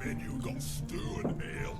menu got stew and ale.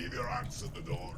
Leave your axe at the door.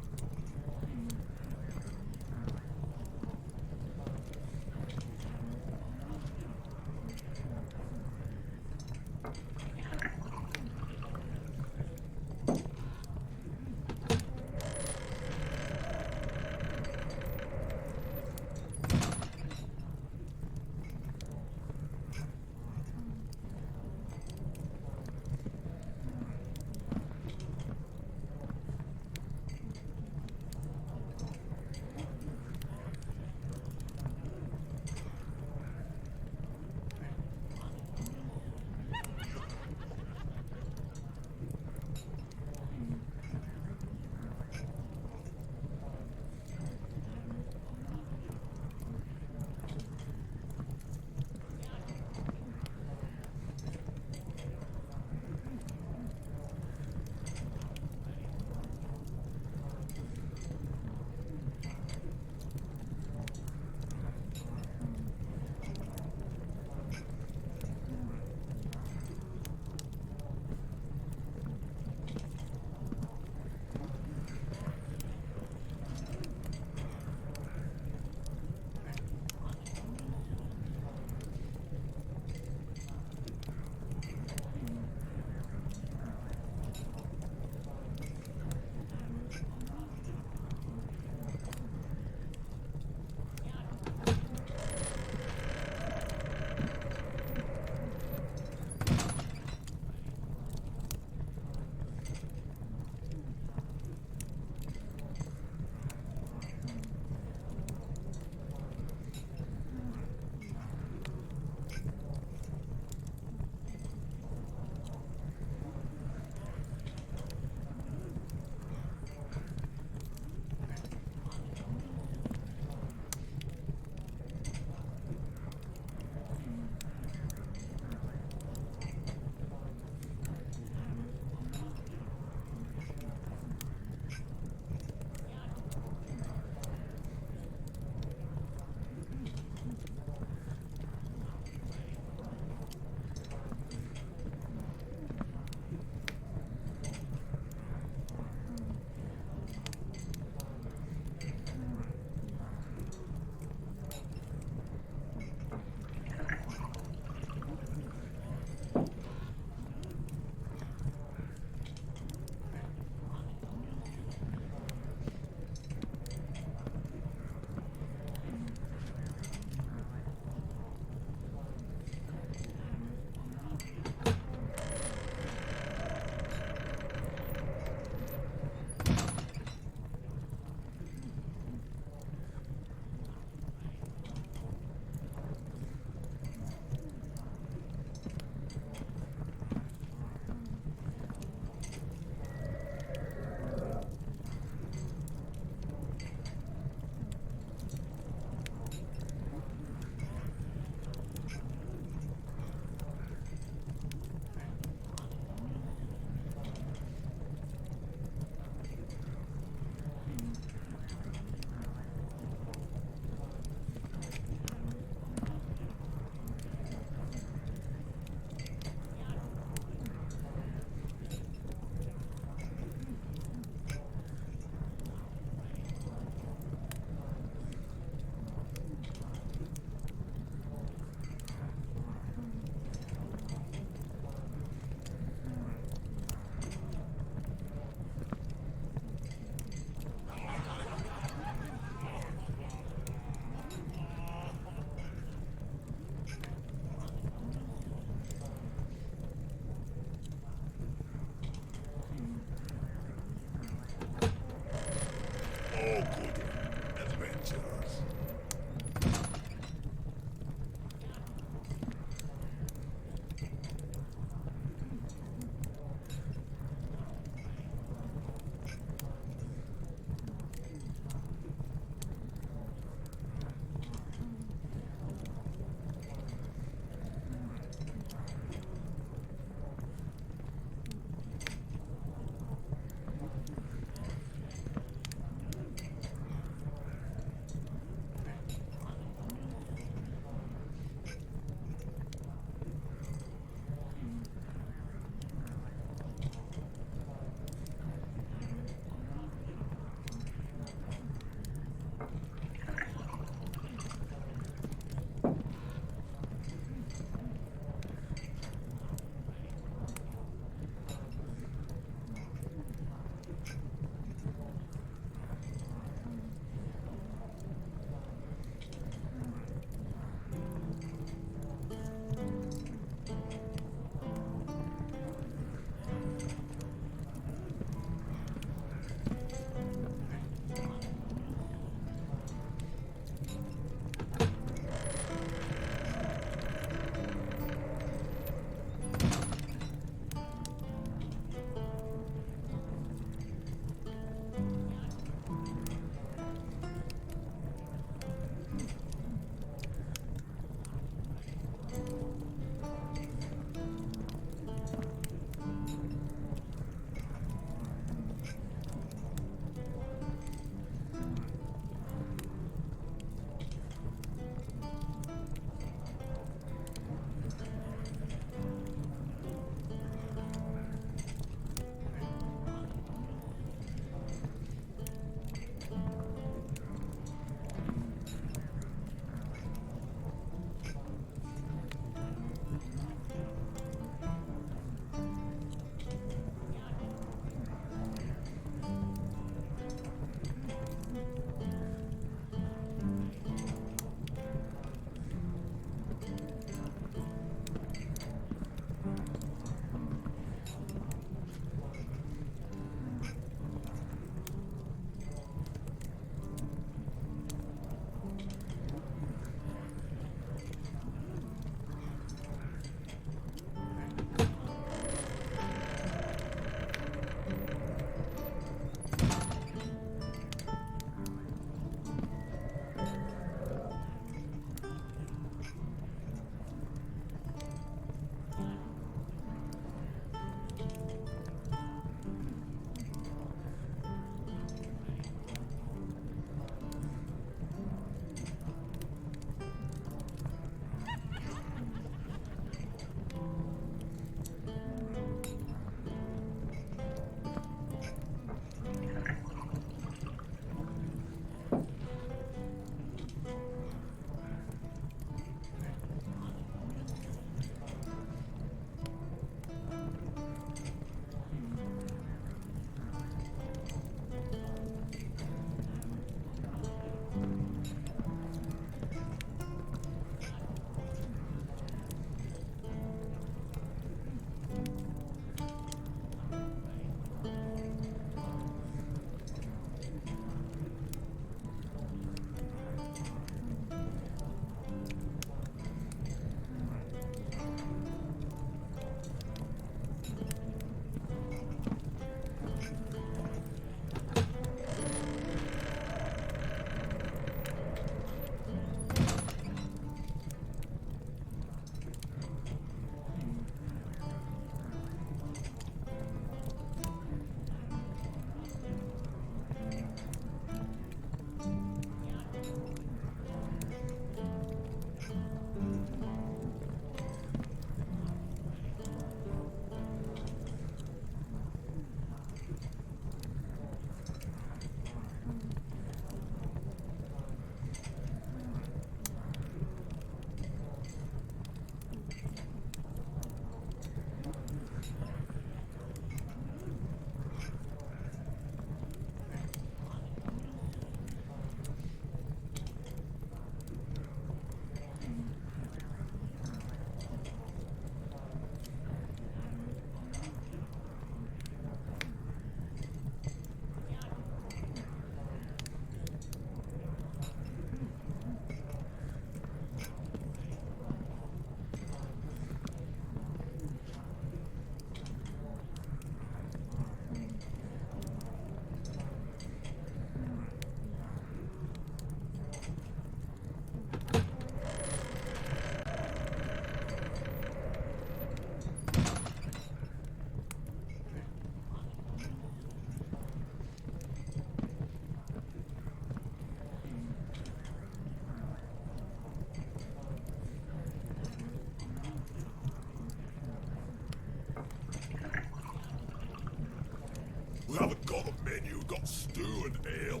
We haven't got a menu, we've got stew and ale.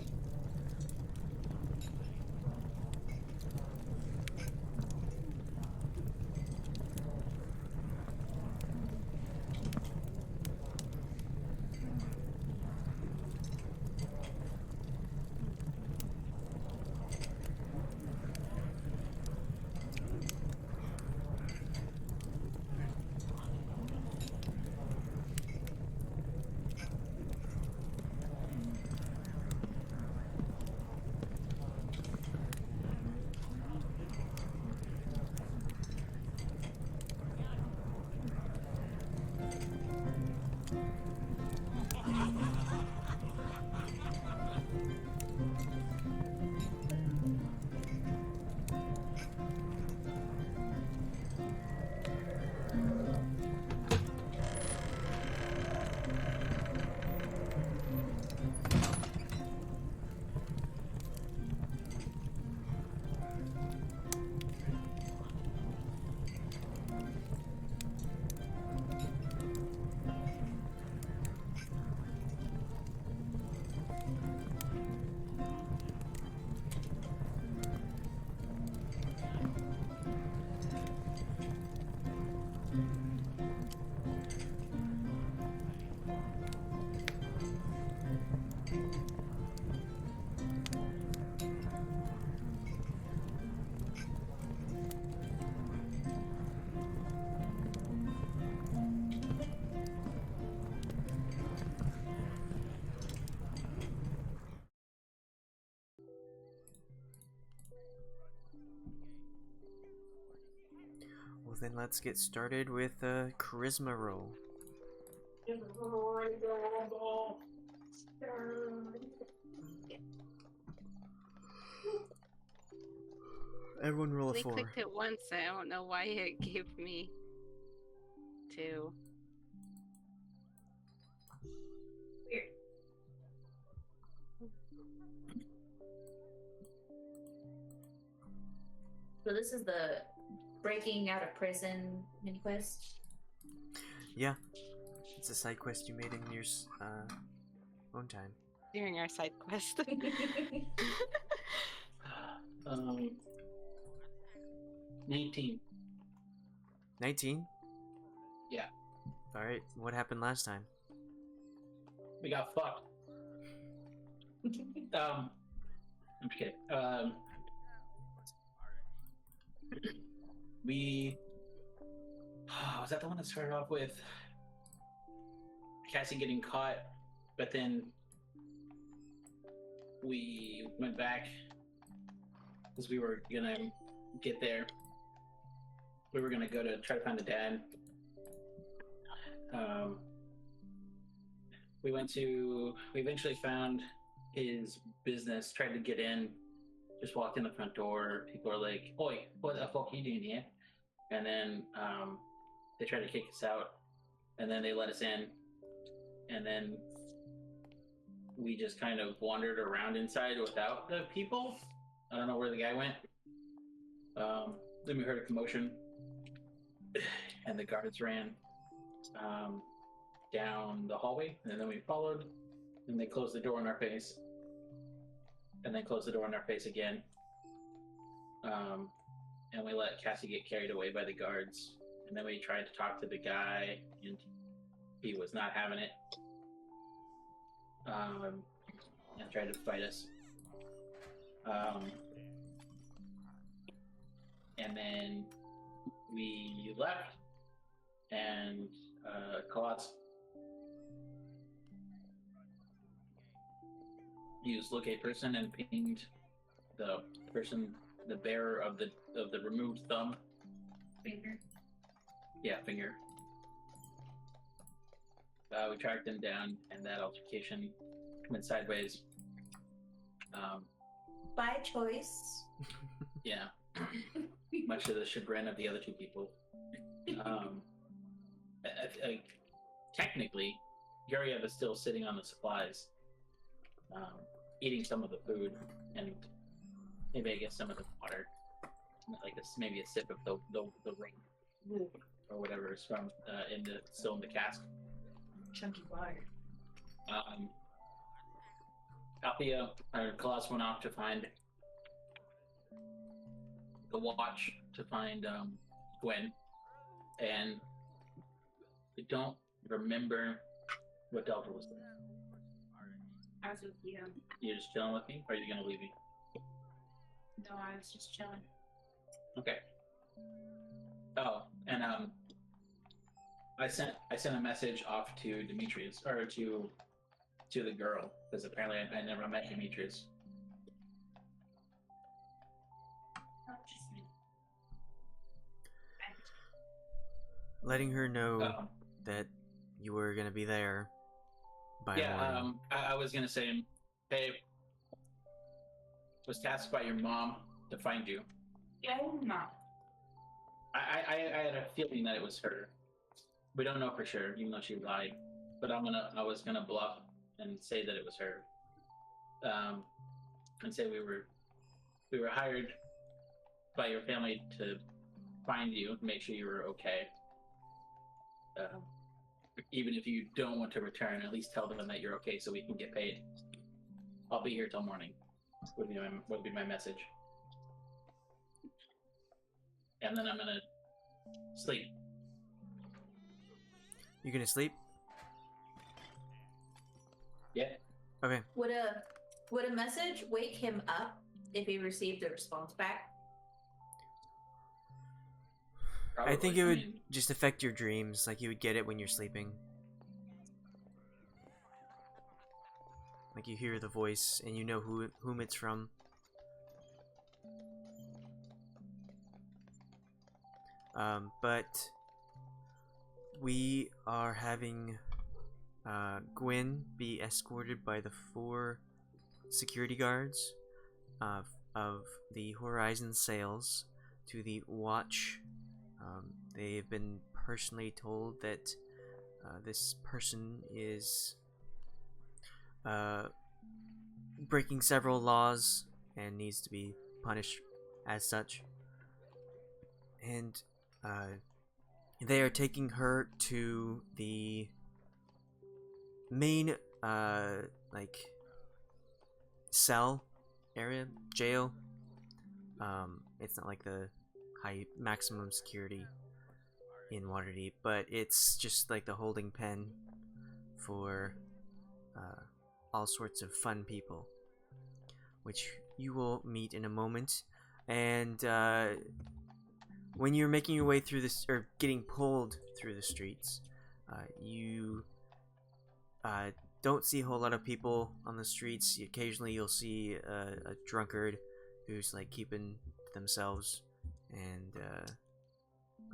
Well, then let's get started with a charisma roll. Everyone roll a 4. I clicked it once. I don't know why it gave me 2. Weird. So this is the breaking out of prison mini quest. Yeah, it's a side quest you made in your own time. During our side quest. 19. 19? Yeah. Alright, what happened last time? We got fucked. I'm just kidding. We... was that the one that started off with Cassie getting caught, but then we went back because we were gonna get there. We were gonna go to try to find the dad. We eventually found his business, tried to get in, just walked in the front door. People are like, "Oi, what the fuck are you doing here?" And then they tried to kick us out, and then they let us in, and then we just kind of wandered around inside without the people. I don't know where the guy went. Then we heard a commotion, and the guards ran down the hallway, and then we followed, and they closed the door in our face, and then closed the door in our face again. And we let Cassie get carried away by the guards, and then we tried to talk to the guy, and he was not having it, and tried to fight us. And then we left, and Khalas used locate person and pinged the person, the bearer of the removed thumb. Finger. Yeah, finger. We tracked him down, and that altercation went sideways. By choice. Yeah. Much to the chagrin of the other two people. Technically, Guryev is still sitting on the supplies, eating some of the food, and maybe I guess some of the water, like maybe a sip of the ring or whatever is from still in the cask. Chunky water. Althea or Khalas went off to find the watch to find Gwynn, and I don't remember what Delta was there. I was with you. You just chilling with me, or are you gonna leave me? No, I was just chilling. Okay. Oh, and I sent a message off to Demetrius or to the girl because apparently I never met Demetrius. Oh, just me. Letting her know Oh. that you were gonna be there by Yeah, morning. I was gonna say, hey, was tasked by your mom to find you. Yeah, no. I had a feeling that it was her. We don't know for sure, even though she lied. But I was gonna bluff and say that it was her. And say we were hired by your family to find you, make sure you were okay. Even if you don't want to return, at least tell them that you're okay so we can get paid. I'll be here till morning. Would be my message. And then I'm gonna sleep. You gonna sleep? Yeah. Okay. Would a message wake him up if he received a response back? I think Probably. it would mean, just affect your dreams, like you would get it when you're sleeping. Like you hear the voice and you know whom it's from. But we are having Gwyn be escorted by the 4 security guards of the Horizon Sails to the Watch. They have been personally told that this person is breaking several laws and needs to be punished as such. And they are taking her to the main like cell area, jail. It's not like the high maximum security in Waterdeep, but it's just like the holding pen for all sorts of fun people, which you will meet in a moment. And when you're making your way through this, or getting pulled through the streets, you don't see a whole lot of people on the streets. Occasionally you'll see a drunkard who's like keeping to themselves, and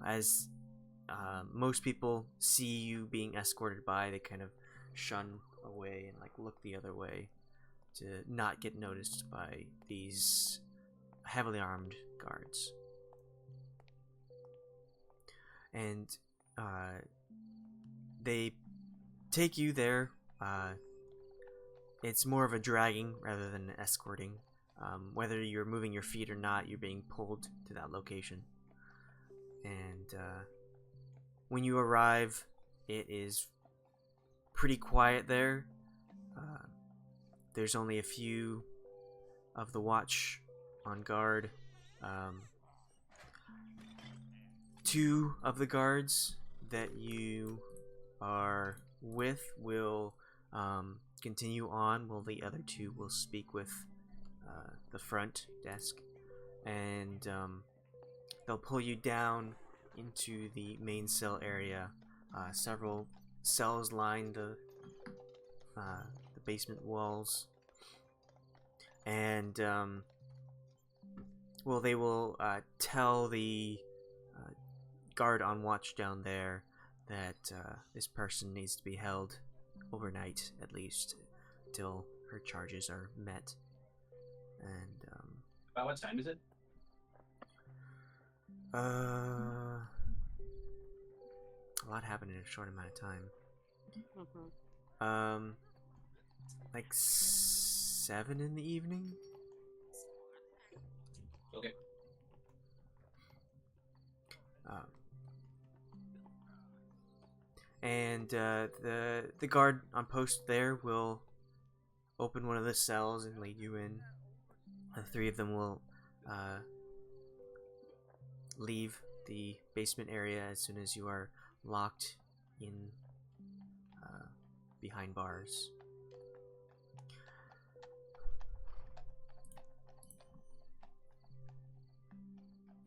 as most people see you being escorted by, they kind of shun away and like look the other way to not get noticed by these heavily armed guards. And they take you there. It's more of a dragging rather than escorting. Whether you're moving your feet or not, you're being pulled to that location. And when you arrive, it is pretty quiet there. There's only a few of the watch on guard. 2 of the guards that you are with will continue on, while the other 2 will speak with the front desk, and they'll pull you down into the main cell area. Several cells line the basement walls, and well, they will tell the guard on watch down there that this person needs to be held overnight, at least, till her charges are met. And about what time is it? a lot happened in a short amount of time. Like 7 in the evening. Okay. and the guard on post there will open one of the cells and lead you in. The three of them will leave the basement area as soon as you are locked in behind bars.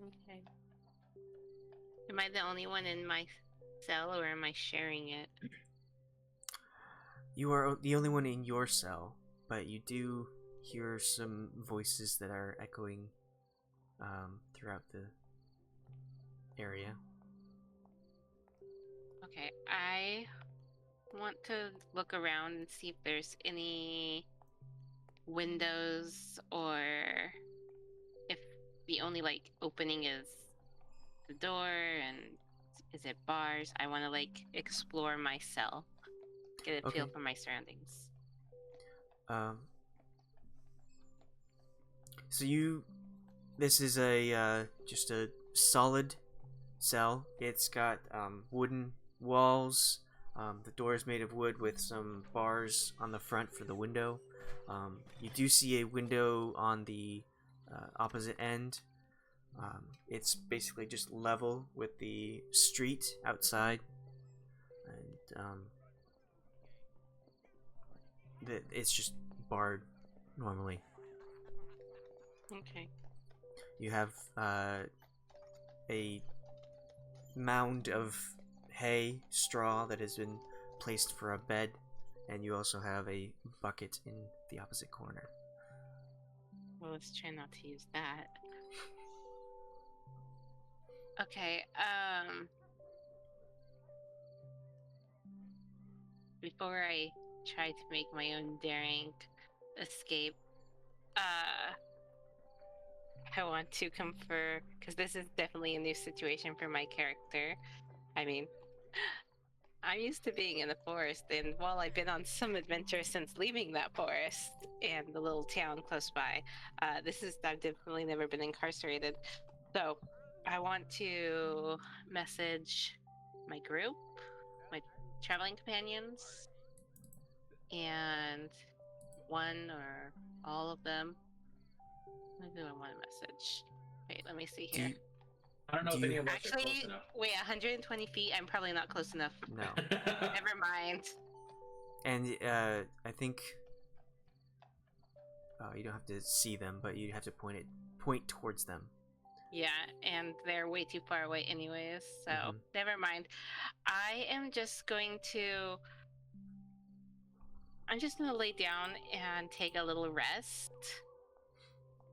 Okay. Am I the only one in my cell, or am I sharing it? You are the only one in your cell, but you do hear some voices that are echoing throughout the area. Okay, I want to look around and see if there's any windows, or if the only like opening is the door, and is it bars. I want to like explore my cell, get a feel Okay. for my surroundings. So this is a just a solid cell. It's got wooden walls. The door is made of wood with some bars on the front for the window. You do see a window on the opposite end. It's basically just level with the street outside, and it's just barred normally. Okay. You have a mound of hay, straw that has been placed for a bed, and you also have a bucket in the opposite corner. Well, let's try not to use that. Okay, before I try to make my own daring escape, I want to confer, because this is definitely a new situation for my character. I mean, I'm used to being in the forest, and while I've been on some adventures since leaving that forest and the little town close by, I've definitely never been incarcerated. So I want to message my group, my traveling companions, and one or all of them. Who do I want to message? Wait, let me see Do here. you, I don't know Do if you- any of us are close Actually, enough. wait, 120 feet? I'm probably not close enough. no. Never mind. And I think you don't have to see them, but you have to point towards them. Yeah, and they're way too far away anyways, so Mhm. never mind. I'm just going to lay down and take a little rest,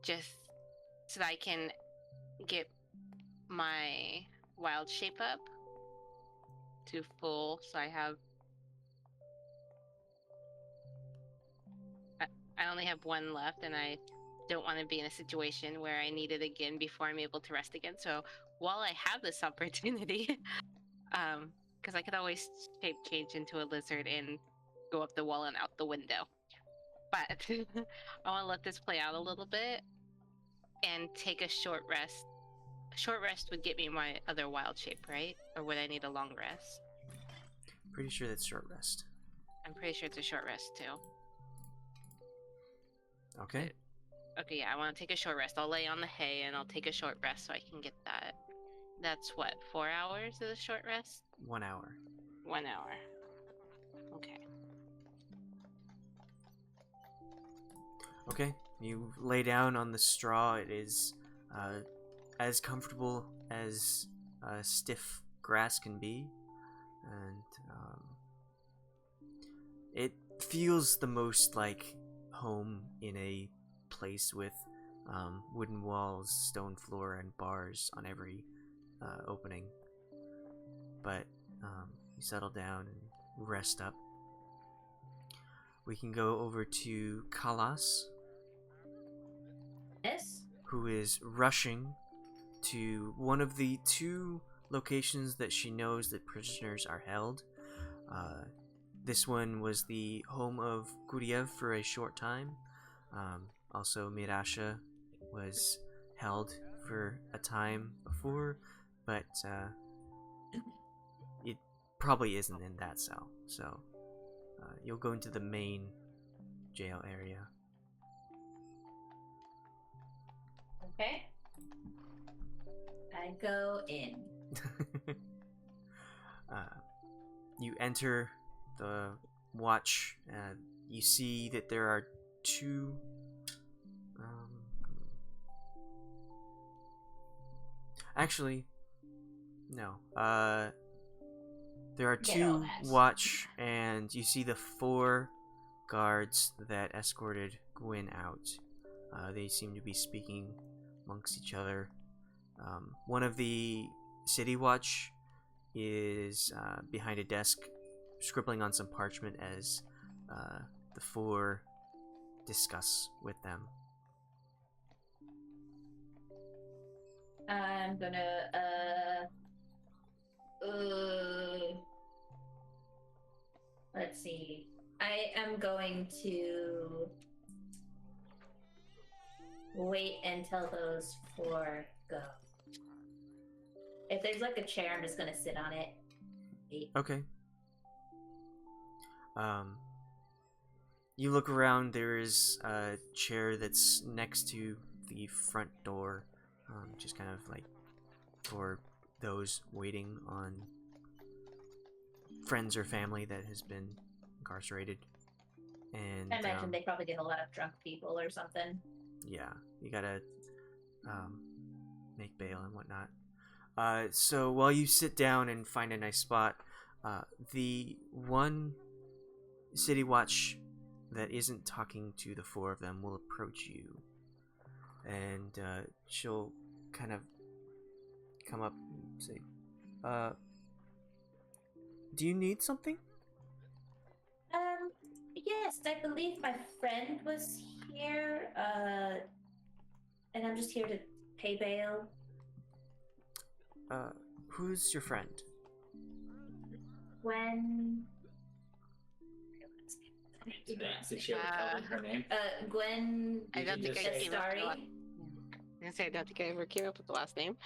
just so that I can get my wild shape up to full, so I only have one left, and I don't want to be in a situation where I need it again before I'm able to rest again. So while I have this opportunity, because I could always shape change into a lizard and go up the wall and out the window. But I want to let this play out a little bit and take a short rest. A short rest would get me my other wild shape, right? Or would I need a long rest? Pretty sure that's short rest. I'm pretty sure it's a short rest too. Okay. Okay, yeah, I want to take a short rest. I'll lay on the hay and I'll take a short rest so I can get that. That's what, 4 hours of the short rest? 1 hour. 1 hour. Okay. Okay. You lay down on the straw. It is as comfortable as stiff grass can be, and it feels the most like home in a place with wooden walls, stone floor, and bars on every opening. But you settle down and rest up. We can go over to Khalas, Yes? who is rushing to one of the two locations that she knows that prisoners are held. This one was the home of Guryev for a short time. Also, Mirasha was held for a time before, but probably isn't in that cell. So you'll go into the main jail area. Okay. I go in. You enter the watch. You see that there are two. Actually, no. There are two watch, and you see the 4 guards that escorted Gwyn out. They seem to be speaking amongst each other. One of the city watch is behind a desk, scribbling on some parchment as the 4 discuss with them. I'm gonna let's see. I am going to wait until those 4 go. If there's like a chair, I'm just gonna sit on it. Wait. Okay. You look around. There is a chair that's next to the front door, just kind of like for those waiting on friends or family that has been incarcerated. And I imagine they probably get a lot of drunk people or something. yeah, you gotta make bail and whatnot. So while you sit down and find a nice spot, the one city watch that isn't talking to the 4 of them will approach you, and she'll kind of come up and say, do you need something? Yes, I believe my friend was here, and I'm just here to pay bail. Who's your friend? Gwen. Did she ever tell them her name? Gwen. I don't think I came up with the last. Gwynnestari. I was gonna say I don't think I ever came up with the last name.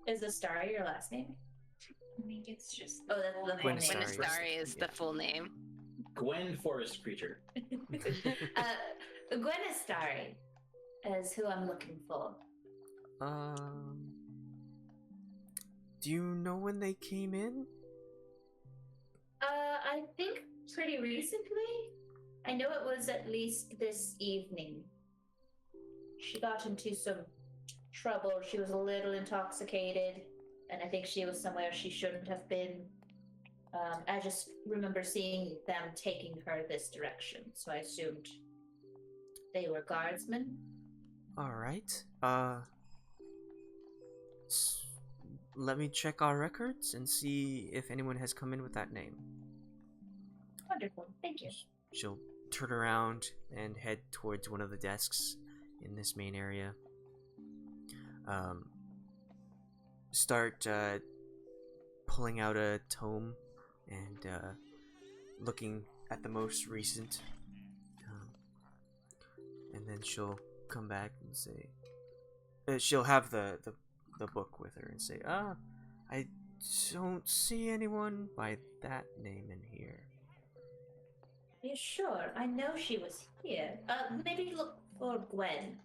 Is the Starry your last name? I think it's just. Oh, that's the full name. Gwynnestari. Gwynnestari is the full name. Gwyn Forest Creature. Gwynnestari is who I'm looking for. Do you know when they came in? I think pretty recently. I know it was at least this evening. She got into some trouble. She was a little intoxicated, and I think she was somewhere she shouldn't have been. I just remember seeing them taking her this direction, so I assumed they were guardsmen. Alright. Let me check our records and see if anyone has come in with that name. Wonderful, thank you. She'll turn around and head towards one of the desks in this main area. Start pulling out a tome and looking at the most recent. And then she'll come back and say, she'll have the book with her and say, I don't see anyone by that name in here. Are you sure? I know she was here. Maybe look for Gwen.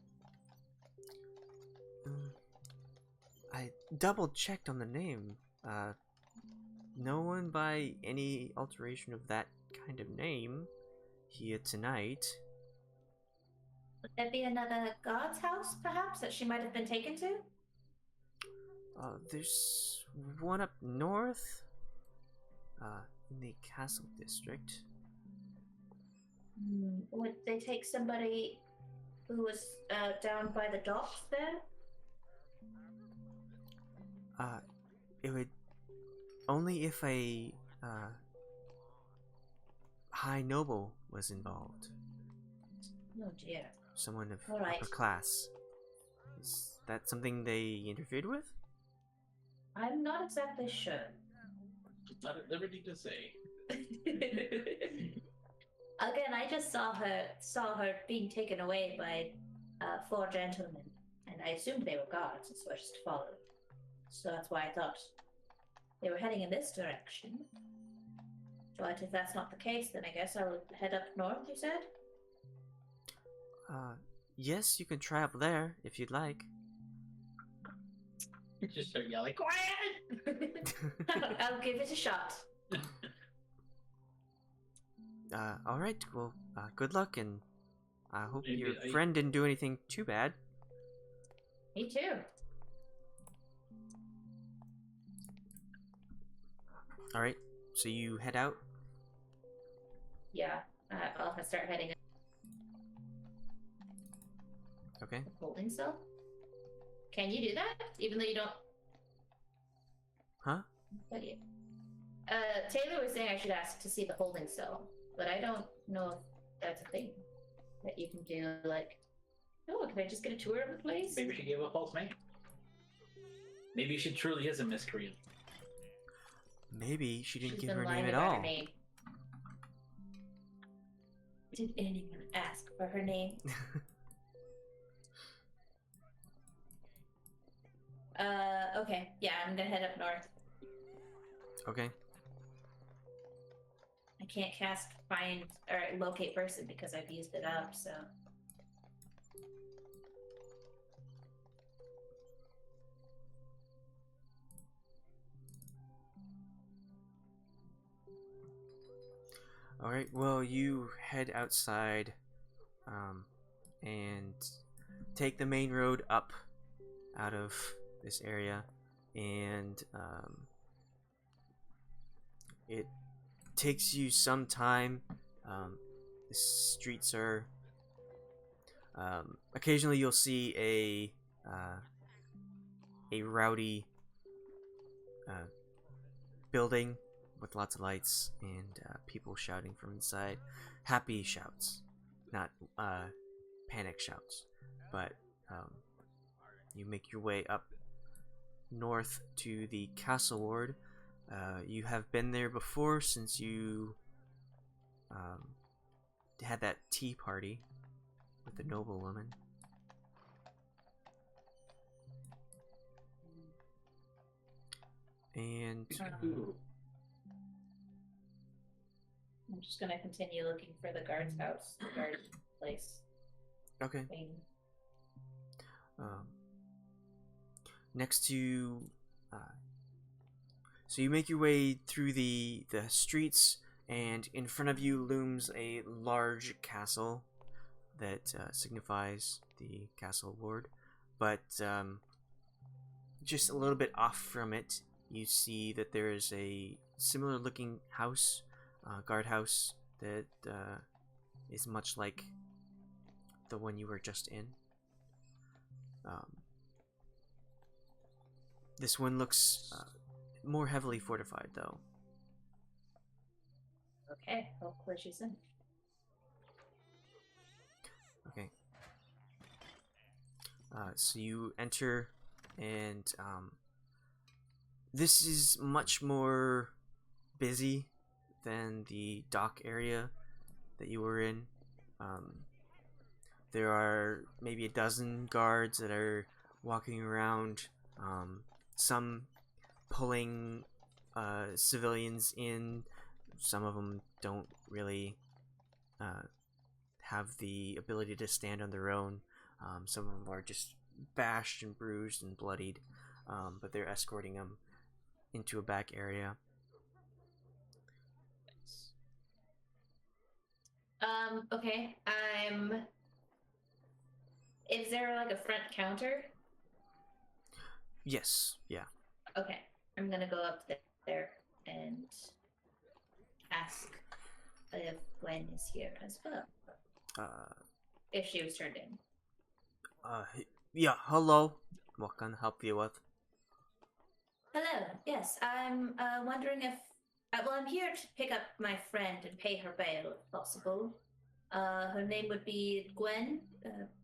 I double checked on the name. No one by any alteration of that kind of name here tonight. Would there be another guard's house, perhaps, that she might have been taken to? There's one up north, in the castle district. Would they take somebody who was down by the docks there? It would only if a high noble was involved. Oh dear. Someone of All right. upper class. Is that something they interfered with? I'm not exactly sure. Not at liberty to say. Again, I just saw her being taken away by 4 gentlemen, and I assumed they were guards, so I just followed. So that's why I thought they were heading in this direction. But if that's not the case, then I guess I'll head up north, you said? Yes, you can try up there if you'd like. You just start yelling, quiet! I'll give it a shot. Alright, well, good luck, and I hope Maybe your I- friend didn't do anything too bad. Me too. Alright, so you head out? Yeah, I'll start heading up Okay. the holding cell. Can you do that? Even though you don't... Huh? But yeah. Taylor was saying I should ask to see the holding cell, but I don't know if that's a thing that you can do, like... Oh, can I just get a tour of the place? Maybe she gave a false name. Maybe she truly is a miscreant. Maybe she didn't She's give been her lying name at about all. her name. Did anyone ask for her name? Okay. Yeah, I'm gonna head up north. Okay. I can't cast find or locate person because I've used it up, so. Alright, well, you head outside and take the main road up out of this area, and it takes you some time. The streets are... occasionally you'll see a rowdy building with lots of lights and people shouting from inside. Happy shouts, not panic shouts. But you make your way up north to the castle ward. You have been there before since you had that tea party with the noblewoman. And Ooh. I'm just gonna continue looking for the guard's house, the guard place okay. thing. Next to so you make your way through the streets, and in front of you looms a large castle that signifies the castle ward. But just a little bit off from it, you see that there is a similar looking house, guardhouse, that is much like the one you were just in. This one looks more heavily fortified, though. Okay, hopefully she's in. Okay. So you enter, and this is much more busy than the dock area that you were in. There are maybe a dozen guards that are walking around, some pulling civilians in. Some of them don't really have the ability to stand on their own. Some of them are just bashed and bruised and bloodied, but they're escorting them into a back area. Okay, is there like a front counter? Yes, yeah. Okay, I'm gonna go up there and ask if Gwen is here as well. If she was turned in. Yeah, hello. What can I help you with? Hello, yes, I'm wondering if... well, I'm here to pick up my friend and pay her bail, if possible. Her name would be Gwyn,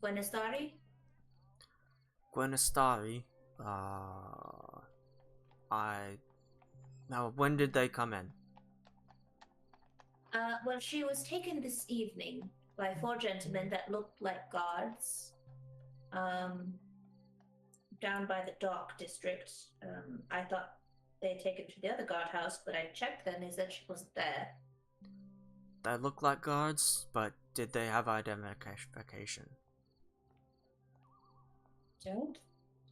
Gwynnestari. Gwynnestari. Now, when did they come in? Well, she was taken this evening by 4 gentlemen that looked like guards. Down by the dock district. I thought they had taken to the other guardhouse, but I checked them. They said she wasn't there. They look like guards, but did they have identification?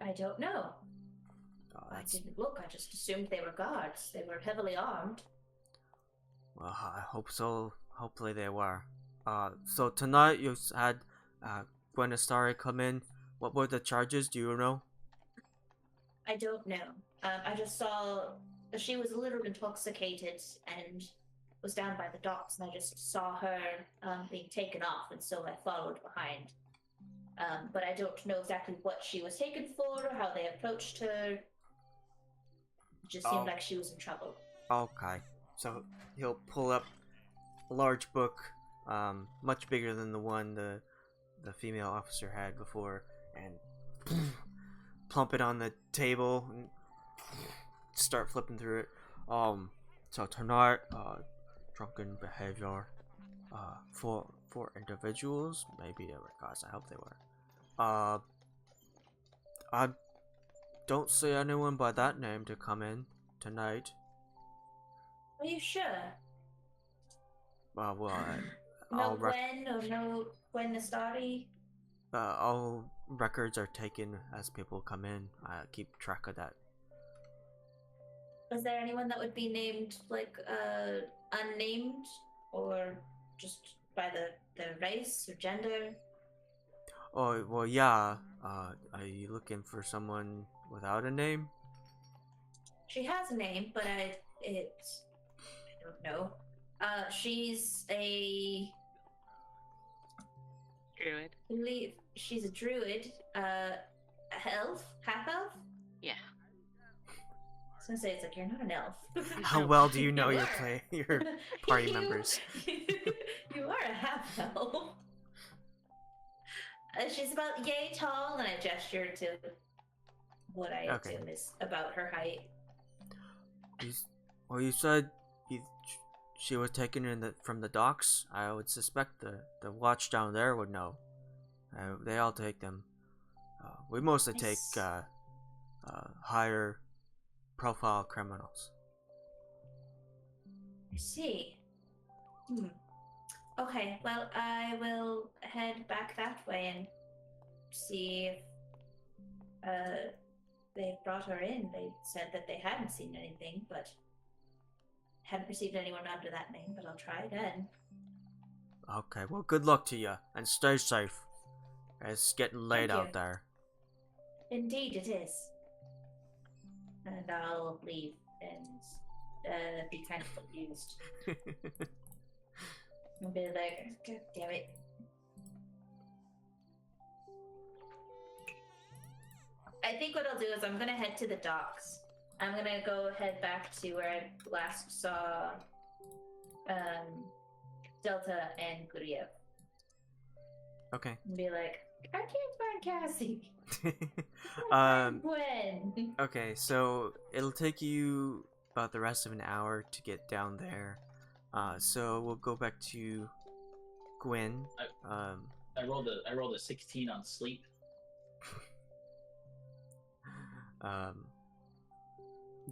I don't know. Oh, I that's... didn't look. I just assumed they were guards. They were heavily armed. Well, I hope so. Hopefully they were. So tonight you had Gwynnestari come in. What were the charges? Do you know? I don't know. I just saw she was a little intoxicated and was down by the docks, and I just saw her being taken off, and so I followed behind. But I don't know exactly what she was taken for or how they approached her. It just seemed like she was in trouble. Okay. So he'll pull up a large book, much bigger than the one the female officer had before, and plump it on the table and start flipping through it. So tonight, drunken behavior, for individuals, maybe they were guys. I hope they were. I don't see anyone by that name to come in tonight. Are you sure? Well, No all Gwen or no Gwynnestari? all records are taken as people come in. I keep track of that. Was there anyone that would be named like unnamed or just by the race or gender? Oh, well, yeah. Are you looking for someone without a name? She has a name, but I don't know. She's a Druid. I believe she's a druid. Elf, half elf. Yeah. I was gonna say it's like you're not an elf. How well do you know your are. your party You- members? You are a half elf. She's about yay tall, and I gesture to what I Okay. assume is about her height. Well, you said she was taken from the docks. I would suspect the watch down there would know. They all take them. We mostly take higher profile criminals. I see. Okay, well, I will head back that way and see if they brought her in. They said that they hadn't seen anything, but hadn't received anyone under that name, but I'll try again. Okay, well, good luck to you, and stay safe. It's getting late Thank you. out there. Indeed it is. And I'll leave and be kind of confused. And be like, God damn it. I think what I'll do is I'm gonna head to the docks. I'm gonna go head back to where I last saw Delta and Guryev. Okay. And be like, I can't find Cassie. Gwen. Okay, so it'll take you about the rest of an hour to get down there. So we'll go back to Gwyn. I rolled a 16 on sleep.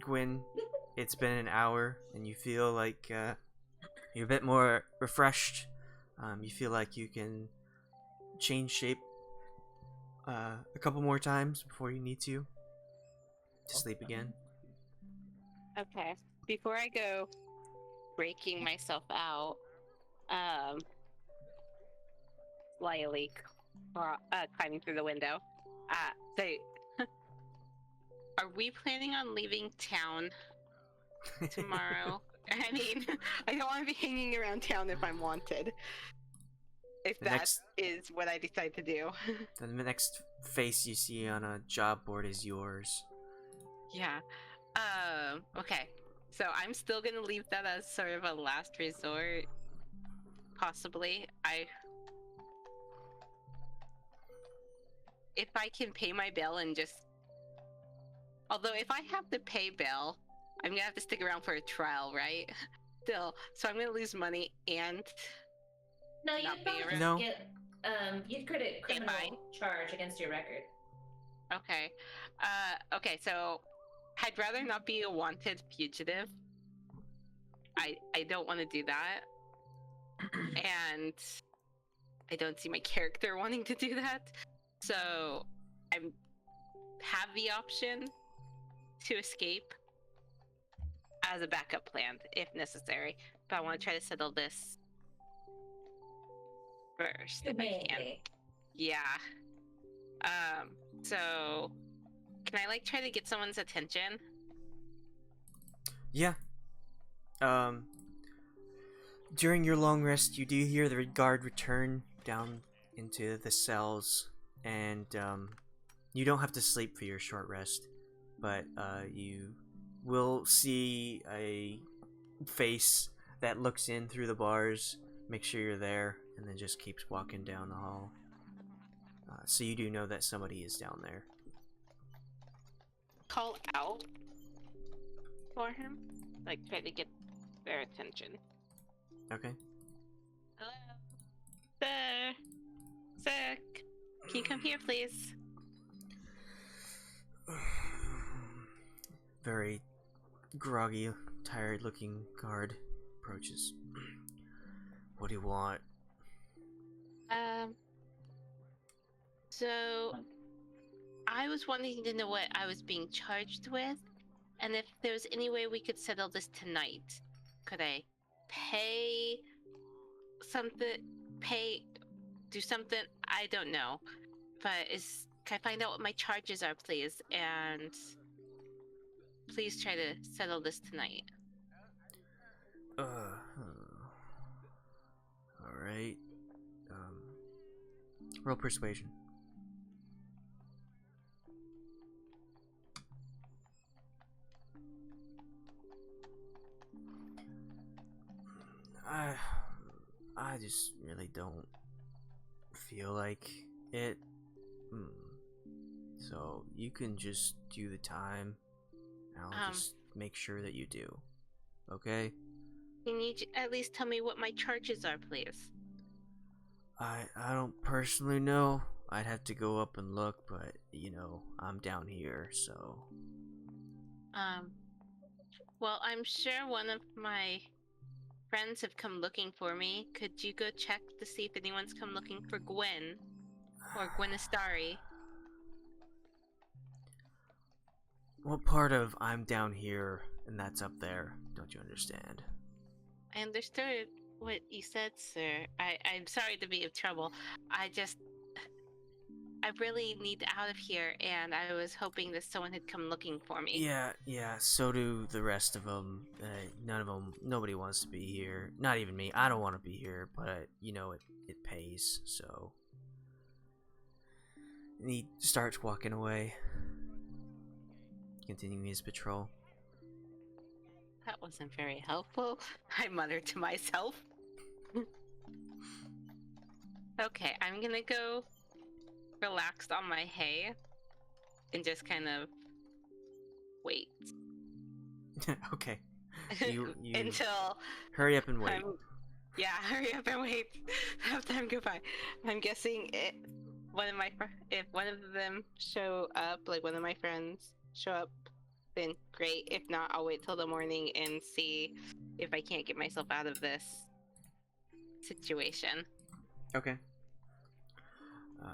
Gwyn, it's been an hour, and you feel like you're a bit more refreshed. You feel like you can change shape a couple more times before you need to sleep again. Okay. Before I go breaking myself out, slyly climbing through the window. So, are we planning on leaving town tomorrow? I mean, I don't want to be hanging around town if I'm wanted. If that is what I decide to do. The next face you see on a job board is yours. Yeah. Okay. So I'm still gonna leave that as sort of a last resort. Possibly. If I can pay my bill and just... Although if I have to pay bill, I'm gonna have to stick around for a trial, right? Still. So I'm gonna lose money and... No, Not you'd probably be just around. get you'd credit criminal fine. charge against your record. Okay. Okay, so I'd rather not be a wanted fugitive. I don't want to do that. And I don't see my character wanting to do that. So I have the option to escape as a backup plan if necessary. But I want to try to settle this first if I can. Immediately. Yeah. So can I like try to get someone's attention? Yeah. During your long rest, you do hear the guard return down into the cells, and you don't have to sleep for your short rest, but you will see a face that looks in through the bars, makes sure you're there, and then just keeps walking down the hall. So you do know that somebody is down there. Call out for him? Like try to get their attention. Okay. Hello? Sir? Sir? Can you come here, please? Very groggy, tired-looking guard approaches. What do you want? So I was wanting to know what I was being charged with, and if there was any way we could settle this tonight. Could I pay something? Do something? I don't know. But can I find out what my charges are, please? And please try to settle this tonight. Alright. Roll persuasion. I just really don't feel like it. So you can just do the time. I'll just make sure that you do. Okay? Can you at least tell me what my charges are, please? I don't personally know. I'd have to go up and look, but I'm down here, so. Well, I'm sure one of my friends have come looking for me. Could you go check to see if anyone's come looking for Gwynn or Gwynnestari? What part of I'm down here and that's up there don't you understand? I understood what you said, sir. I'm sorry to be of trouble. I really need out of here, and I was hoping that someone had come looking for me. Yeah, so do the rest of them. Nobody wants to be here. Not even me. I don't want to be here, but, it pays, so. And he starts walking away, continuing his patrol. That wasn't very helpful, I muttered to myself. Okay, I'm gonna go relaxed on my hay and just kind of wait. Okay. You until hurry up and wait. Hurry up and wait. Have time go by. I'm guessing if one of them show up, like one of my friends show up, then great. If not, I'll wait till the morning and see if I can't get myself out of this situation. Okay.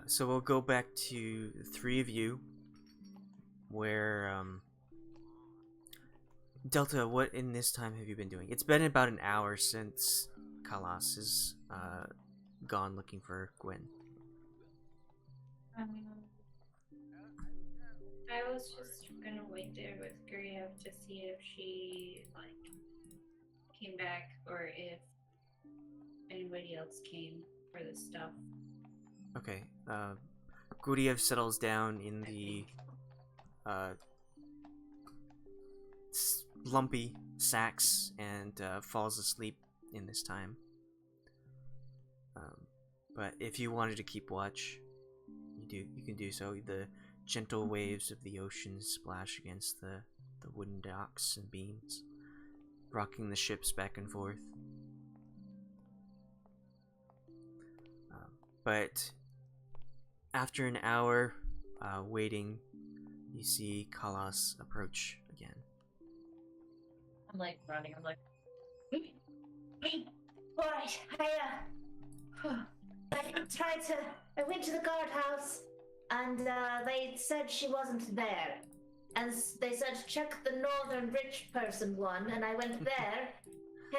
So we'll go back to the three of you, where, Delta, what in this time have you been doing? It's been about an hour since Khalas has, gone looking for Gwyn. I was just gonna wait there with Guryev to see if she, came back or if anybody else came for the stuff. Okay, Guryev settles down in the, lumpy sacks and, falls asleep in this time. But if you wanted to keep watch, you can do so. The gentle waves of the ocean splash against the wooden docks and beams, rocking the ships back and forth. But after an hour waiting, you see Khalas approach again. I'm like running. I'm like, Alright, I went to the guardhouse and they said she wasn't there. And they said check the northern rich person one, and I went there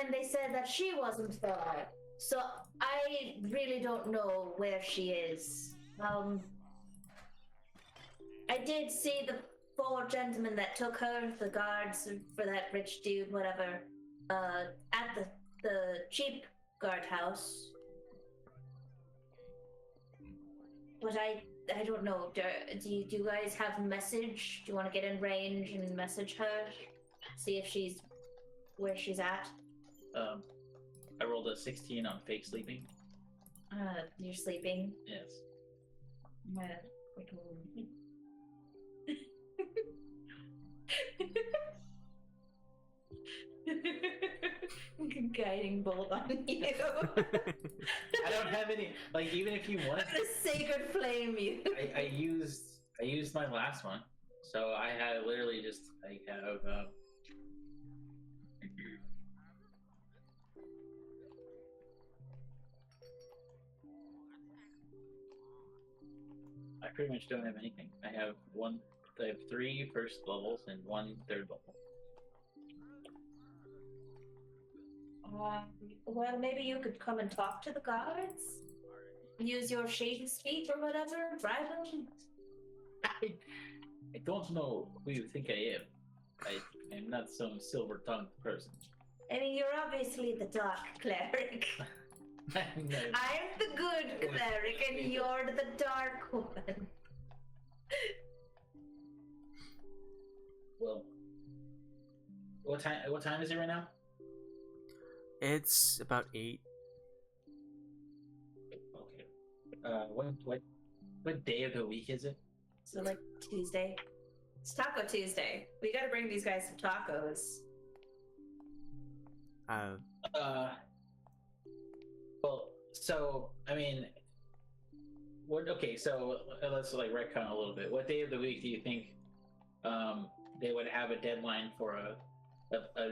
and they said that she wasn't there. So I really don't know where she is. I did see the 4 gentlemen that took her, the guards for that rich dude, whatever, at the cheap guardhouse. But I don't know. Do you guys have a message? Do you want to get in range and message her? See if she's where she's at? I rolled a 16 on fake sleeping. You're sleeping. Yes. Guiding bolt on you. I don't have any. Like, even if you want, The sacred flame you. I used my last one, so I have literally just I have. I pretty much don't have anything. I have 3 first levels and 1 third level. Well, maybe you could come and talk to the guards. Use your shady speak or whatever. Bribe them. I don't know who you think I am. I'm not some silver-tongued person. I mean, you're obviously the dark cleric. I'm the good cleric, and you're the dark one. Well, what time is it right now? It's about 8. Okay. What day of the week is it? So, like, Tuesday. It's Taco Tuesday. We gotta bring these guys some tacos. Well, so I mean, okay. So let's like retcon a little bit. What day of the week do you think they would have a deadline for a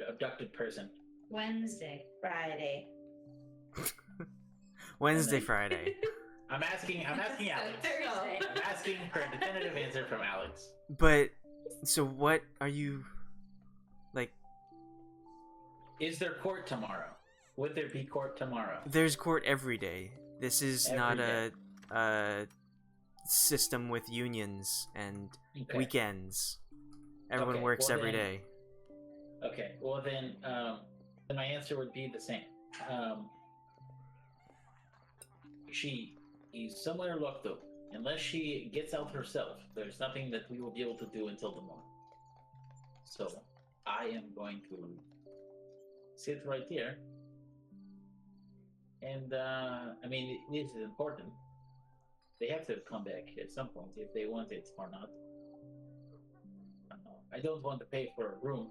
abducted person? Wednesday. Friday. Wednesday, Friday. I'm asking Alex. Thursday. I'm asking for a definitive answer from Alex. But so what are you like? Is there court tomorrow? Would there be court tomorrow? There's court every day. This is Every not day. a system with unions and Okay. weekends. Everyone Okay, works well every then- day. Okay. Well then my answer would be the same. She is somewhere locked up. Unless she gets out herself, there's nothing that we will be able to do until the morning. So I am going to sit right here. And I mean, this is important. They have to come back at some point if they want it or not. I don't want to pay for a room.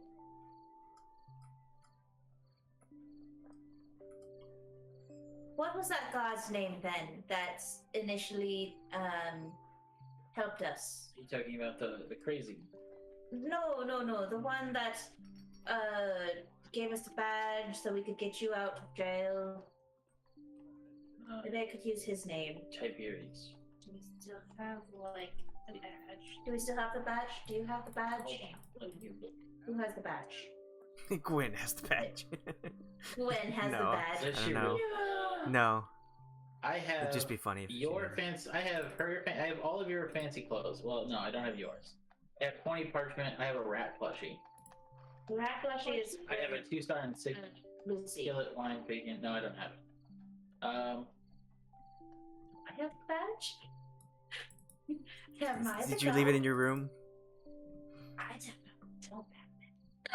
What was that god's name then that initially helped us? Are you talking about the crazy? No. The one that gave us the badge so we could get you out of jail. Maybe I could use his name. Tiberius. Do we still have like a badge? Do we still have the badge? Do you have the badge? Hold on, let me look. Who has the badge? Gwyn has the badge. Gwyn has the No. badge. Does I she don't know. really? No, I have. it'd just be funny if Your she- fancy. I have her. I have all of your fancy clothes. Well, no, I don't have yours. I have 20 parchment. I have a rat plushie. The rat plushie is I have a 2-star and 6 Lucy. skillet wine bacon. No, I don't have it. I have the badge. Have I Did the you leave it god? in your room? I don't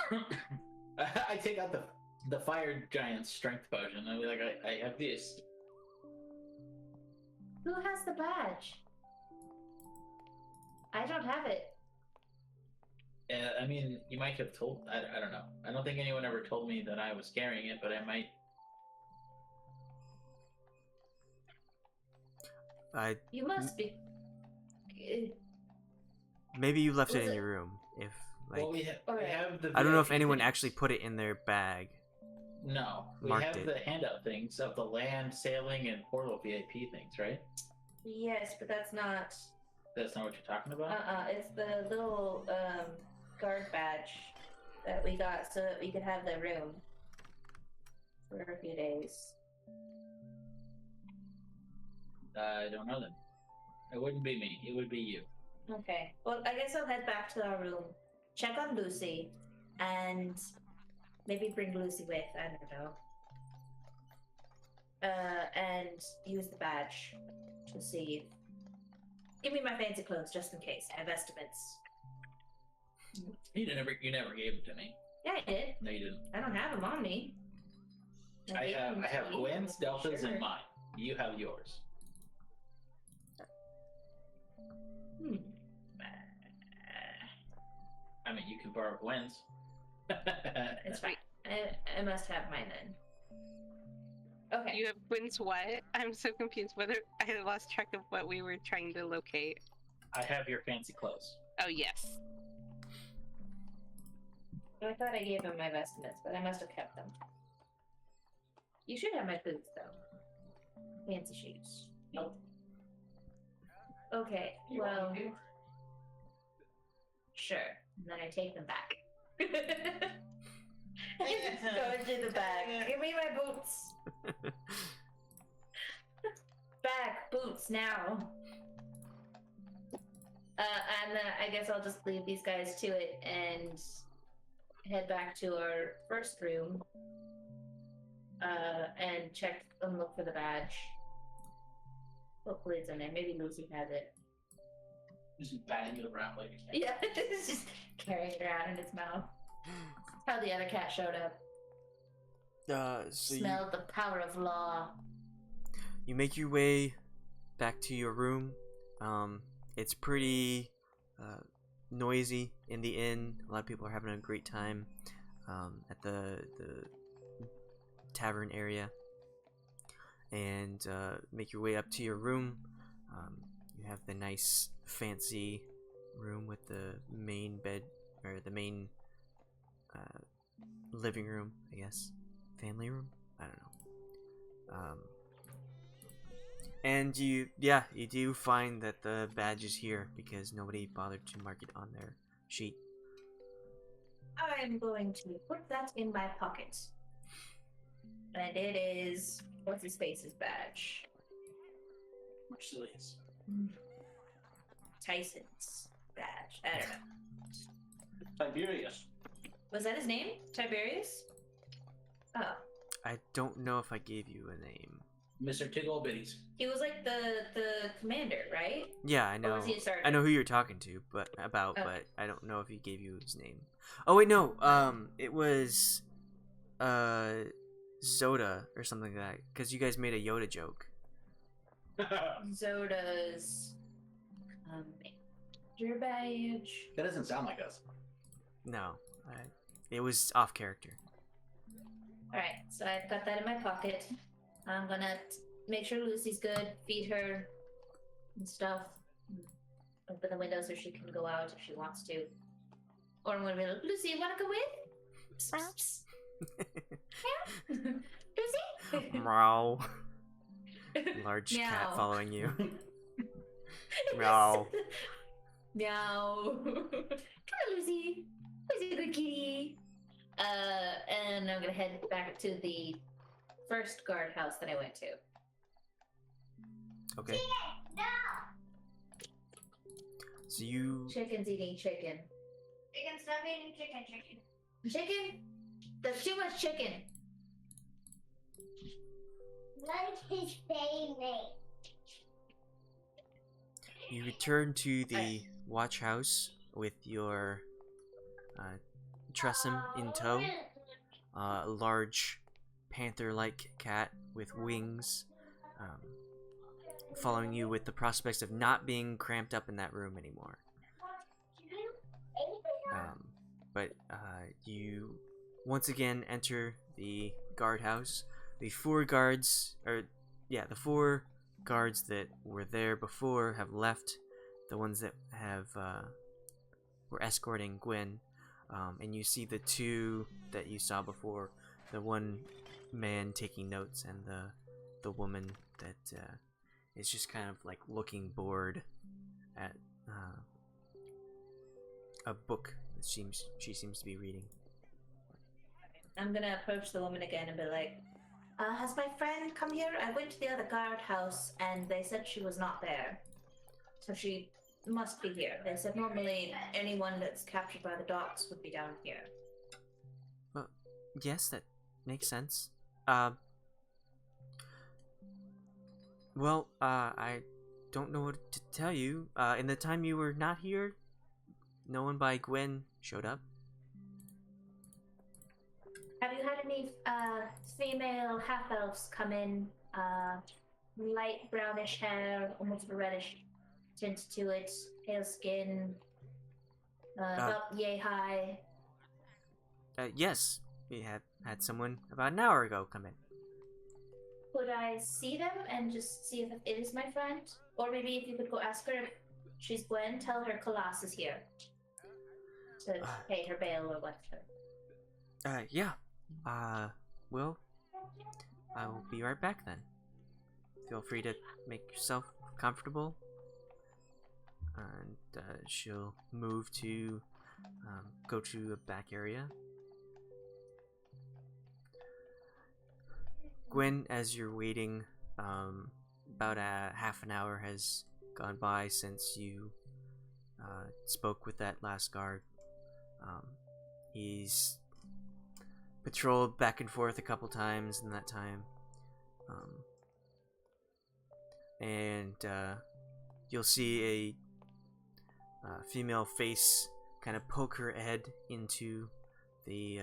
know. I take out the fire giant strength potion. I'll be like, I have this. Who has the badge? I don't have it. I mean, you might have told. I don't know. I don't think anyone ever told me that I was carrying it, but I might. You must be. Maybe you left it Was in it- your room. If Like, well, we Alright. have the. I don't know if VIP anyone things. actually put it in their bag. No, we marked have it. the handout things of the land, sailing, and portal VIP things, right? Yes, but that's not. That's not what you're talking about. It's the little guard badge that we got so that we could have the room for a few days. I don't know then. It wouldn't be me. It would be you. Okay. Well, I guess I'll head back to our room, check on Lucy, and maybe bring Lucy with. I don't know. And use the badge to see. Give me my fancy clothes just in case. I have estimates. You never gave it to me. Yeah, I did. No, you didn't. I don't have them on me. I gave them have to you. Gwen's, Delta's, Sure. and mine. You have yours. I mean, you can borrow Gwen's. It's fine. I must have mine then. Okay. You have Gwynn's what? I'm so confused. Whether I lost track of what we were trying to locate. I have your fancy clothes. Oh yes. I thought I gave him my vestments, but I must have kept them. You should have my boots, though. Fancy shoes. Nope. Okay, You well, want me to? sure. And then I take them back. Go into the bag. Give me my boots. Back, boots, now. And I guess I'll just leave these guys to it and head back to our first room. And check and look for the badge. Hopefully it's in there. Maybe Lucy has it. Just batting it around like a cat. Yeah, it's just carrying it around in its mouth. That's how the other cat showed up. So Smelled the power of law. you make your way back to your room. It's pretty noisy in the inn. A lot of people are having a great time at the tavern area. And make your way up to your room. You have the nice fancy room with the main bed, or the main living room, I guess. Family room? I don't know. And you do find that the badge is here because nobody bothered to mark it on their sheet. I'm going to put that in my pocket. And it is what's his face's badge? Marcelius. Tyson's badge. I don't know. Tiberius. Was that his name? Tiberius? Oh. I don't know if I gave you a name. Mr. Tiggle Bitties. He was like the commander, right? Yeah, I Or know. was he a sergeant? I know who you're talking to, but Okay. but I don't know if he gave you his name. Oh wait, no. It was Zoda or something like that, because you guys made a Yoda joke. Zoda's commander badge. That doesn't sound like us. No, it was off character. Alright, so I've got that in my pocket. I'm gonna make sure Lucy's good, feed her and stuff. Open the window so she can go out if she wants to. Or I'm gonna be like, Lucy, you wanna go in? Psst, psst. Lucy? Meow. Large Meow. cat following you. Meow. Meow. Come on, Lucy. Where's your good kitty? And I'm gonna head back to the first guardhouse that I went to. Okay. So you Chicken's eating chicken. Chicken, stop eating chicken. Chicken? There's too much chicken. Like his favorite. you return to the watch house with your Tressum in tow. A large panther-like cat with wings, following you with the prospects of not being cramped up in that room anymore. But you once again enter the guardhouse. The four guards that were there before have left. The ones that have were escorting Gwyn and you see the two that you saw before, the one man taking notes and the woman that is just kind of like looking bored at a book that she seems to be reading. I'm gonna approach the woman again and be like, has my friend come here? I went to the other guardhouse and they said she was not there. So she must be here. They said normally anyone that's captured by the docks would be down here. Well, yes, that makes sense. Well, I don't know what to tell you. In the time you were not here, no one by Gwyn showed up. Have you had any female half-elves come in? Light brownish hair, almost a reddish tint to it, pale skin, about yay high. Yes, we had someone about an hour ago come in. Could I see them and just see if it is my friend? Or maybe if you could go ask her if she's Gwen, tell her Khalas is here to pay her bail or whatever. Yeah. Well, I will be right back then. Feel free to make yourself comfortable. And she'll move to go to a back area. Gwyn, as you're waiting, about a half an hour has gone by since you spoke with that last guard. He's patrolled back and forth a couple times in that time. And you'll see a female face kind of poke her head into the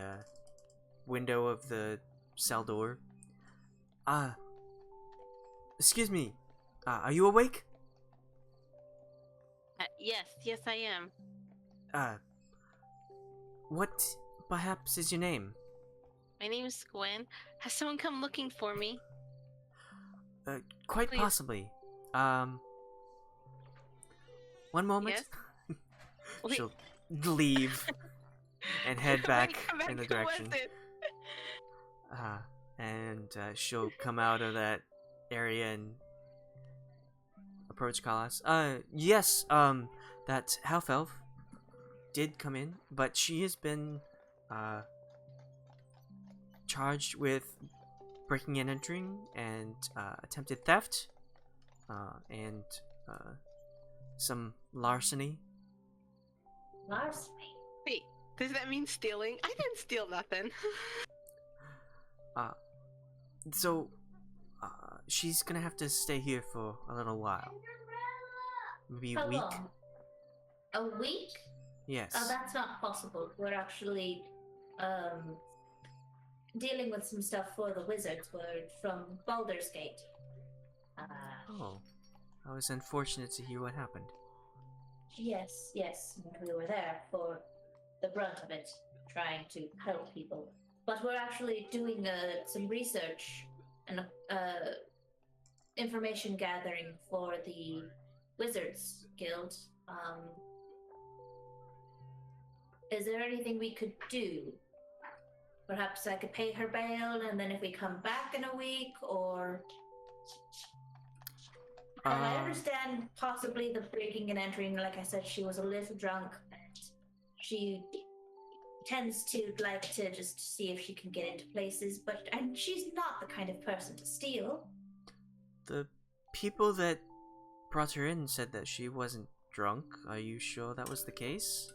window of the cell door. Excuse me, are you awake? Yes, I am. What perhaps is your name? My name is Gwyn. Has someone come looking for me? Quite Please. possibly. One moment. Yes? Wait. She'll leave and head back in the Who direction. was it? And she'll come out of that area and approach Khalas. Yes, that half elf did come in, but she has been charged with breaking and entering and attempted theft and some larceny. Larceny? Wait, does that mean stealing? I didn't steal nothing. So she's gonna have to stay here for a little while. Maybe a How week? long? A week? Yes. Oh, that's not possible. We're actually dealing with some stuff for the wizards. We're from Baldur's Gate. Oh. I was unfortunate to hear what happened. Yes. We were there for the brunt of it, trying to help people. But we're actually doing some research and information gathering for the Wizards Guild. Is there anything we could do? Perhaps I could pay her bail, and then if we come back in a week, or... I understand possibly the breaking and entering. Like I said, she was a little drunk, and she tends to like to just see if she can get into places, and she's not the kind of person to steal. The people that brought her in said that she wasn't drunk. Are you sure that was the case?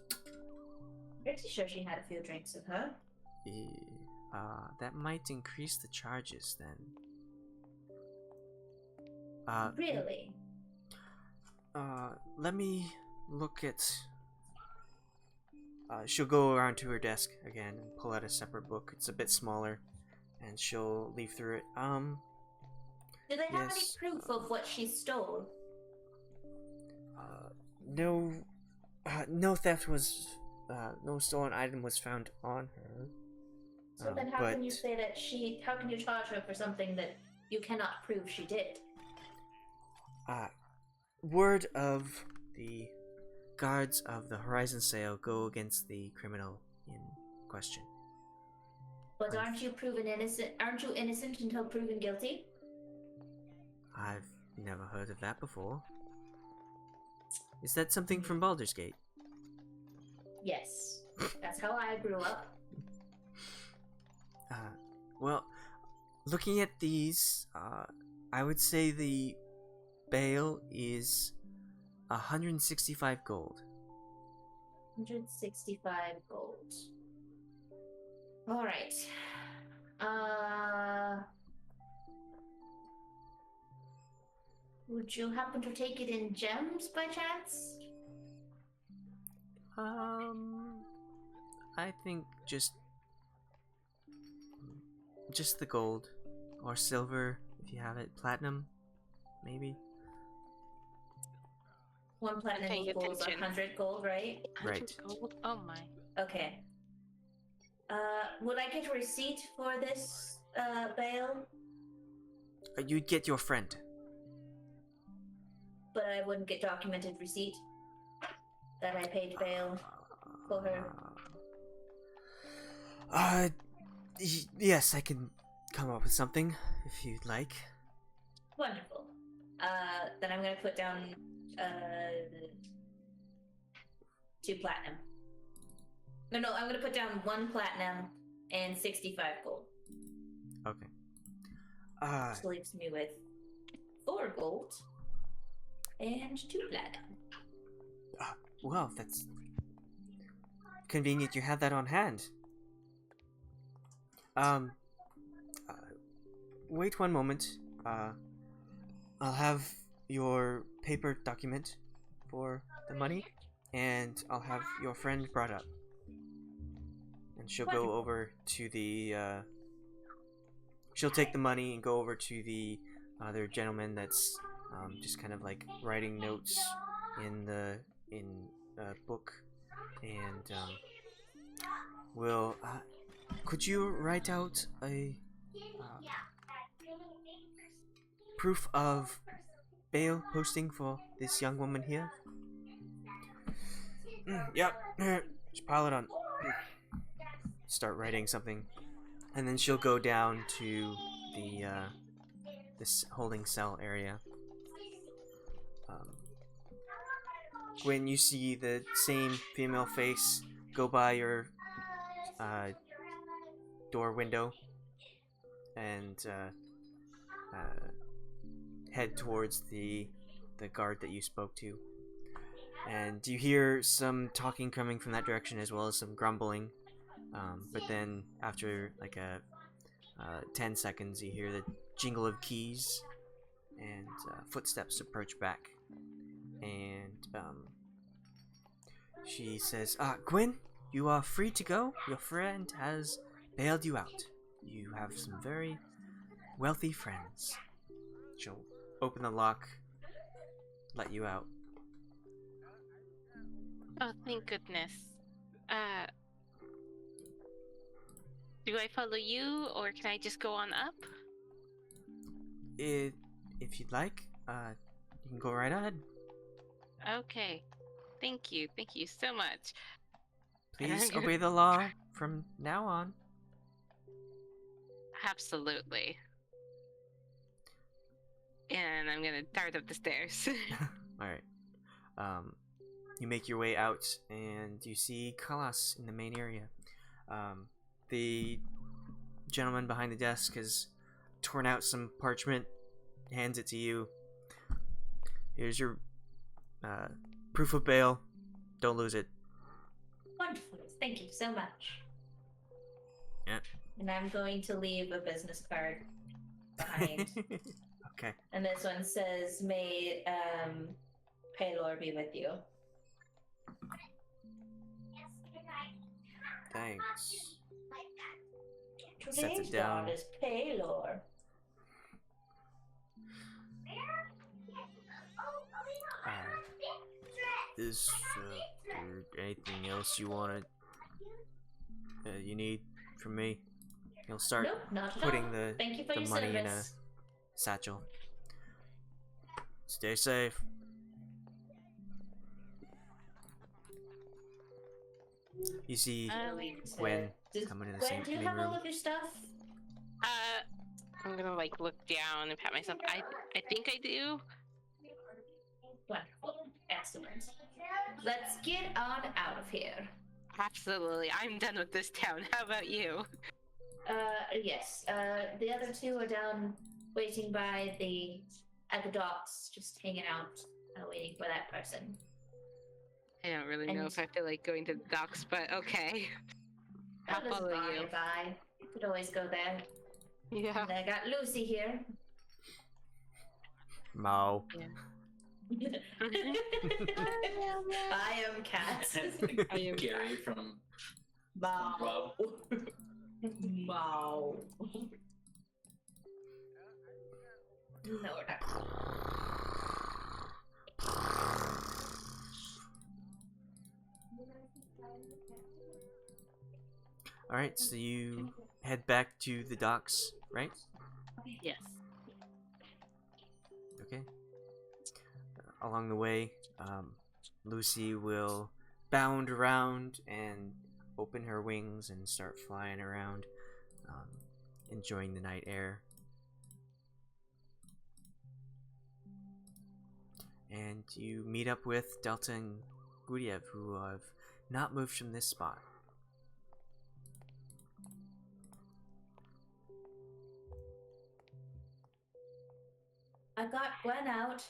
Pretty sure she had a few drinks with her. That might increase the charges then. Really? Let me look at... she'll go around to her desk again and pull out a separate book. It's a bit smaller, and she'll leaf through it. Do they have yes, any proof of what she stole? No theft was... no stolen item was found on her. So then how can you say that how can you charge her for something that you cannot prove she did? Word of the guards of the Horizon Sale go against the criminal in question. But aren't you proven innocent? Aren't you innocent until proven guilty? I've never heard of that before. Is that something from Baldur's Gate? Yes. That's how I grew up. Well, looking at these, I would say the bail is 165 gold. 165 gold. Alright. Would you happen to take it in gems by chance? I think just the gold or silver if you have it. Platinum, maybe. One platinum Paying equals attention. 100 gold, right? 100 Right. gold? Oh my. Okay. Would I get a receipt for this bail? You'd get your friend. But I wouldn't get documented receipt that I paid bail for her. Yes, I can come up with something if you'd like. Wonderful. Then I'm gonna put down 2 platinum. No, I'm gonna put down 1 platinum and 65 gold. Okay. Which leaves me with 4 gold and 2 platinum. Well, that's convenient you have that on hand. Wait one moment. I'll have your paper document for the money, and I'll have your friend brought up. And she'll go over to the, she'll take the money and go over to the other gentleman that's, just kind of like writing notes in the book, and could you write out a proof of bail posting for this young woman here? Yep, just pile it on. Start writing something, and then she'll go down to the this holding cell area. When you see the same female face go by your door window and head towards the guard that you spoke to, and you hear some talking coming from that direction as well as some grumbling, but then after like 10 seconds you hear the jingle of keys and footsteps approach back, and she says, Gwyn, you are free to go. Your friend has bailed you out. You have some very wealthy friends. She'll open the lock, let you out. Oh, thank goodness. Do I follow you, or can I just go on up? If you'd like, you can go right ahead. Okay. Thank you so much. Please obey the law from now on. Absolutely. And I'm gonna dart up the stairs. Alright. You make your way out, and you see Khalas in the main area. The gentleman behind the desk has torn out some parchment, hands it to you. Here's your proof of bail. Don't lose it. Wonderful. Thank you so much. Yeah. And I'm going to leave a business card behind. Okay. And this one says, may Paylor be with you. Thanks. Sets Today's it down. god is Paylor. Is there anything else you wanted? You need from me? He'll start Nope, not at putting all. the Thank you for the your money in a service. satchel. Stay safe. You see Um, Gwyn Does- coming in the Gwen, same do you main have all room. of your stuff? I'm gonna like look down and pat myself. I think I do. Wonderful. Excellent. Let's get on out of here. Absolutely. I'm done with this town. How about you? Yes. The other two are down waiting at the docks, just hanging out, waiting for that person. I don't really know And- if I feel like going to the docks, but okay. I'll That was follow you. by. You could always go there. Yeah. And I got Lucy here. Mao. I am Cat. I am Gary from Wow. Wow. No, we're not. Alright, so you head back to the docks, right? Yes. Okay. Along the way, Lucy will bound around and open her wings and start flying around, enjoying the night air. And you meet up with Delta and Guryev, who have not moved from this spot. I got Gwen out.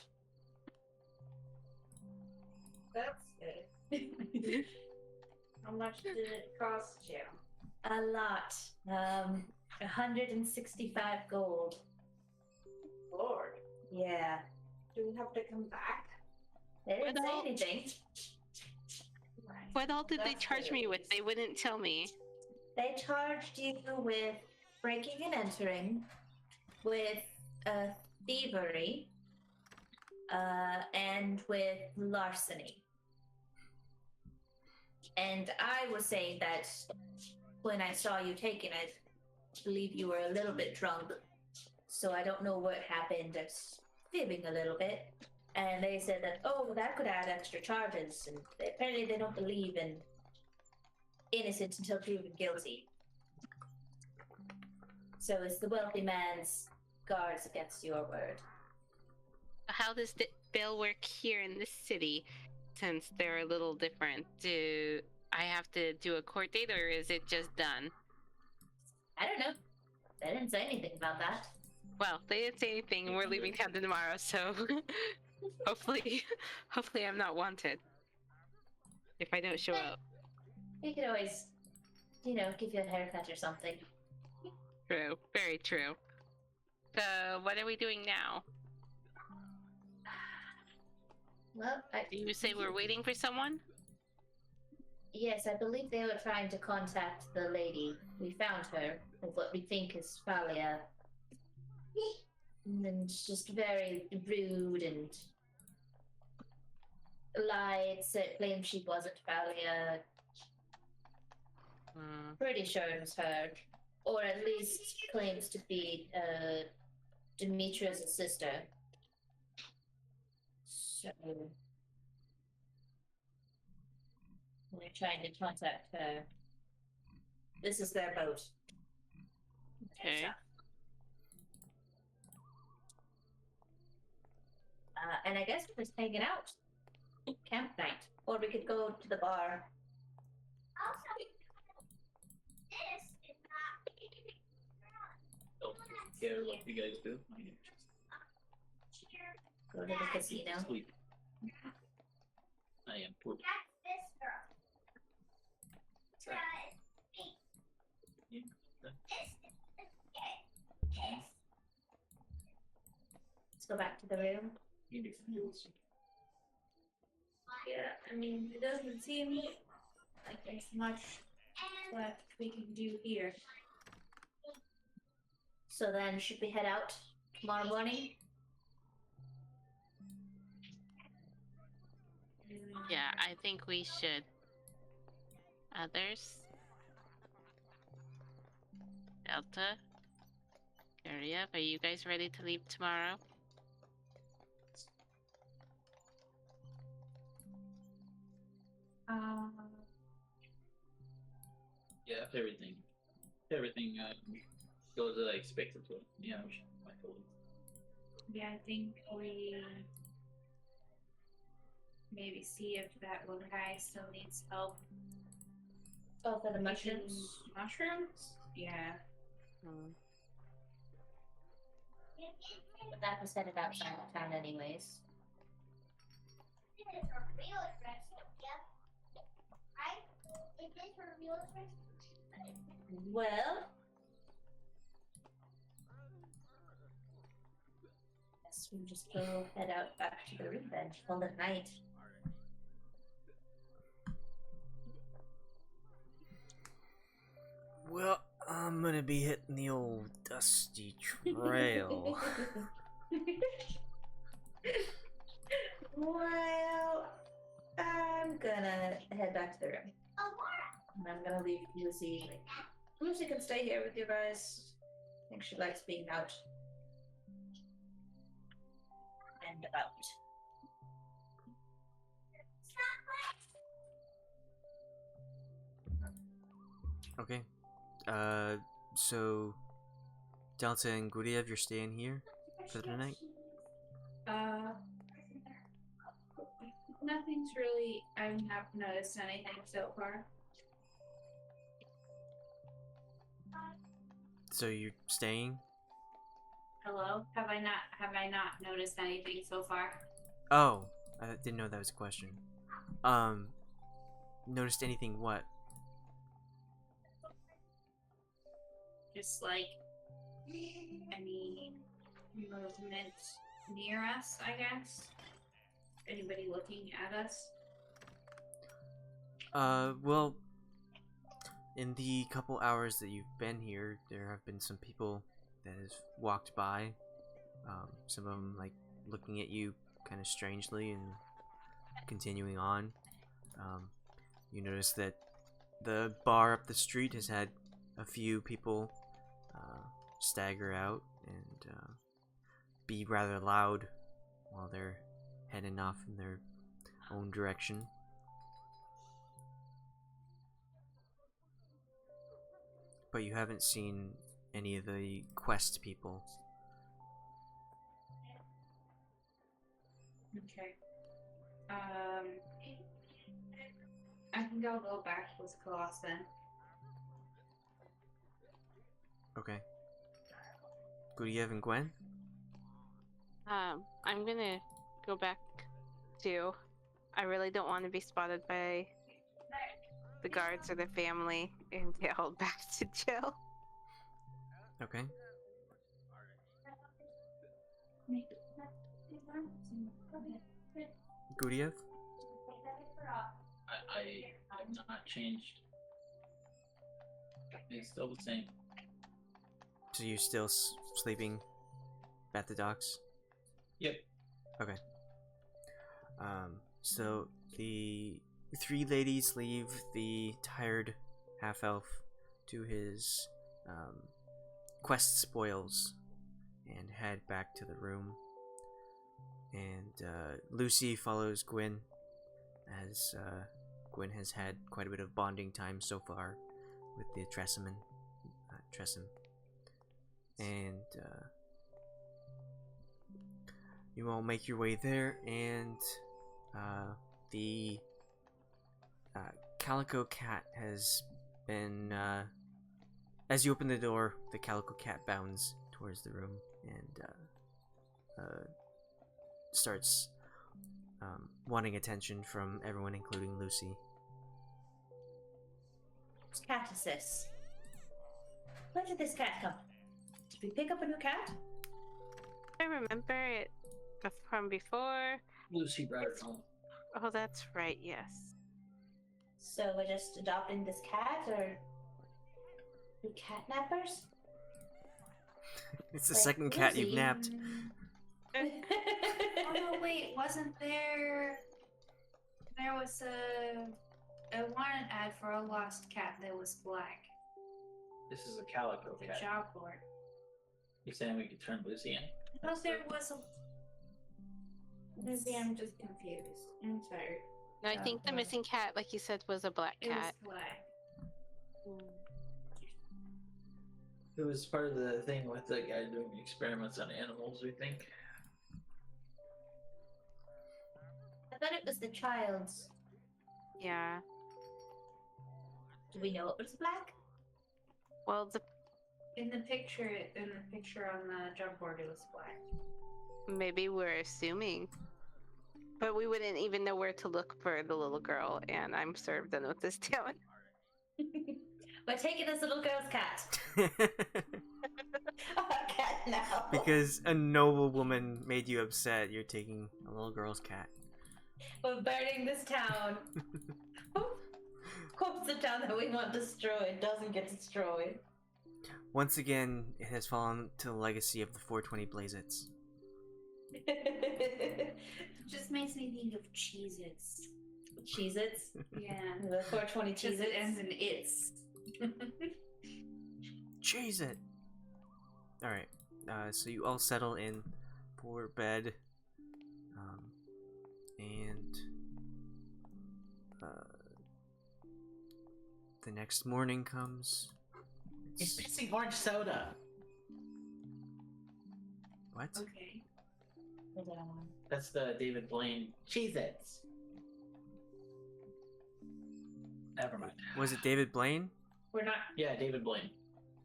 That's good. How much did it cost you? A lot. 165 gold. Lord. Yeah. Do we have to come back? They didn't say Well, anything. What all did they That's charge good me at with? least. They wouldn't tell me. They charged you with breaking and entering, with thievery, and with larceny. And I was saying that when I saw you taking it, I believe you were a little bit drunk. So I don't know what happened. I was fibbing a little bit. And they said that, oh, well, that could add extra charges. And apparently they don't believe in innocent until proven guilty. So it's the wealthy man's guards against your word. How does the bail work here in this city? Since they're a little different. Do I have to do a court date or is it just done? I don't know. They didn't say anything about that. Well, they didn't say anything and we're leaving town tomorrow, so hopefully I'm not wanted. If I don't show up. We could always, give you a haircut or something. True. Very true. So what are we doing now? Well, Do you say we're waiting for someone? yes, I believe they were trying to contact the lady. We found her, with what we think is Thalia. And just very rude and lied, said, claimed she wasn't Thalia. Hmm. Pretty sure it was her. Or at least claims to be Demetria's sister. So we're trying to contact her. This is their boat. Okay. And I guess we're just hanging out. Camp night. Or we could go to the bar. Don't care what you guys do. Go to the casino. Sleep. I am poor. Let's go back to the room. Yeah, I mean, it doesn't seem like there's much left we can do here. So then, should we head out tomorrow morning? Yeah, I think we should. Others? Delta? Guryev, are you guys ready to leave tomorrow? Yeah, if everything goes as I expect it to. Yeah, we should my goals. Yeah, I think we maybe see if that one guy still needs help. Oh, for the picking mushrooms. Mushrooms? Yeah. Hmm. But that was headed outside of town anyways. Well, guess we just go head out back to the room then. Call it night. Well, I'm gonna be hitting the old dusty trail. Well, I'm gonna head back to the room. And I'm gonna leave Lucy. Lucy can stay here with you guys. I think she likes being out and about. Okay. So Delta and Guryev, you're staying here for the night? Nothing's really. I haven't noticed anything so far. So you're staying? Hello? Have I not noticed anything so far? Oh, I didn't know that was a question. Noticed anything what? Just like any movement near us, I guess. Anybody looking at us? Well, in the couple hours that you've been here, there have been some people that have walked by. Some of them like looking at you kind of strangely and continuing on. You notice that the bar up the street has had a few people stagger out and be rather loud while they're heading off in their own direction. But you haven't seen any of the quest people. Okay. I think I'll go back with Khalas then. Okay. Guryev and Gwyn? I'm gonna go back too. I really don't want to be spotted by the guards or the family and get hauled back to jail. Okay. Guryev? I have not changed. It's still the same. So you're still sleeping at the docks? Yep. Okay. So the three ladies leave the tired half-elf to his quest spoils and head back to the room. And Lucy follows Gwyn, as Gwyn has had quite a bit of bonding time so far with the Tressum. And you all make your way there, and the calico cat has been, as you open the door, the calico cat bounds towards the room and starts wanting attention from everyone, including Lucy. Whose cat is this? Where did this cat come? Did we pick up a new cat? I remember it from before. Lucy brought it home. Oh, that's right, yes. So we're just adopting this cat, or we catnappers? It's the Like, second cat you've Lucy. napped. Oh no, wait, wasn't there? There was a wanted ad for a lost cat that was black. This is a calico The cat. job board. You're saying we could turn Lucy in? I thought there was a. Maybe I'm just confused. I'm sorry. No, I think the missing cat, like you said, was a black It was cat. black. It was part of the thing with the guy doing experiments on animals, we think. I thought it was the child's. Yeah. Do we know it was black? Well, In the picture on the job board, it was black. maybe we're assuming. But we wouldn't even know where to look for the little girl, and I'm sort of done with this town. We're taking this little girl's cat. Our cat now. Because a noble woman made you upset, you're taking a little girl's cat. We're burning this town. Hope the town that we want destroyed doesn't get destroyed. Once again, it has fallen to the legacy of the 420 Blazits. Just makes me think of Cheez-Its. Cheez-Its? Yeah. The 420 Just Cheez-Its? it ends in it's. Cheese it! Alright, so you all settle in for bed. And the next morning comes. He's missing orange soda. What? Okay. That's the David Blaine Cheez-Its. Never mind. Was it David Blaine? We're not. Yeah, David Blaine.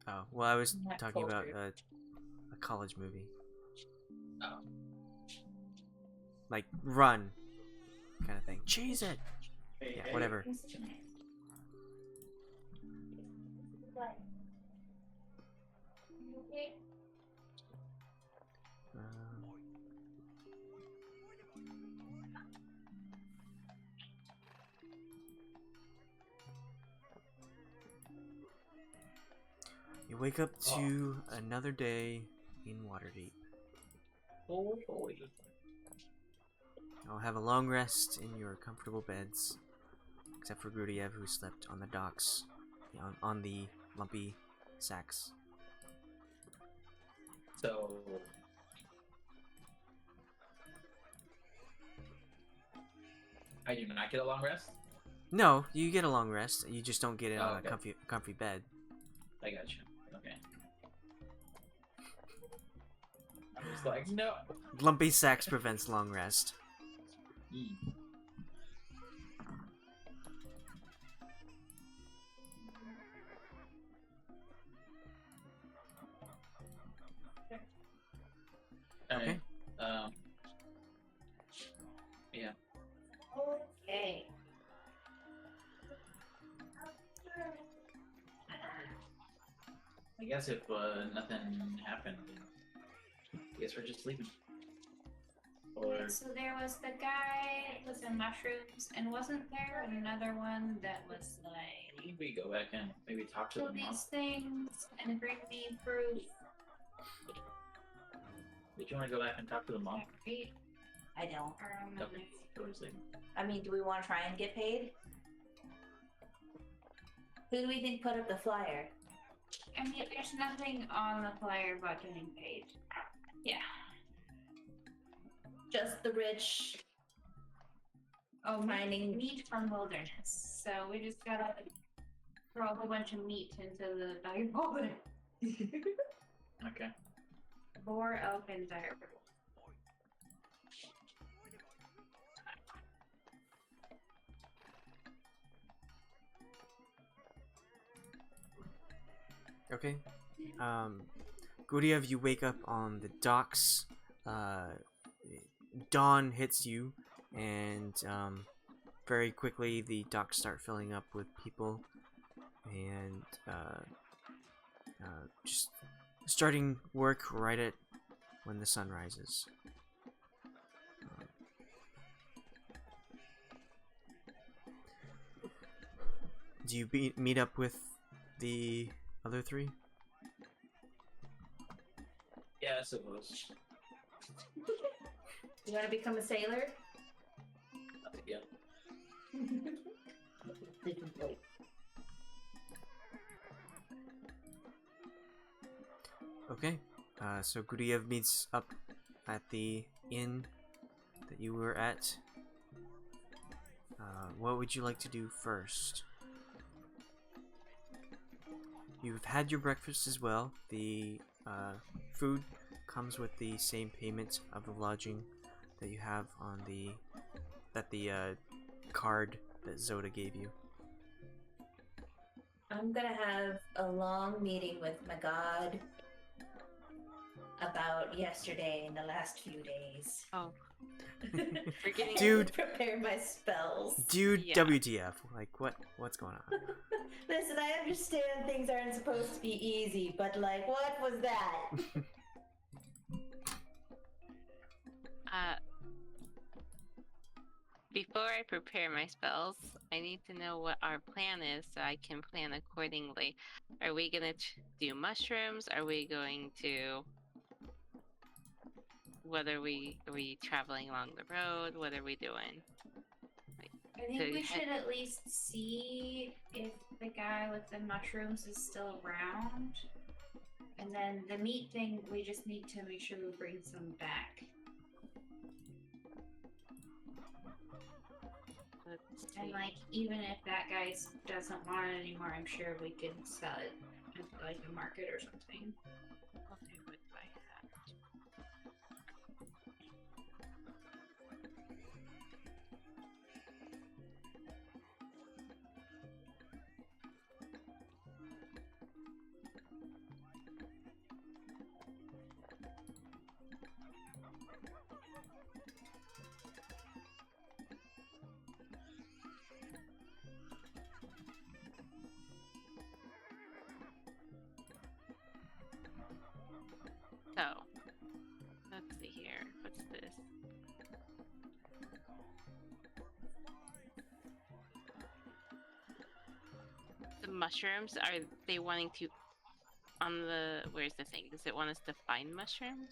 Oh, well, I was Not talking about cultured. a college movie. Oh. Like, Run kind of thing. Cheese it! Yeah, whatever. What? Okay. You wake up to another day in Waterdeep. Oh boy. I'll have a long rest in your comfortable beds, except for Guryev, who slept on the docks, on the lumpy sacks. So I do not get a long rest? No, you get a long rest. You just don't get it Oh, on okay. a comfy bed. I got you. Okay. I was like, no. Lumpy sacks prevents long rest. Mm. Okay. Alright. Yeah. Okay. I guess if nothing happened, I guess we're just leaving. Or So there was the guy with the mushrooms, and wasn't there another one that was like, maybe we go back and maybe talk to kill them. Huh? these things and bring me proof? Did you want to go back and talk to the mom? Right? I don't. Or am I- Okay. Go to sleep. I mean, do we want to try and get paid? Who do we think put up the flyer? I mean, there's nothing on the flyer about getting paid. Yeah. Just the rich. Oh, Mining. meat from wilderness. So we just gotta throw a whole bunch of meat into the dire bowl. Okay. Boar, elk, and dire bowl. Okay. Guryev, you wake up on the docks. Dawn hits you, and very quickly the docks start filling up with people, and just starting work right at when the sun rises. Do you meet up with the other three? Yeah, I suppose. You want to become a sailor? Yeah. Okay, so Guryev meets up at the inn that you were at. What would you like to do first? you've had your breakfast as well. The food comes with the same payment of the lodging that you have on the card that Zoda gave you. I'm gonna have a long meeting with my god about yesterday and the last few days. Oh, we're getting Dude. Prepare my spells. Dude, Yeah. WTF? Like, what's going on? Listen, I understand things aren't supposed to be easy, but like, what was that? Before I prepare my spells, I need to know what our plan is so I can plan accordingly. Are we gonna do mushrooms? Are we going to? What are we traveling along the road? What are we doing? I think So we you had- should at least see if the guy with the mushrooms is still around. And then the meat thing, we just need to make sure we bring some back. Let's And see. like, even if that guy doesn't want it anymore, I'm sure we can sell it at like a market or something. Okay, what do I have? So, let's see here. What's this? The mushrooms, are they wanting to on the where's the thing? Does it want us to find mushrooms?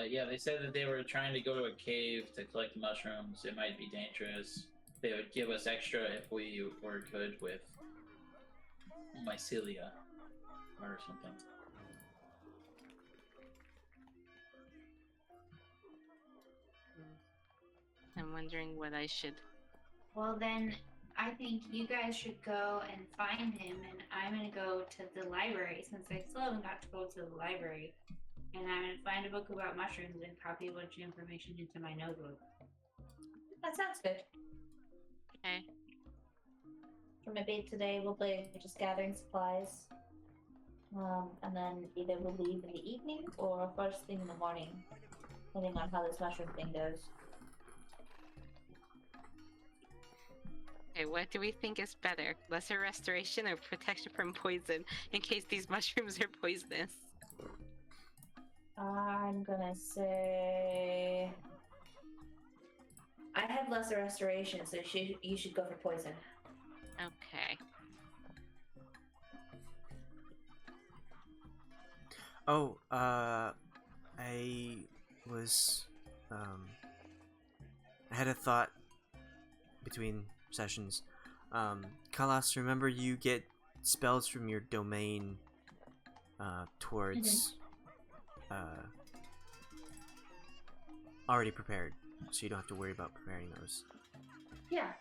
Yeah, they said that they were trying to go to a cave to collect mushrooms. It might be dangerous. They would give us extra if we were good with mycelia or something. I'm wondering what I should. Well, then I think you guys should go and find him, and I'm gonna go to the library since I still haven't got to go to the library. And I'm gonna find a book about mushrooms and copy a bunch of information into my notebook. That sounds good. Okay. For my bait today, we'll be just gathering supplies. And then either we'll leave in the evening or first thing in the morning, depending on how this mushroom thing goes. Okay, what do we think is better? Lesser restoration or protection from poison in case these mushrooms are poisonous? I'm gonna say I have lesser restoration, so you should go for poison. Okay. Oh, I was, I had a thought between sessions. Khalas, remember you get spells from your domain, towards, already prepared, so you don't have to worry about preparing those. Yeah.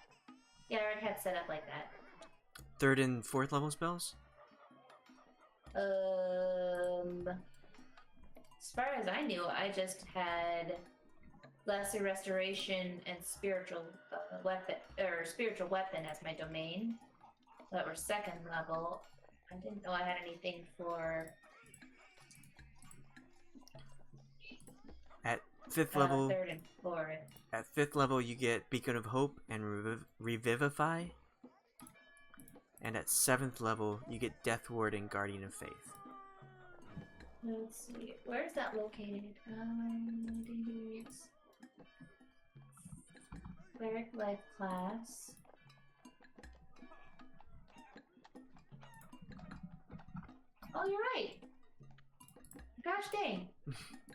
Yeah, I already had set up like that. 3rd and 4th level spells? As far as I knew, I just had lesser restoration and spiritual weapon as my domain that were 2nd level. I didn't know I had anything for At 5th level, 3rd and 4th. at 5th level you get Beacon of Hope and Revivify. And at 7th level, you get Death Ward and Guardian of Faith. Let's see, where is that located? Cleric life class. Oh, you're right. Gosh dang.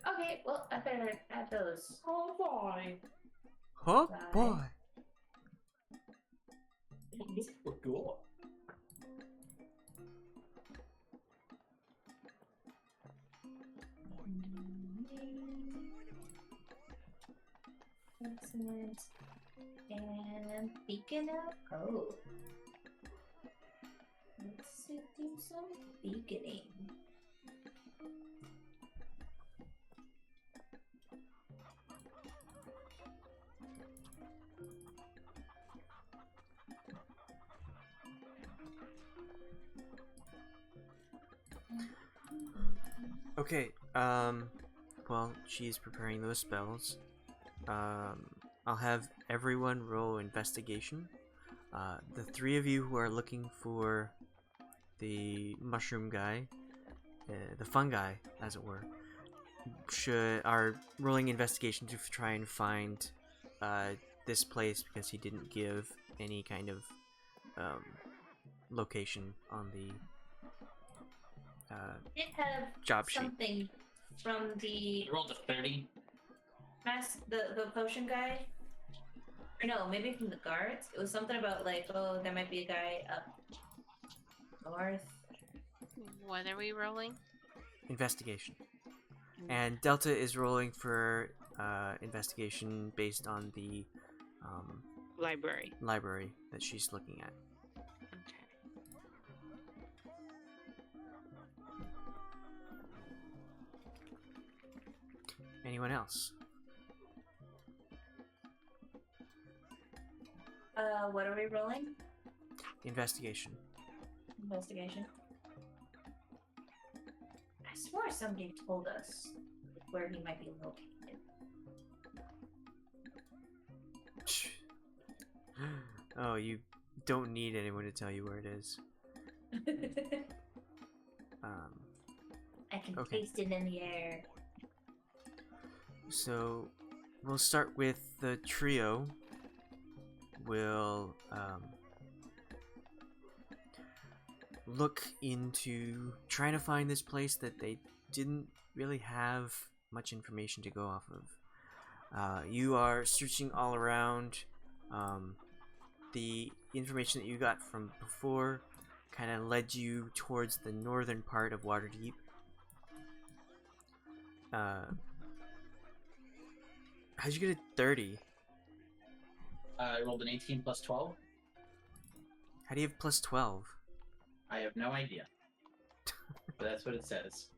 Okay, well, I better add those. Oh boy. Oh Bye. boy! Cool. Excellent. And Beacon of Hope. do some beaconing. Okay, well, she's preparing those spells. I'll have everyone roll investigation. The three of you who are looking for the mushroom guy, the fungi, as it were, are rolling investigation to try and find this place because he didn't give any kind of location on the Did have job sheet. something from the I rolled a 30. the potion guy. Or no, maybe from the guards. It was something about like, oh, there might be a guy up north. What are we rolling? Investigation. And Delta is rolling for investigation based on the Library. library that she's looking at. Okay. Anyone else? What are we rolling? Investigation. Investigation. I swore somebody told us where he might be located. Oh, you don't need anyone to tell you where it is. I can Okay. taste it in the air. So, we'll start with the trio. We'll look into trying to find this place that they didn't really have much information to go off of. You are searching all around. The information that you got from before kind of led you towards the northern part of Waterdeep. How'd you get a 30? I rolled an 18 plus 12. How do you have plus 12? I have no idea. But that's what it says.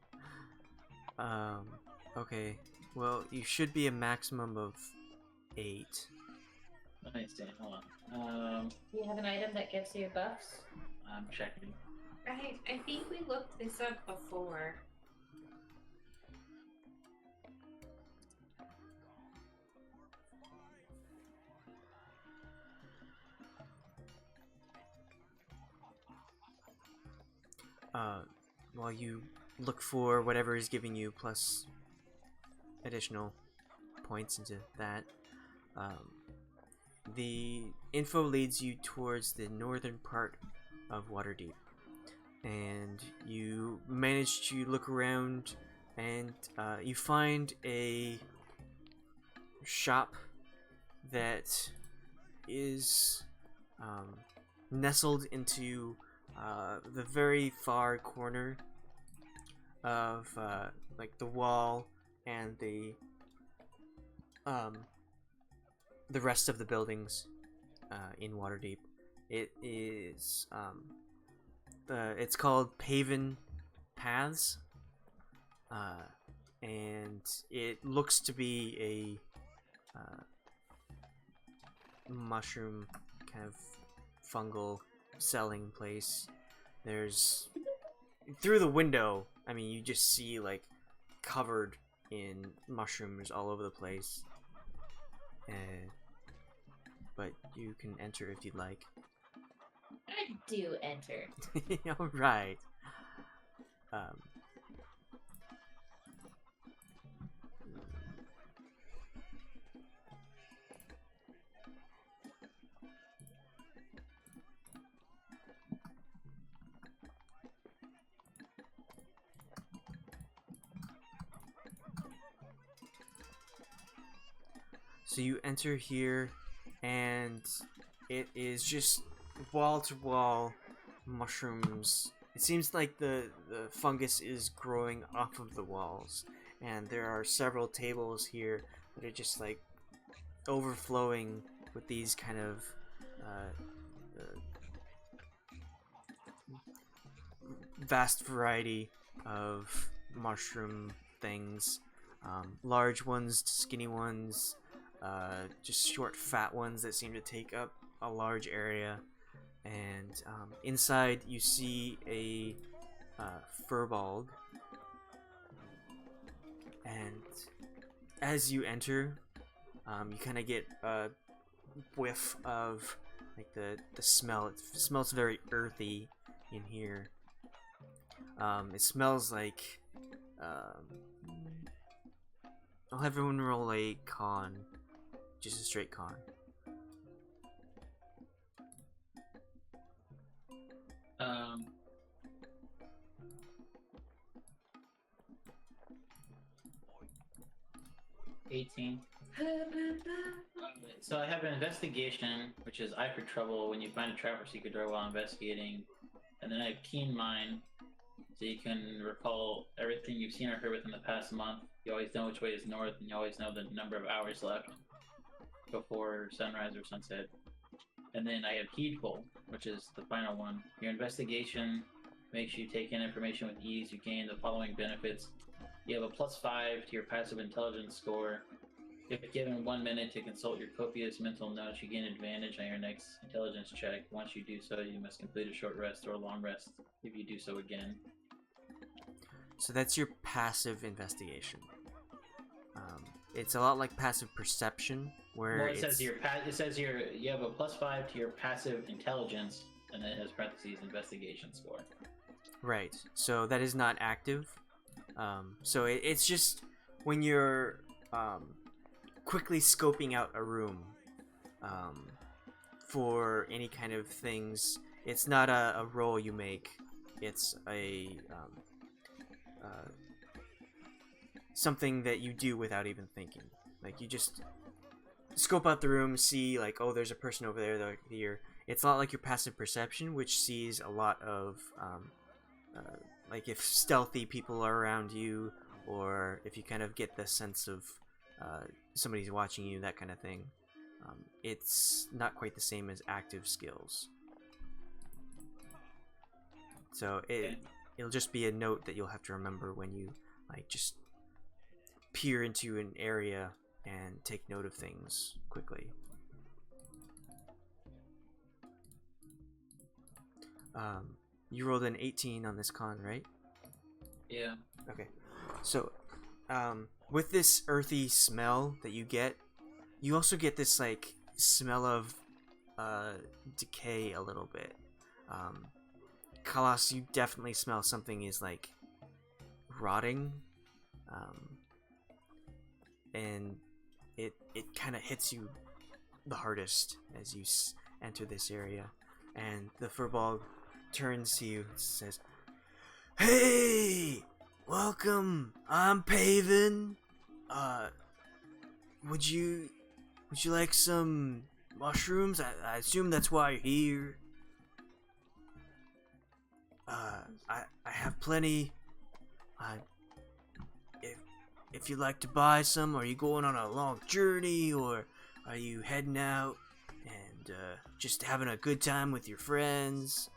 Okay. Well, you should be a maximum of 8. Let me see. Hold on. Do you have an item that gives you buffs? I'm checking. I think we looked this up before. While you look for whatever is giving you plus additional points into that, the info leads you towards the northern part of Waterdeep, and you manage to look around, and you find a shop that is nestled into the very far corner of like the wall and the rest of the buildings in Waterdeep. It is it's called Paven Paths, and it looks to be a mushroom kind of fungal selling place. There's through the window, I mean, you just see like covered in mushrooms all over the place. But you can enter if you'd like. I do enter. All right. So you enter here, and it is just wall to wall mushrooms. It seems like the fungus is growing off of the walls, and there are several tables here that are just like overflowing with these kind of vast variety of mushroom things. Large ones, skinny ones, just short, fat ones that seem to take up a large area. And inside, you see a firbolg. And as you enter, you kind of get a whiff of like the smell. It smells very earthy in here. It smells like I'll have everyone roll a con, just a straight con. Um, 18. So I have an investigation, which is eye for trouble. When you find a trap or secret door while investigating, and then I have keen mind, so you can recall everything you've seen or heard within the past month. You always know which way is north, and you always know the number of hours left before sunrise or sunset. And then I have heedful, which is the final one. Your investigation makes you take in information with ease. You gain the following benefits. You have a +5 to your passive intelligence score. If given 1 minute to consult your copious mental notes, you gain advantage on your next intelligence check. Once you do so, you must complete a short rest or a long rest if you do so again. So that's your passive investigation. It's a lot like passive perception, where Well, it says you have a +5 to your passive intelligence, and then it has parentheses investigation score. Right. So that is not active. So it's just when you're quickly scoping out a room for any kind of things. It's not a roll you make. It's a something that you do without even thinking. Like, you just scope out the room, see, like, oh, there's a person over there, they're here. It's a lot like your passive perception, which sees a lot of like if stealthy people are around you, or if you kind of get the sense of somebody's watching you, that kind of thing. It's not quite the same as active skills. So it'll just be a note that you'll have to remember when you like just peer into an area and take note of things quickly. You rolled an 18 on this con, right? Yeah. Okay. So, with this earthy smell that you get, you also get this, like, smell of, decay a little bit. Khalas, you definitely smell something is, like, rotting. And it kind of hits you the hardest as you enter this area. And the firbolg turns to you and says, "Hey! Welcome! I'm Paven. Would you like some mushrooms? I assume that's why you're here. I have plenty. If you'd like to buy some, are you going on a long journey, or are you heading out and just having a good time with your friends?"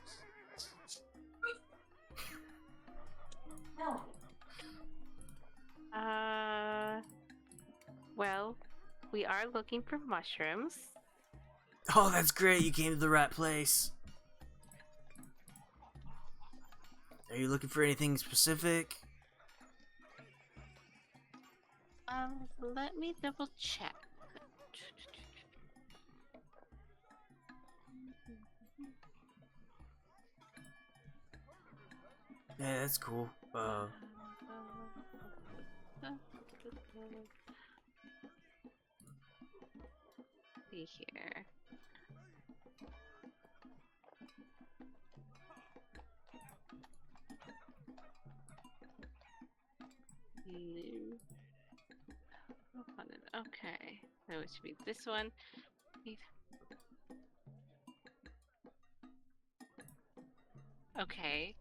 No. Well, we are looking for mushrooms. Oh, that's great. You came to the right place. Are you looking for anything specific? Let me double check. Yeah, that's cool. See here. New. Okay, so it should be this one. Okay,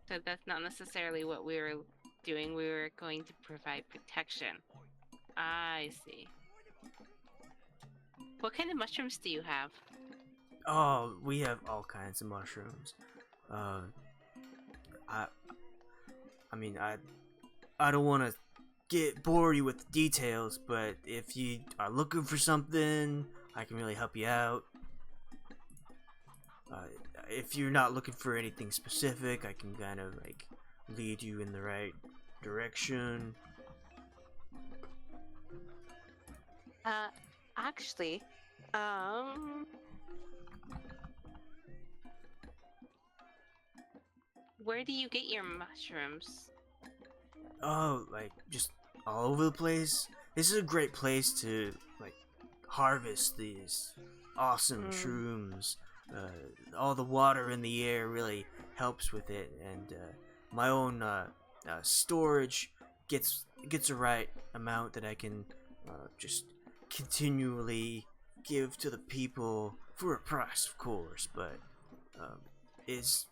so that's not necessarily what we were doing. We were going to provide protection. I see. What kind of mushrooms do you have? I mean, I don't want to bore you with the details, but if you are looking for something, I can really help you out. If you're not looking for anything specific, I can kind of like lead you in the right direction. Actually, where do you get your mushrooms? Oh, like just all over the place. This is a great place to like harvest these awesome shrooms. All the water in the air really helps with it, and my own storage gets the right amount that I can just continually give to the people for a price, of course. But is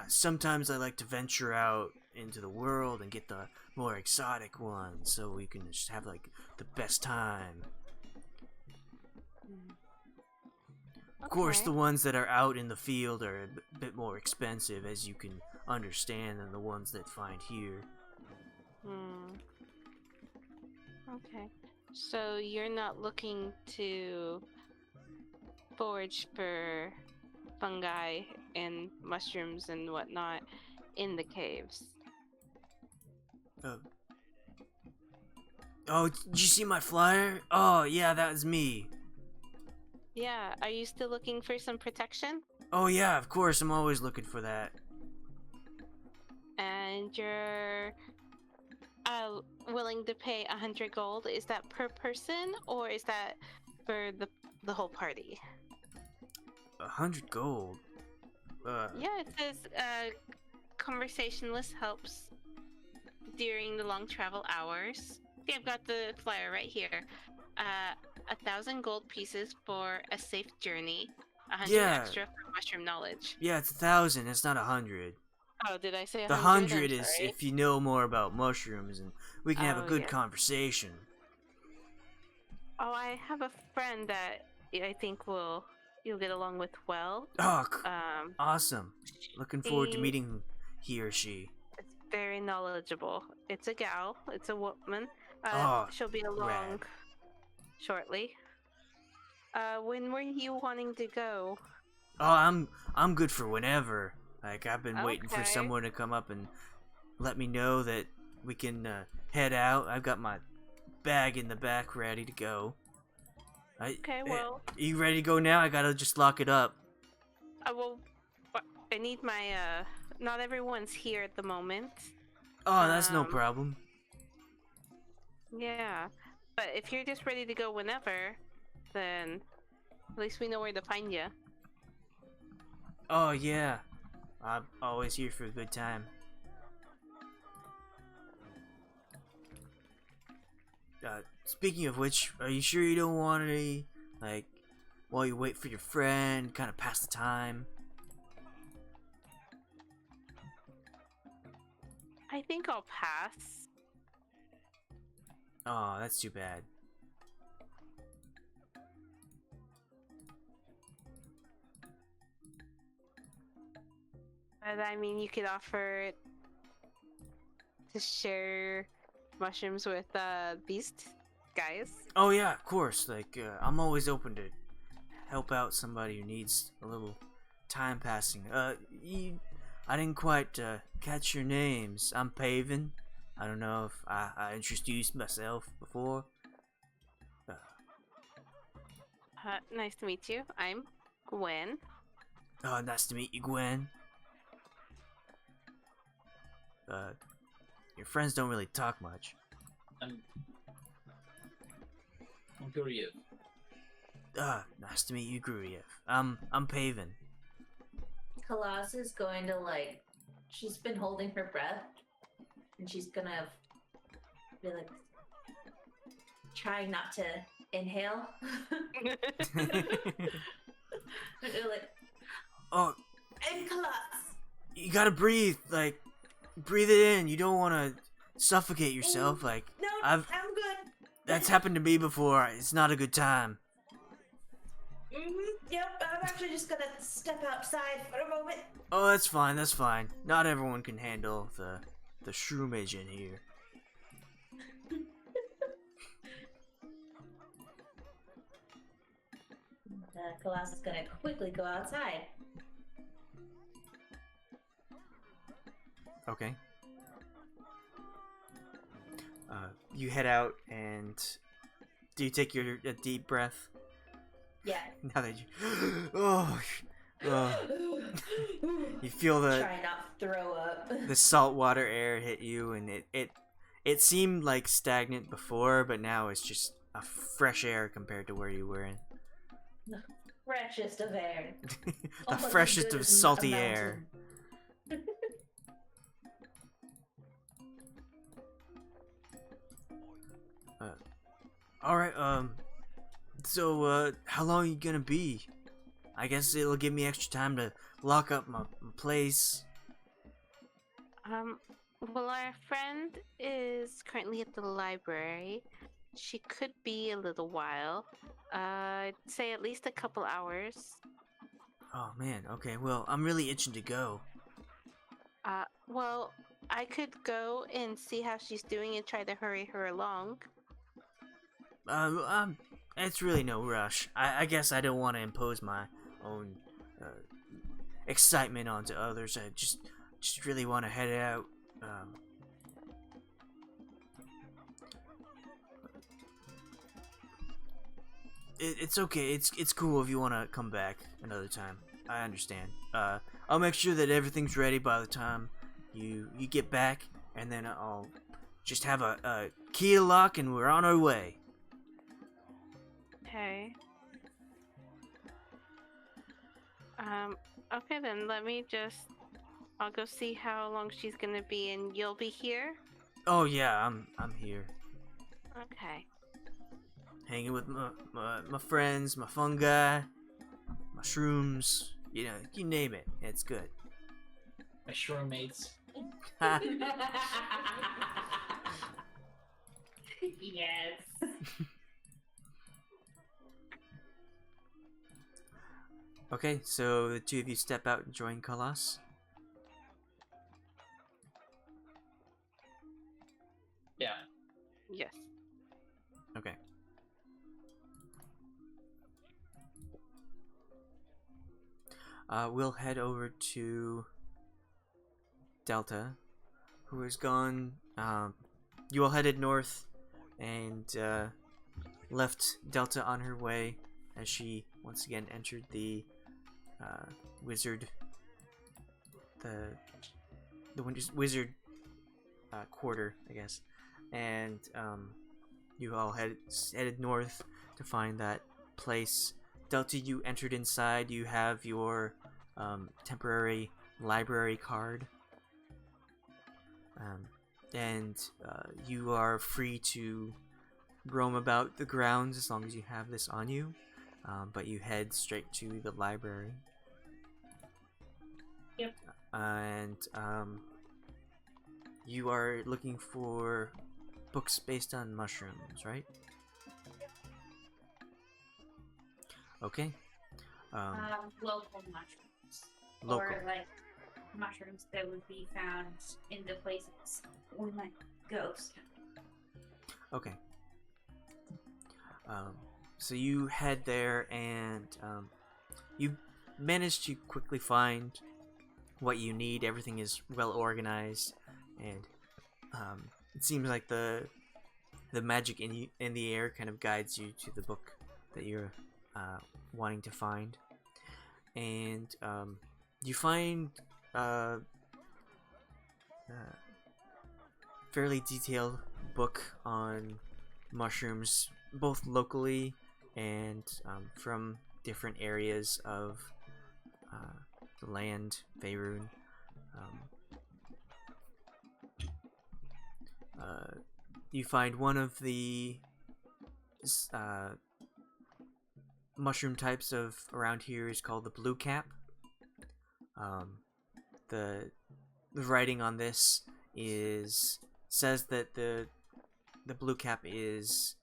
sometimes I like to venture out into the world and get the more exotic ones, so we can just have like the best time. Of course, the ones that are out in the field are a bit more expensive, as you can understand, than the ones that find here. Okay. So you're not looking to forage for fungi and mushrooms and whatnot in the caves? Oh, did you see my flyer? Oh, yeah, that was me. Yeah, are you still looking for some protection? Oh, yeah, of course, I'm always looking for that. And you're willing to pay 100 gold? Is that per person, or is that for the whole party? 100 gold? Yeah, it says conversationalist helps during the long travel hours. Yeah, I've got the flyer right here. 1,000 gold pieces for a safe journey. 100 extra for mushroom knowledge. Yeah, it's 1,000. It's not 100. Oh, did I say 100? The 100 is if you know more about mushrooms, and we can have a good yeah. conversation. Oh, I have a friend that I think you'll get along with well. Oh, awesome. Looking forward to meeting he or she. It's very knowledgeable. It's a gal. It's a woman. She'll be along shortly. When were you wanting to go? Oh, I'm good for whenever. Like, I've been waiting for someone to come up and let me know that we can head out. I've got my bag in the back ready to go. Okay, well... Are you ready to go now? I gotta just lock it up. Well, I need my, not everyone's here at the moment. Oh, that's no problem. Yeah, but if you're just ready to go whenever, then at least we know where to find you. Oh, yeah. I'm always here for a good time. Speaking of which, are you sure you don't want any, like, while you wait for your friend, kind of pass the time? I think I'll pass. Oh, that's too bad. But I mean, you could offer to share mushrooms with these guys. Oh yeah, of course. Like, I'm always open to help out somebody who needs a little time passing. I didn't quite catch your names. I'm Paven. I don't know if I introduced myself before. Nice to meet you. I'm Gwynn. Oh, nice to meet you, Gwyn. Your friends don't really talk much. I'm Guryev. Nice to meet you, Guryev. I'm Paven. Khalas is going to, like, she's been holding her breath, and she's gonna be like, trying not to inhale. Like, Oh, I'm Khalas. you gotta breathe, like, breathe it in. You don't want to suffocate yourself. Like, No, I'm good. that's happened to me before. It's not a good time. Yep, I'm actually just gonna step outside for a moment. Oh, that's fine, that's fine. Not everyone can handle the shroomage in here. Khalas is gonna quickly go outside. Okay. You head out, and do you take a deep breath? Yeah. Now that you, oh, you feel Try not to throw up. the saltwater air hit you, and it seemed like stagnant before, but now it's just a fresh air compared to where you were in. Freshest of air. The Almost as freshest good of as a salty air. mountain. Alright, so, how long are you gonna be? I guess it'll give me extra time to lock up my place. Well, our friend is currently at the library. She could be a little while. I'd say at least a couple hours. Oh man, okay, well, I'm really itching to go. Well, I could go and see how she's doing and try to hurry her along. It's really no rush. I guess I don't want to impose my own, excitement onto others. I just really want to head out. It's okay. It's cool if you want to come back another time. I understand. I'll make sure that everything's ready by the time you get back, and then I'll just have a key to lock, and we're on our way. Okay. Okay then, I'll go see how long she's gonna be, and you'll be here? Oh yeah, I'm here, Okay. hanging with my friends, my fungi, my shrooms. You know, you name it. It's good. My shroom mates. Yes. Okay, so the two of you step out and join Khalas. Yeah. Yes. Okay. We'll head over to Delta, who has gone. You all headed north and left Delta on her way as she once again entered the wizard, the wizard quarter, I guess, and you all headed north to find that place. Delta, you entered inside. You have your temporary library card, and you are free to roam about the grounds as long as you have this on you. But you head straight to the library. Yep. And you are looking for books based on mushrooms, right? Okay. Local mushrooms. Local. Or like mushrooms that would be found in the places we might go. Okay. So you head there, and you manage to quickly find what you need. Everything is well organized, and it seems like the magic in the air kind of guides you to the book that you're wanting to find. And you find fairly detailed book on mushrooms, both locally and from different areas of the land, Faerun. You find one of the mushroom types of around here is called the blue cap. The writing on this says that the blue cap is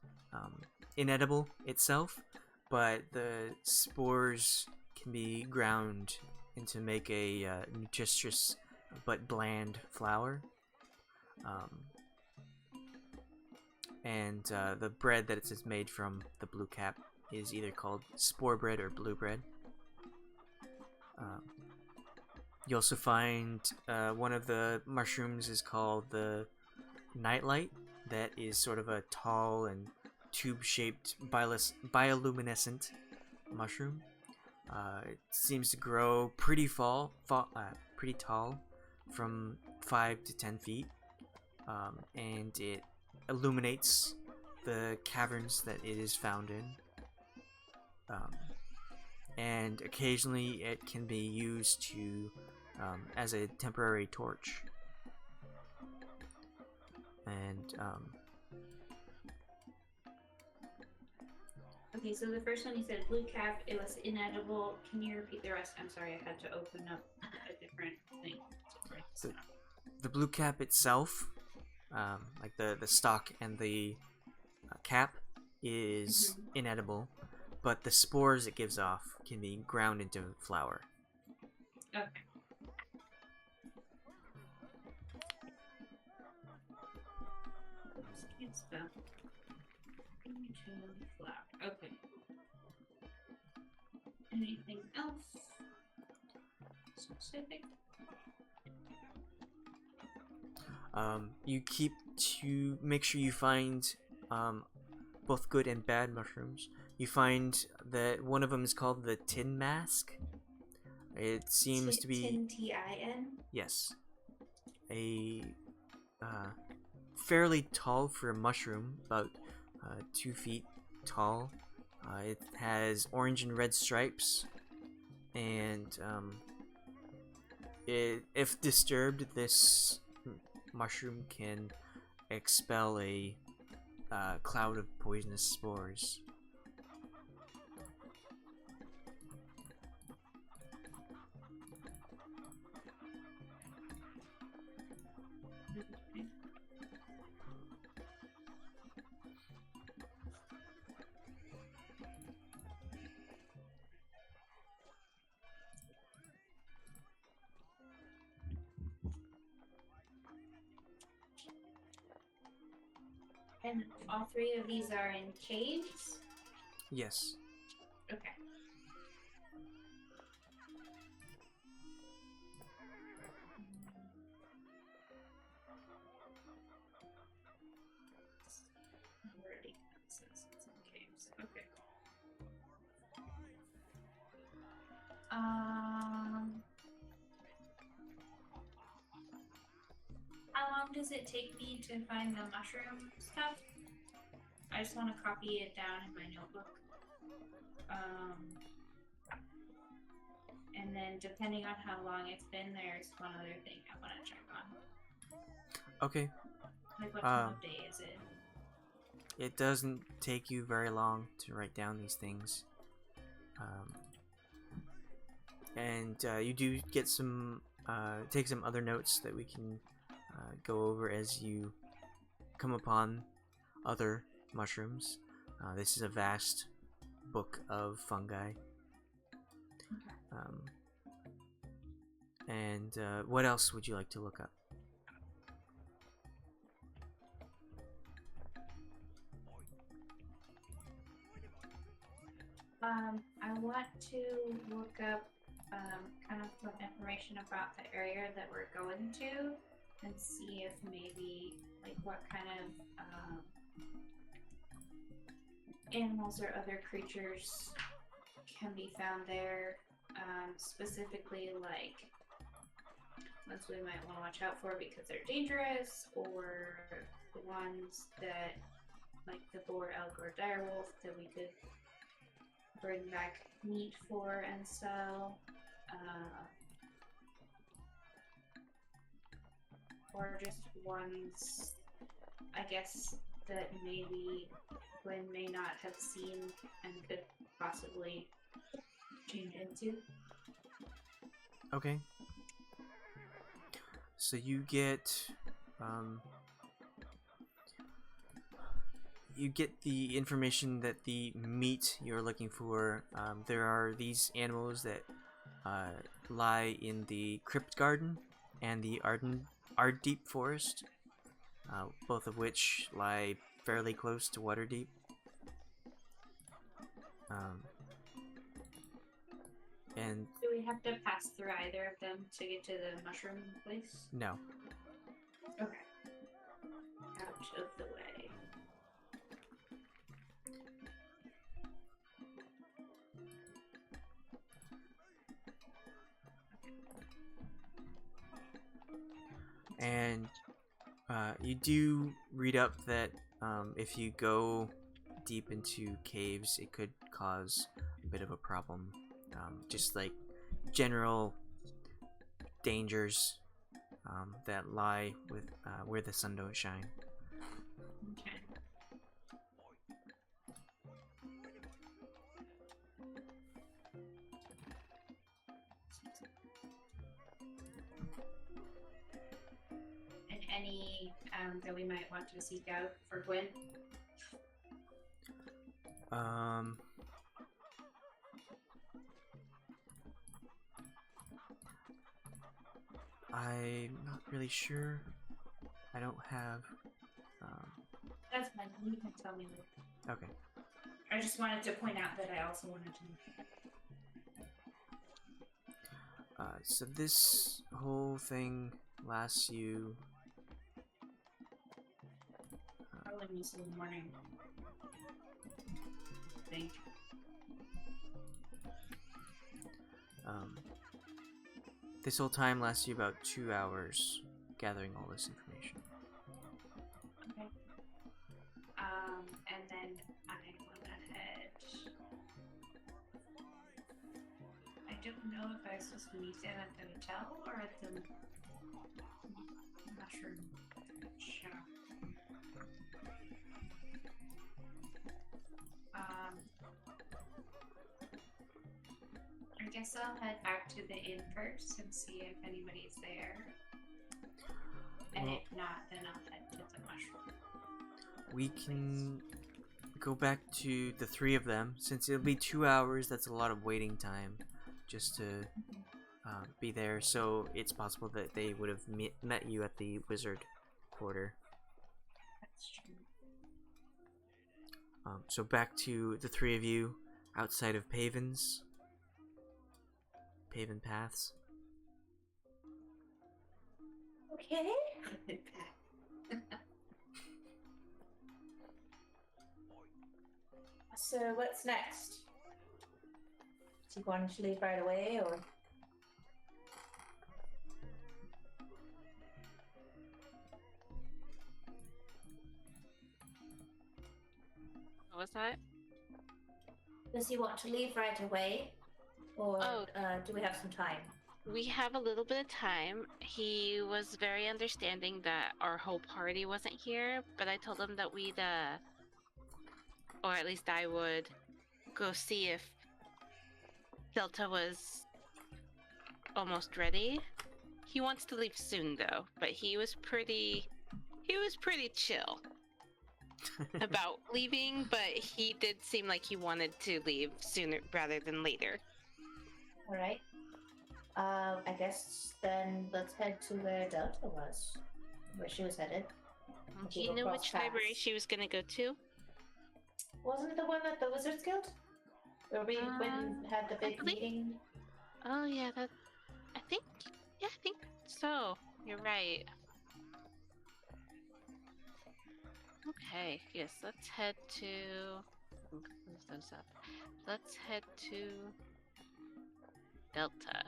inedible itself, but the spores can be ground into make a nutritious but bland flour. And the bread that it's made from, the blue cap, is either called spore bread or blue bread. You also find one of the mushrooms is called the nightlight. That is sort of a tall and tube-shaped bioluminescent mushroom. It seems to grow pretty tall, from 5 to 10 feet, and it illuminates the caverns that it is found in. And occasionally it can be used to as a temporary torch. And Okay, so the first one you said blue cap, it was inedible. Can you repeat the rest? I'm sorry, I had to open up a different thing. So the blue cap itself, like the stalk and the cap, is inedible, but the spores it gives off can be ground into flour. Okay. Can't spell. Into flour. Okay. Anything else specific? You keep to make sure you find both good and bad mushrooms. You find that one of them is called the tin mask. It seems to be Tin T-I-N? yes, a fairly tall for a mushroom, about 2 feet tall. It has orange and red stripes, and if disturbed, this mushroom can expel a cloud of poisonous spores. And all three of these are in caves? Yes. Okay. Already says it's in caves. Okay. How long does it take me to find the mushroom stuff? I just want to copy it down in my notebook. And then depending on how long it's been, there's one other thing I want to check on. Okay. Like what time of day is it? It doesn't take you very long to write down these things. And you do get some, take some other notes that we can go over as you come upon other mushrooms. This is a vast book of fungi. And what else would you like to look up? I want to look up kind of some information about the area that we're going to and see if maybe like what kind of animals or other creatures can be found there, specifically like ones we might want to watch out for because they're dangerous, or the ones that like the boar elk or direwolf that we could bring back meat for and sell, or just ones, I guess, that maybe Gwyn may not have seen and could possibly change into. Okay. So you get you get the information that the meat you're looking for, there are these animals that lie in the Crypt Garden and the Arddeep Forest, both of which lie fairly close to Waterdeep. And Do we have to pass through either of them to get to the mushroom place? no. Okay. Out of the way. And you do read up that if you go deep into caves, it could cause a bit of a problem. Just like general dangers that lie with where the sun don't shine. Okay. And any that we might want to seek out for Gwyn? I'm not really sure. I don't have. That's fine. You can tell me later. Okay. I just wanted to point out that I also wanted to. So this whole thing lasts you. Probably most of the morning. I think. This whole time lasts you about 2 hours gathering all this information. Okay. And then I went ahead. I don't know if I was supposed to meet them at the hotel or at the mushroom shop. I guess I'll head back to the inn first and see if anybody's there. And Well, if not, then I'll head to the mushroom. we can go back to the three of them. Since it'll be 2 hours, that's a lot of waiting time just to be there. So it's possible that they would have met you at the wizard quarter. That's true. So back to the three of you outside of Paven Paths. Okay. So what's next? Do you want to leave right away, or? What was that? Does he want to leave right away, or Oh. do we have some time? We have a little bit of time. He was very understanding that our whole party wasn't here, but I told him that we'd, or at least I would, go see if Delta was almost ready. He wants to leave soon, though, but he was pretty chill about leaving, but he did seem like he wanted to leave sooner rather than later. All right. I guess then let's head to where Delta was, where she was headed. Do you know which library she was gonna go to? Wasn't it the one at the Wizards Guild? Where we went and had the big believe- meeting? Oh yeah, I think so. You're right. Okay, yes, let's head to close those up. Let's head to Delta.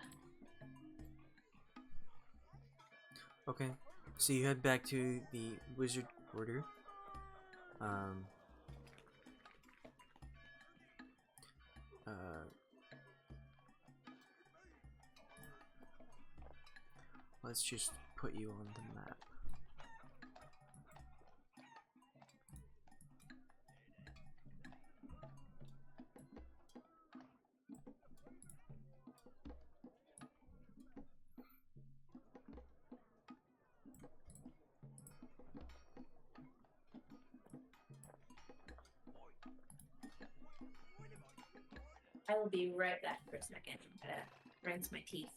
Okay, so you head back to the wizard quarter. Let's just put you on the map. I will be right back for a second. I'm gonna rinse my teeth.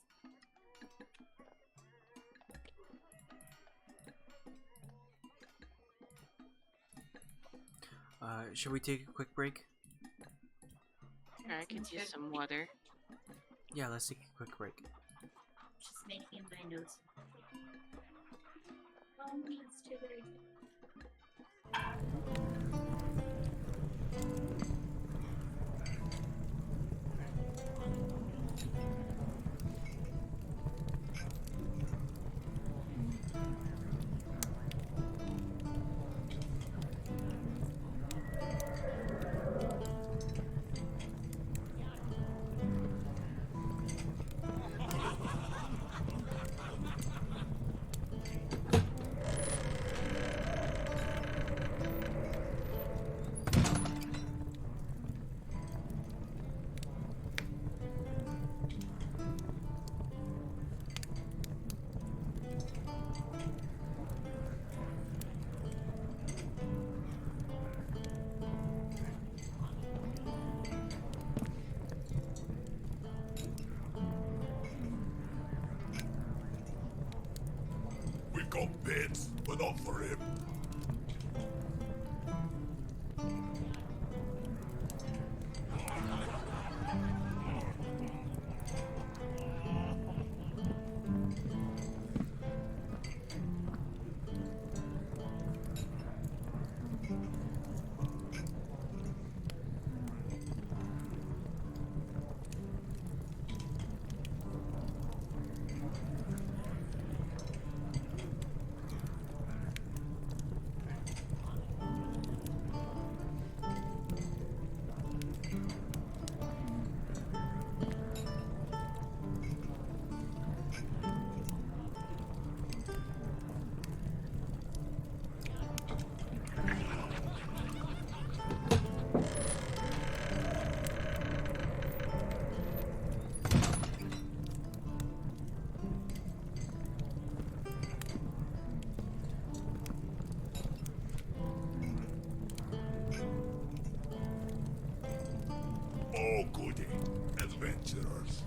Should we take a quick break? I could use some water. Yeah, let's take a quick break. Just making my notes. That's too very We got bits, but not for him. Oh, goody. Adventurers.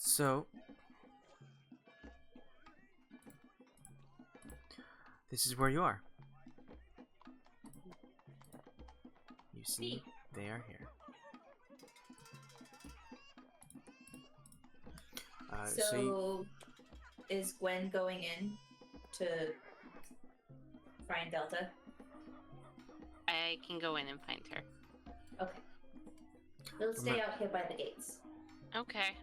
So, this is where you are. You see, they are here. So, is Gwen going in to find Delta? I can go in and find her. Okay. We'll stay out here by the gates. Okay.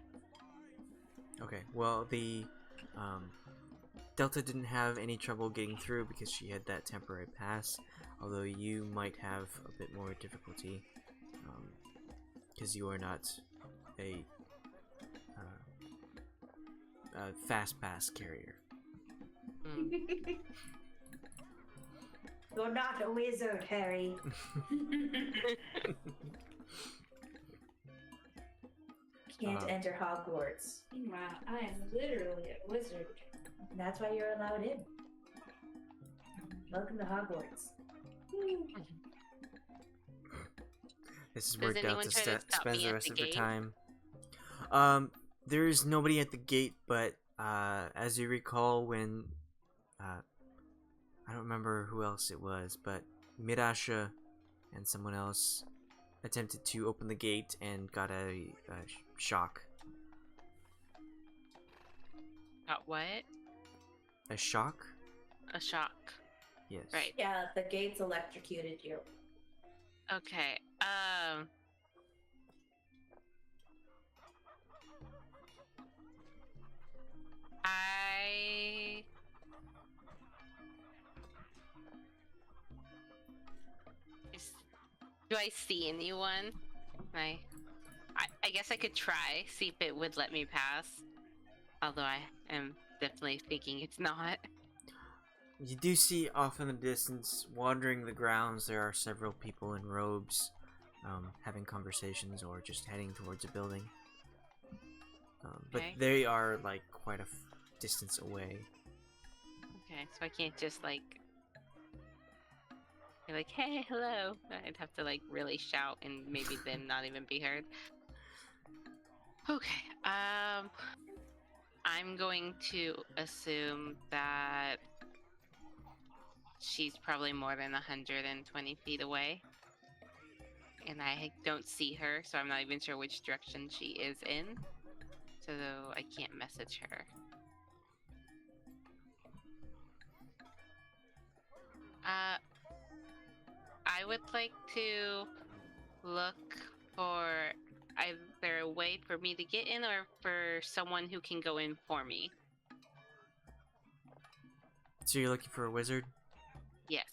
Okay, well, the Delta didn't have any trouble getting through because she had that temporary pass, although you might have a bit more difficulty because you are not a fast pass carrier. You're not a wizard, Harry. Can't enter Hogwarts. Meanwhile, I am literally a wizard. And that's why you're allowed in. Welcome to Hogwarts. This is where Does anyone Delta try to stop spends me the at rest the of her gate? time. There is nobody at the gate, but as you recall, when I don't remember who else it was, but Mirasha and someone else attempted to open the gate and got a shock. Got what? A shock? A shock. Yes. Right. Yeah, the gates electrocuted you. Okay. I do I see anyone? I guess I could try, see if it would let me pass. Although I am definitely thinking it's not. You do see off in the distance, wandering the grounds, there are several people in robes, having conversations or just heading towards a building. But Okay. they are like quite a distance away. Okay, so I can't just like be like, hey, hello. I'd have to like really shout and maybe then not even be heard. Okay, I'm going to assume that she's probably more than 120 feet away. And I don't see her, so I'm not even sure which direction she is in. So I can't message her. I would like to look for either a way for me to get in or for someone who can go in for me. So you're looking for a wizard? Yes.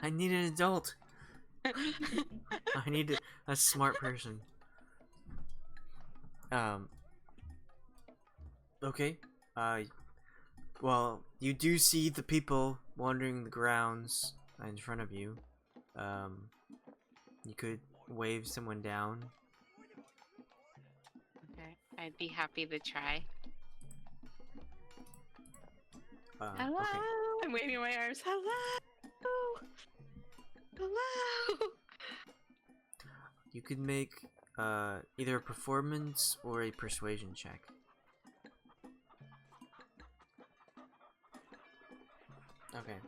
I need an adult. I need a smart person. Okay. Well, you do see the people wandering the grounds in front of you. You could wave someone down. Okay. I'd be happy to try. Hello! Okay. I'm waving my arms. Hello! Hello! You could make either a performance or a persuasion check. Okay.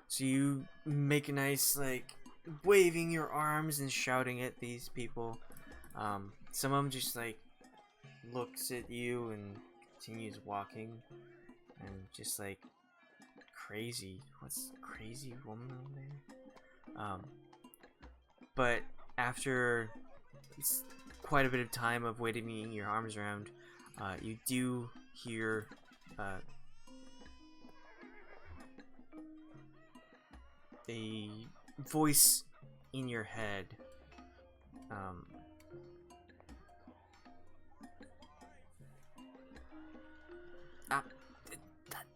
So you make a nice, like, waving your arms and shouting at these people. Some of them just, like, looks at you and continues walking. And just, like, crazy. What's crazy woman over there? But after quite a bit of time of waving your arms around, you do hear a voice in your head.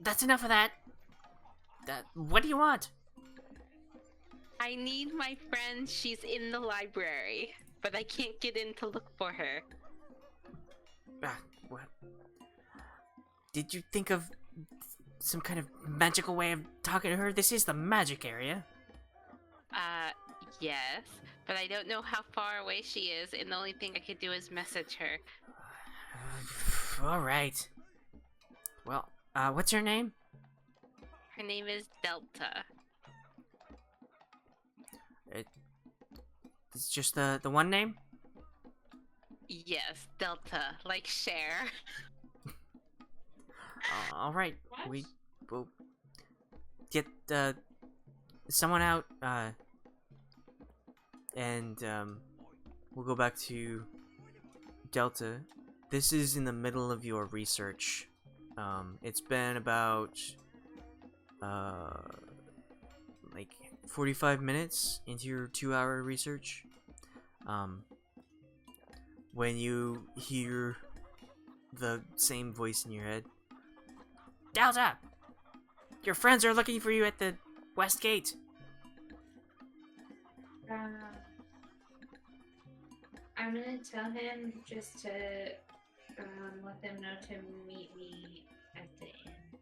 That's enough of that. What do you want? I need my friend. She's in the library, but I can't get in to look for her. What? Did you think of some kind of magical way of talking to her? This is the magic area. Yes, but I don't know how far away she is, and the only thing I could do is message her. All right. Well, what's your name? Her name is Delta. It's just the one name? Yes, Delta, like share. All right. What? We'll get someone out and we'll go back to Delta. This is in the middle of your research. It's been about like 45 minutes into your 2-hour research. When you hear the same voice in your head, Delta! Your friends are looking for you at the West Gate. I'm gonna tell him just to let them know to meet me at the inn.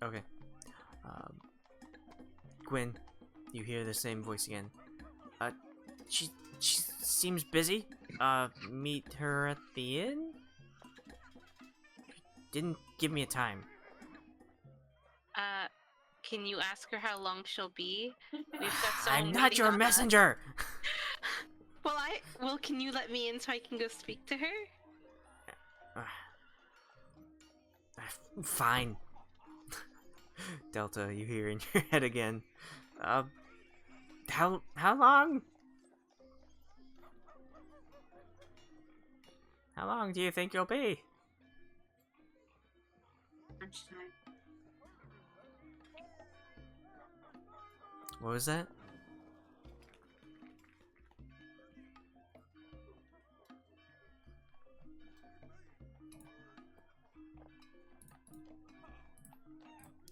Okay. Gwyn, you hear the same voice again. She seems busy. Meet her at the inn? Didn't give me a time. Can you ask her how long she'll be? We've got I'm someone not waiting your on us. messenger! Well, can you let me in so I can go speak to her? Fine. Delta, you hear in your head again. How long? How long do you think you'll be? Lunchtime. What was that?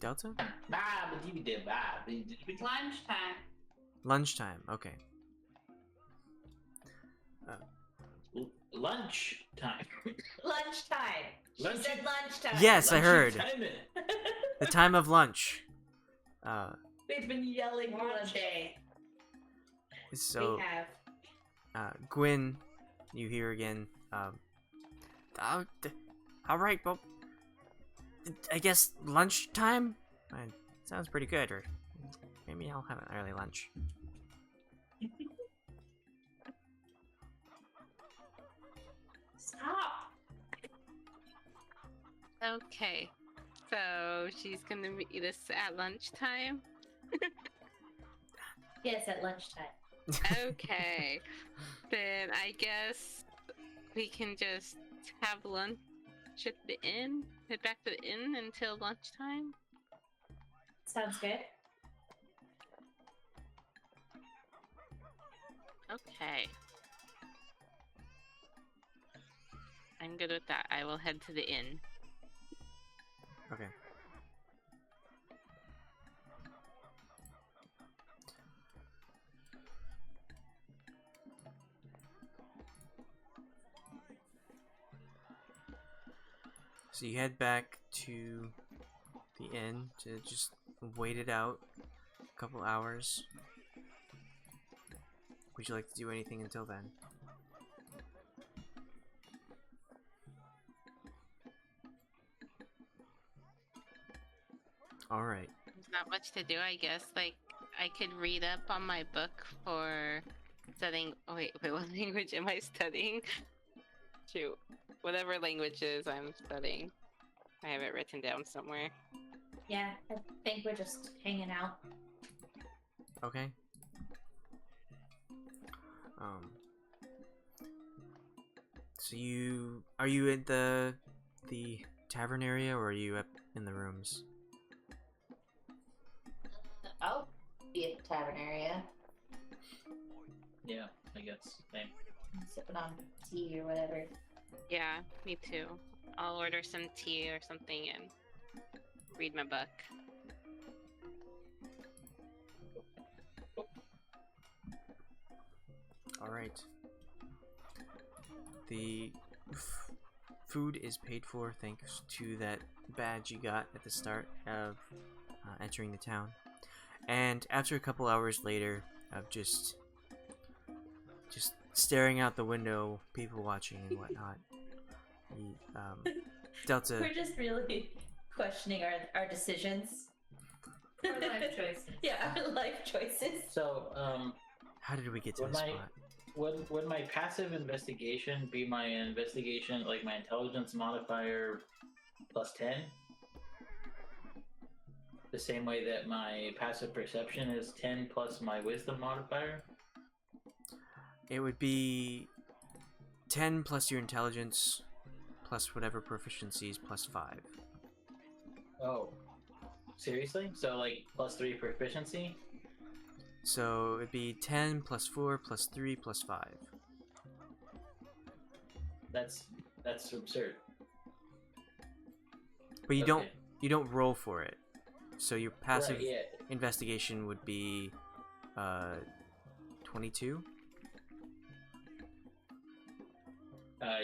Delta? Lunchtime. Lunchtime, okay. Lunch time. Lunchtime. She Lunch- said lunchtime. Yes, I heard. Time it. The time of lunch. We've been yelling all day. So, We have. Gwyn, you hear again. Alright, well, I guess lunchtime? Sounds pretty good, or maybe I'll have an early lunch. Stop. Okay. So she's gonna meet us at lunchtime. Yes, at lunchtime. Okay. Then I guess we can just have lunch at the inn. Head back to the inn until lunchtime. Sounds good. Okay. I'm good with that. I will head to the inn. Okay. So you head back to the inn to just wait it out a couple hours. Would you like to do anything until then? Alright. There's not much to do, I guess. Like, I could read up on my book for studying. Oh, wait, what language am I studying? Shoot. Whatever languages I'm studying. I have it written down somewhere. Yeah, I think we're just hanging out. Okay. So are you at the tavern area, or are you up in the rooms? I'll be at the tavern area, Yeah, I guess. Same. sipping on tea or whatever. Yeah, me too. I'll order some tea or something and read my book. Alright. The food is paid for thanks to that badge you got at the start of entering the town. And after a couple hours later of just staring out the window, people watching and whatnot. Delta. We're just really questioning our decisions. Our life choices. Yeah, our life choices. So, How did we get to would this my spot? would my passive investigation be my investigation, like my intelligence modifier plus 10? The same way that my passive perception is 10 plus my wisdom modifier? It would be 10 plus your intelligence plus whatever proficiencies plus 5. Oh. Seriously? So like plus 3 proficiency? So it'd be 10 plus 4 plus 3 plus 5. That's absurd. But you Okay. don't roll for it. So your passive Right, yeah. investigation would be 22.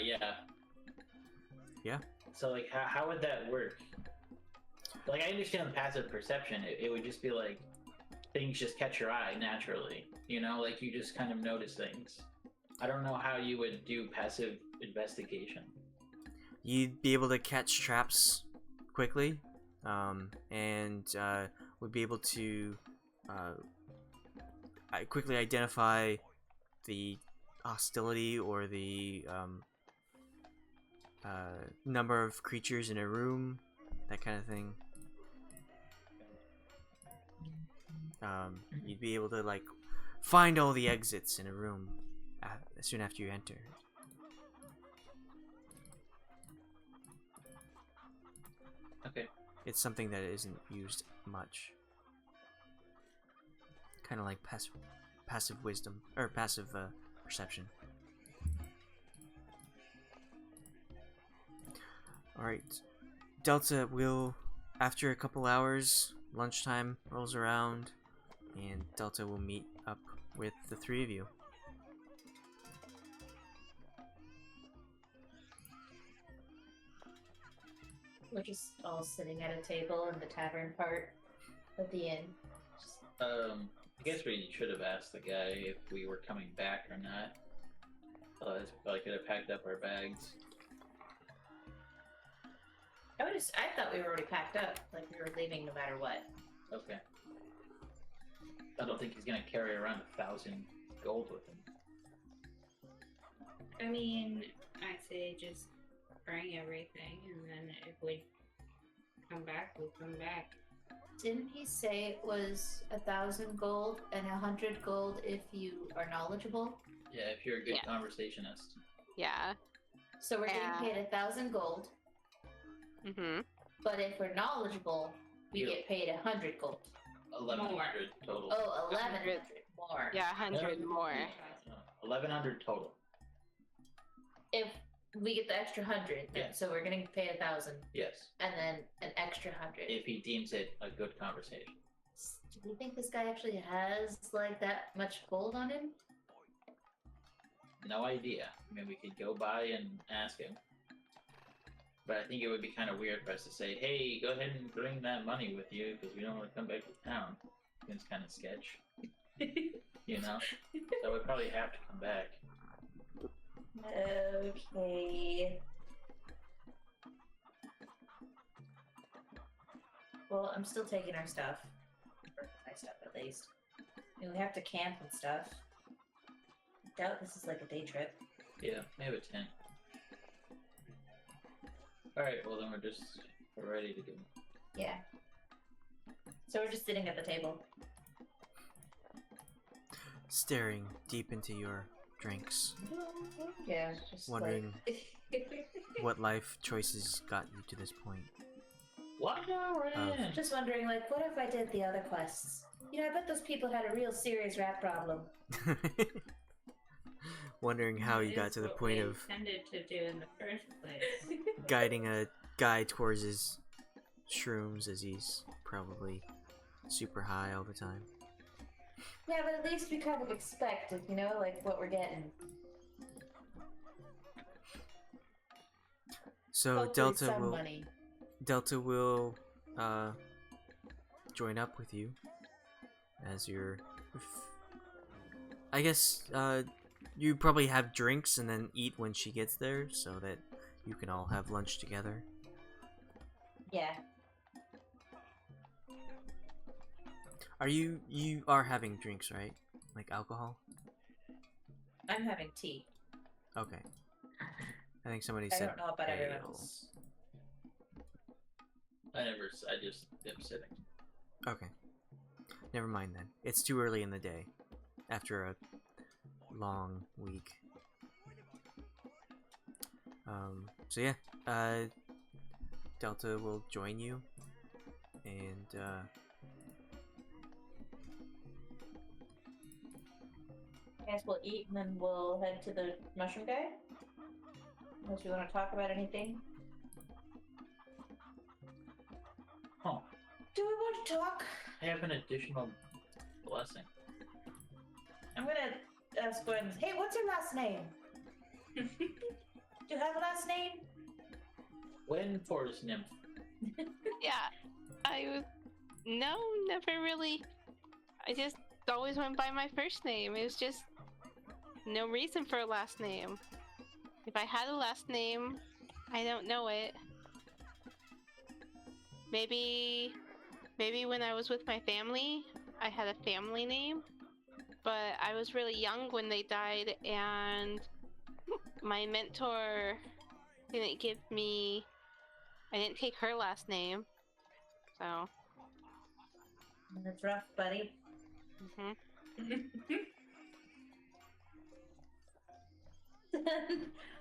Yeah. Yeah. So like how would that work? Like I understand the passive perception. It would just be like things just catch your eye naturally. You know, like you just kind of notice things. I don't know how you would do passive investigation. You'd be able to catch traps quickly, and would be able to quickly identify the hostility or the number of creatures in a room, that kind of thing. You'd be able to like find all the exits in a room soon after you enter. Okay. It's something that isn't used much. Kind of like passive wisdom or passive perception. All right, Delta will, after a couple hours, lunchtime rolls around, and Delta will meet up with the three of you. We're just all sitting at a table in the tavern part of the inn. I guess we should have asked the guy if we were coming back or not. Otherwise, we probably could have packed up our bags. I thought we were already packed up, like we were leaving no matter what. Okay. I don't think he's gonna carry around 1,000 gold with him. I mean, I'd say just bring everything, and then if we come back, we'll come back. Didn't he say it was 1,000 gold and 100 gold if you are knowledgeable? Yeah, if you're a good Yeah. conversationist. Yeah. So we're getting Yeah. paid 1,000 gold, Mhm. but if we're knowledgeable, we Yeah. get paid 100 gold. 1,100 total. Oh, 1,100 more. Yeah, 100 more. 1,100 total. If we get the extra 100, then, Yeah. so we're getting paid 1,000, Yes. and then an extra 100. If he deems it a good conversation. Do you think this guy actually has like that much gold on him? No idea. I mean, we could go by and ask him. But I think it would be kind of weird for us to say, hey, go ahead and bring that money with you because we don't want to come back to town. It's kind of sketch. You know? So we'd probably have to come back. Okay. Well, I'm still taking our stuff. Or my stuff, at least. I mean, we have to camp and stuff. I doubt this is like a day trip. Yeah, maybe a 10. Alright, well then we're ready to go. Yeah. So we're just sitting at the table. Staring deep into your drinks, Yeah, just wondering like... what life choices got you to this point. Warren! Just wondering, like, what if I did the other quests? You know, I bet those people had a real serious rat problem. Wondering how you It got is to the what point we of intended to do in the first place. guiding a guy towards his shrooms as he's probably super high all the time. Yeah, but at least we kind of expected, you know, like what we're getting. So Hopefully Delta will join up with you as your, I guess, you probably have drinks and then eat when she gets there, so that you can all have lunch together. Yeah. You are having drinks, right? Like alcohol? I'm having tea. Okay. I think somebody I said don't know about everyone ale. else. I just am sitting. Okay. Never mind then. It's too early in the day. After a long week. So yeah, Delta will join you, and I guess we'll eat and then we'll head to the mushroom guy. Unless you want to talk about anything. Huh. Do we want to talk? I have an additional blessing. I'm gonna ask Gwynn. Hey, what's your last name? Do you have a last name? When Forest Nymph. Yeah, no, never really. I just always went by my first name. It was just no reason for a last name. If I had a last name, I don't know it. Maybe when I was with my family, I had a family name, but I was really young when they died, and my mentor didn't give me. I didn't take her last name, so. That's rough, buddy. Mhm.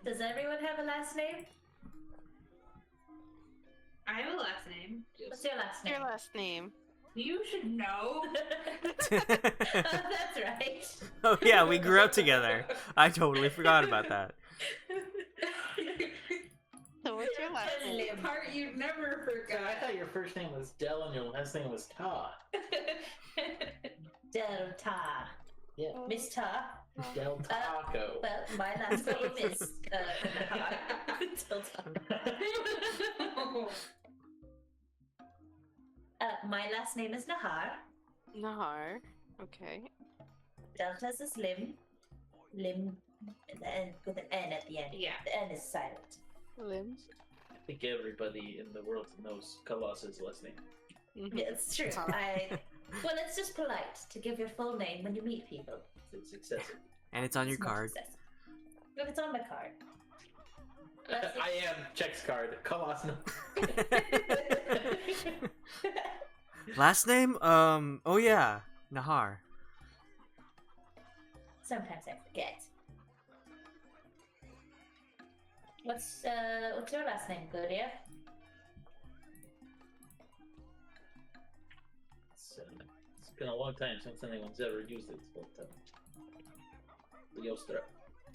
Does everyone have a last name? I have a last name. What's your last name? Your last name. You should know. That's right. Oh yeah, we grew up together. I totally forgot about that. So what's your last That's name? the part you never I forgot. thought your first name was Del and your last name was Ta. Delta. Yeah. Miss Ta. Del Taco. Well, my last name is Delta. My last name is Nahar. Nahar. Okay. Delta's is Lim. Lim and with an N at the end. Yeah. The N is silent. Limbs. I think everybody in the world knows Khalas' last name. Mhm. Yeah, it's true. Well, it's just polite to give your full name when you meet people. It's excessive. And it's on your It's not card. excessive. Look, it's on my card. I am checks card. Khalas. No. Last name? Oh yeah, Nahar. Sometimes I forget. What's your last name, Guryev? It's been a long time since anyone's ever used it, but Leostra.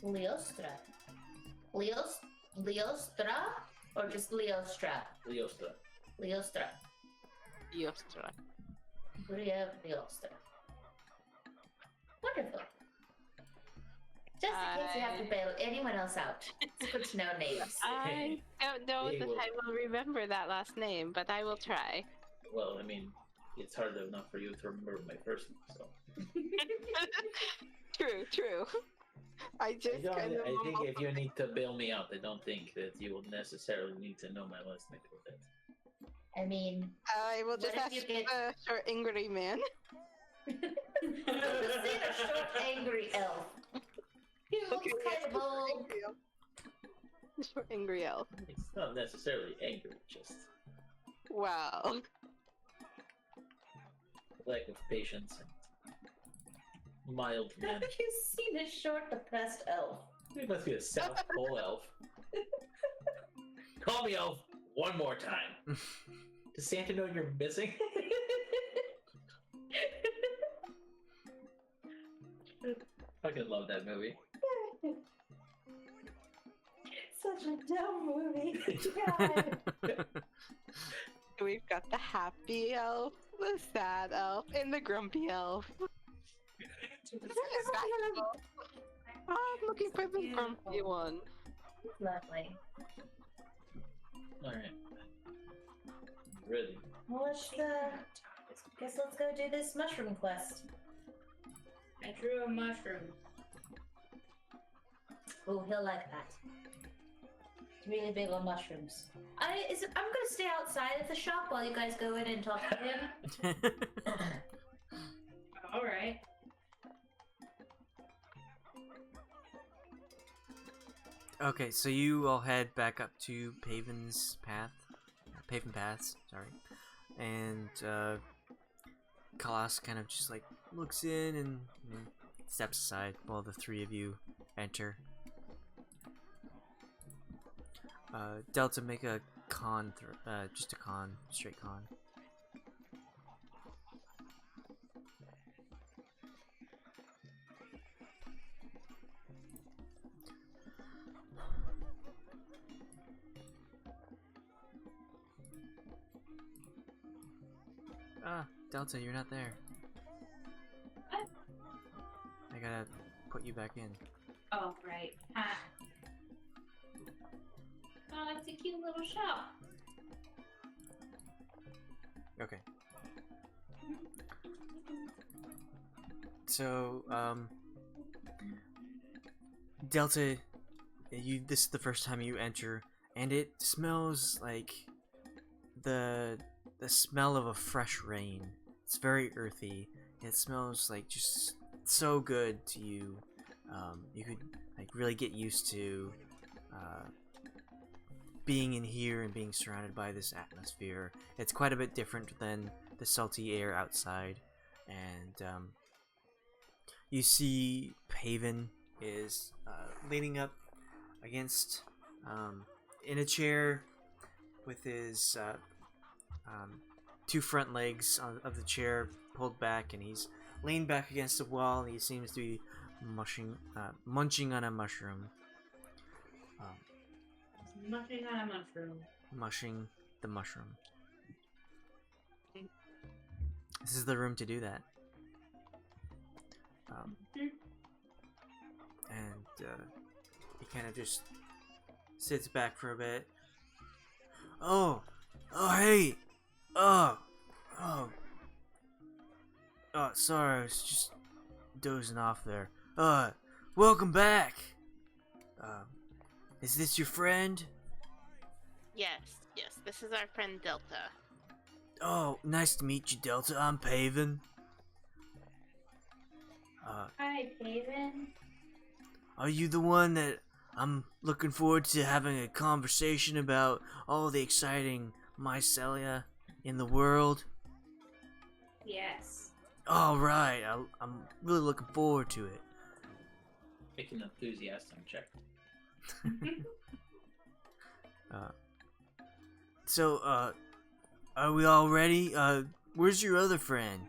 Leostra. Leostra? Or just Leostra? Leostra. Leostra. Yostra. Guryev Leostra. Wonderful. Just in case you have to bail anyone else out. It's good to know names. I don't know They that will- I will remember that last name, but I will try. Well, I mean, it's hard enough for you to remember my first name, so. True. I just kind of I think if you need to bail me out, I don't think that you will necessarily need to know my last name for that. I mean, I will just What if ask you get- the short angry man. I've just seen a short, angry elf. He looks kind of old. Short angry elf. It's not necessarily anger, just Wow. lack of patience and mild Have man. you seen a short, depressed elf? He must be a South Pole elf. Call me elf one more time. Does Santa know you're missing? Fucking love that movie. Such a dumb movie. God. We've got the happy elf, the sad elf, and the grumpy elf. I'm looking for the grumpy one. Lovely. Alright. Ready. Well, guess let's go do this mushroom quest. I drew a mushroom. Oh, he'll like that. He's really big on mushrooms. I'm gonna stay outside of the shop while you guys go in and talk to him. All right. Okay, so you all head back up to Paven Paths, sorry. And Khalas kind of just like looks in and steps aside while the three of you enter. Delta, make a con, just a con, straight con. Ah, Delta, you're not there. What? I gotta put you back in. Oh, right. Ha. Oh, it's a cute little shop. Okay. So, Delta, this is the first time you enter, and it smells like the smell of a fresh rain. It's very earthy. It smells like just so good to you. You could like really get used to being in here and being surrounded by this atmosphere. It's quite a bit different than the salty air outside. And you see Paven is leaning up against in a chair with his two front legs of the chair pulled back, and he's leaned back against the wall, and he seems to be munching on a mushroom. Munching on a mushroom. Mushing the mushroom. This is the room to do that. And he kind of just sits back for a bit. Oh, hey! Sorry, I was just dozing off there. Welcome back! Is this your friend? Yes, this is our friend Delta. Oh, nice to meet you, Delta. I'm Paven. Hi, Paven. Are you the one that I'm looking forward to having a conversation about all the exciting mycelia in the world? Yes. All right, I'm really looking forward to it. Make an enthusiasm check. So, are we all ready? Where's your other friend?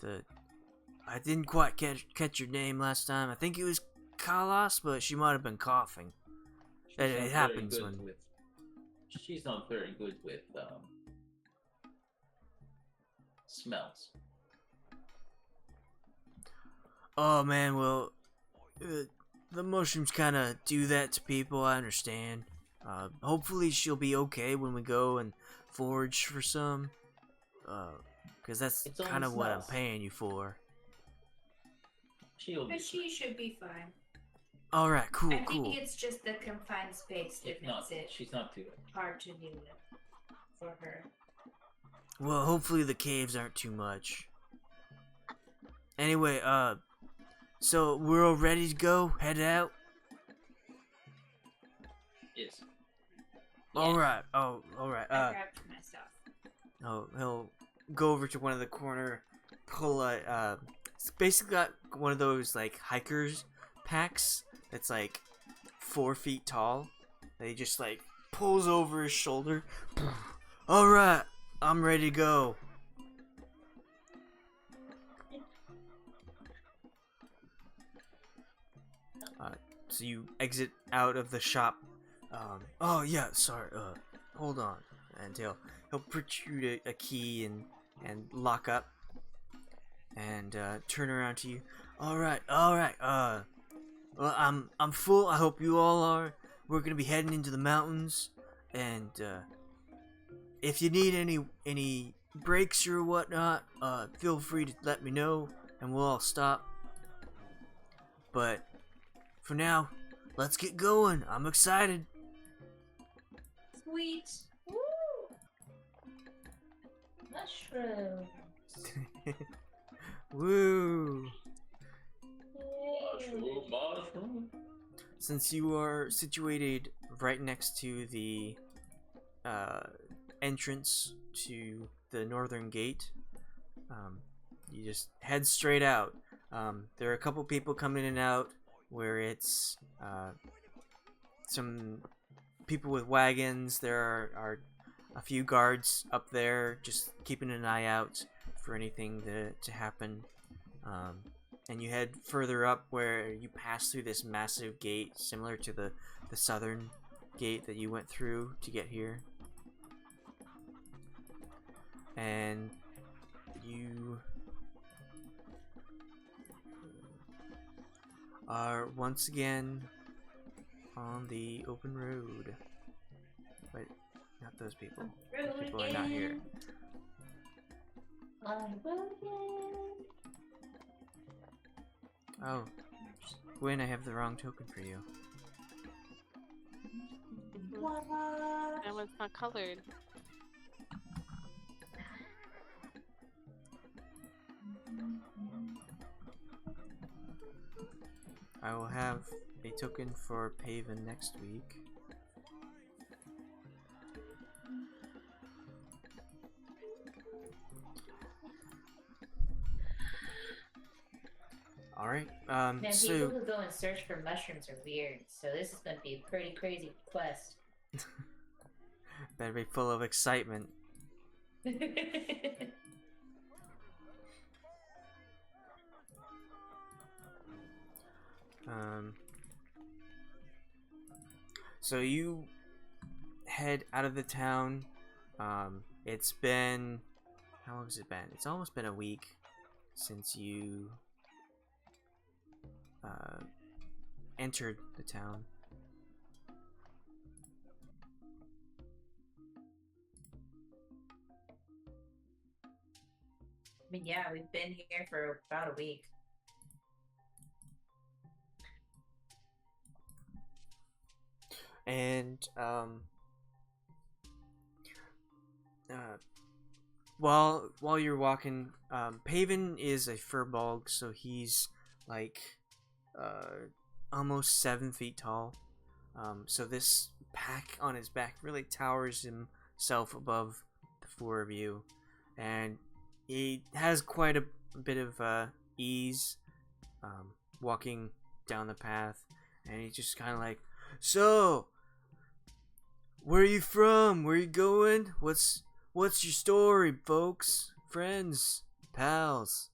I didn't quite catch your name last time. I think it was Khalas, but she might have been coughing. It happens when... She's not very good with, smells. Oh, man, well... the mushrooms kind of do that to people, I understand. Hopefully she'll be okay when we go and forage for some. Because that's kind of what I'm paying you for. She should be fine. Alright, cool, I cool. think it's just the confined space that makes it she's not too hard to deal with for her. Well, hopefully the caves aren't too much. Anyway, so we're all ready to go? Head out? Yes. Alright, alright. I grabbed my stuff. He'll go over to one of the corner, pull it's basically got one of those, like, hikers packs that's, like, 4 feet tall. That he just, like, pulls over his shoulder. Alright, I'm ready to go. So you exit out of the shop. Oh yeah, sorry. Hold on. And he'll protrude a key and lock up, and turn around to you. All right. Well, I'm full. I hope you all are. We're gonna be heading into the mountains, and if you need any breaks or whatnot, feel free to let me know, and we'll all stop. But for now, let's get going. I'm excited. Sweet. Woo! Mushrooms. Woo! Yay. Mushroom. Since you are situated right next to the entrance to the northern gate, you just head straight out. There are a couple people coming in and out where it's some people with wagons. There are a few guards up there just keeping an eye out for anything to happen. And you head further up where you pass through this massive gate similar to the southern gate that you went through to get here. And you are once again on the open road. Wait, not those people. Those people are not here. On the road again. Oh, Gwyn, I have the wrong token for you. What? That one's not colored. I will have a token for Paven next week. Alright, Man, people so who go and search for mushrooms are weird, so this is going to be a pretty crazy quest. better be full of excitement. So you head out of the town. It's been, how long has it been? It's almost been a week since you entered the town. I mean, yeah, we've been here for about a week. And while you're walking, Paven is a firbolg, so he's like almost 7 feet tall. So this pack on his back really towers himself above the four of you, and he has quite a bit of ease walking down the path, and he's just kind of like, so where are you from? Where are you going? What's your story, folks? Friends? Pals?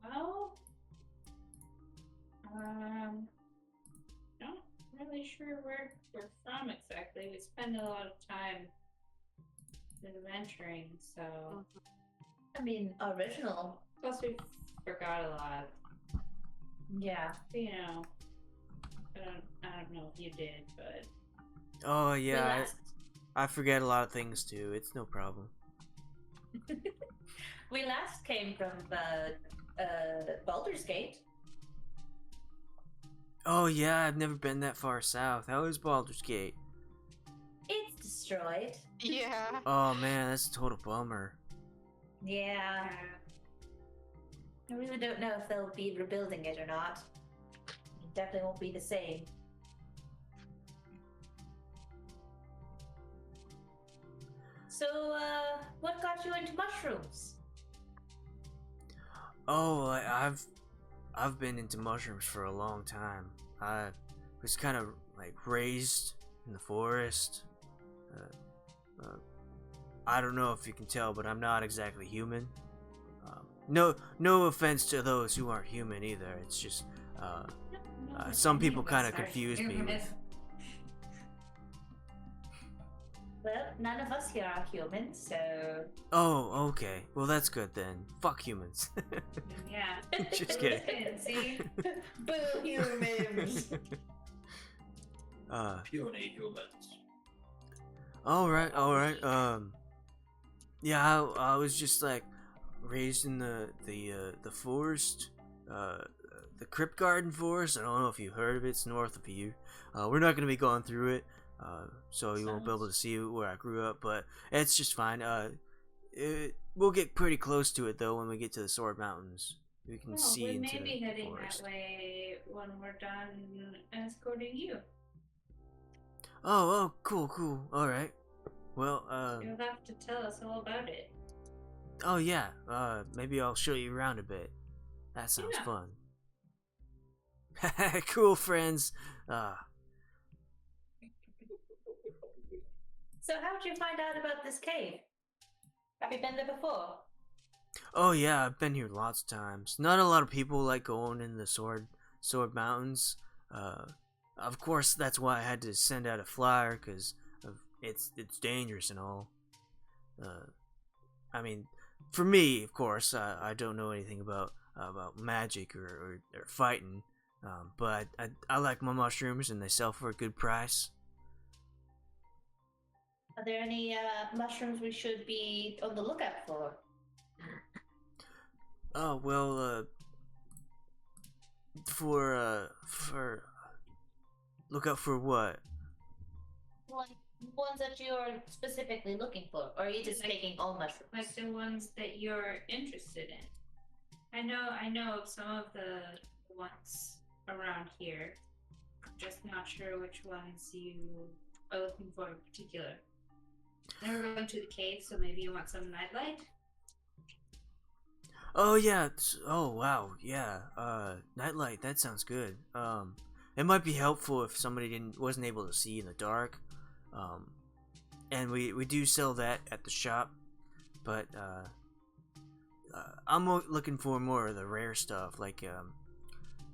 Well, not really sure where we're from exactly. We spend a lot of time adventuring, so I mean, original. plus we forgot a lot. Yeah. You know, I don't know if you did, but Oh We yeah, last, I forget a lot of things too. It's no problem. we last came from Baldur's Gate. Oh yeah, I've never been that far south. How is Baldur's Gate? It's destroyed. Yeah. Oh man, that's a total bummer. Yeah. I really don't know if they'll be rebuilding it or not. It definitely won't be the same. So, what got you into mushrooms? Oh, I've been into mushrooms for a long time. I was kind of like raised in the forest. I don't know if you can tell, but I'm not exactly human. No offense to those who aren't human either. It's just some people kind of confuse me with. Well, none of us here are human, so. Oh, okay. Well, that's good then. Fuck humans. yeah. Just kidding. See? Boo humans! Puny humans. All right. Yeah, I was just like, raised in the forest, the Crypt Garden Forest. I don't know if you heard of it. It's north of you. We're not gonna be going through it, so you won't be able to see where I grew up. But it's just fine. We'll get pretty close to it though when we get to the Sword Mountains. We can see we into may be the heading forest. that way when we're done escorting you. Oh, cool. All right. Well, You'll have to tell us all about it. oh yeah. Maybe I'll show you around a bit. That sounds Yeah. fun. Cool, friends. So how'd you find out about this cave? Have you been there before? Oh yeah, I've been here lots of times. Not a lot of people like going in the Sword Mountains. Of course, that's why I had to send out a flyer because it's dangerous and all. I mean, for me, of course, I don't know anything about magic or fighting. But I like my mushrooms and they sell for a good price. Are there any mushrooms we should be on the lookout for? Oh well, for look out for what? Ones that you're specifically looking for, or are you just taking all mushrooms? Like the ones that you're interested in. I know of some of the ones around here. Just not sure which ones you are looking for in particular. Never going to the cave, so maybe you want some nightlight? Oh yeah. Oh wow. Yeah. Nightlight. That sounds good. It might be helpful if somebody wasn't able to see in the dark. And we do sell that at the shop, but I'm looking for more of the rare stuff, like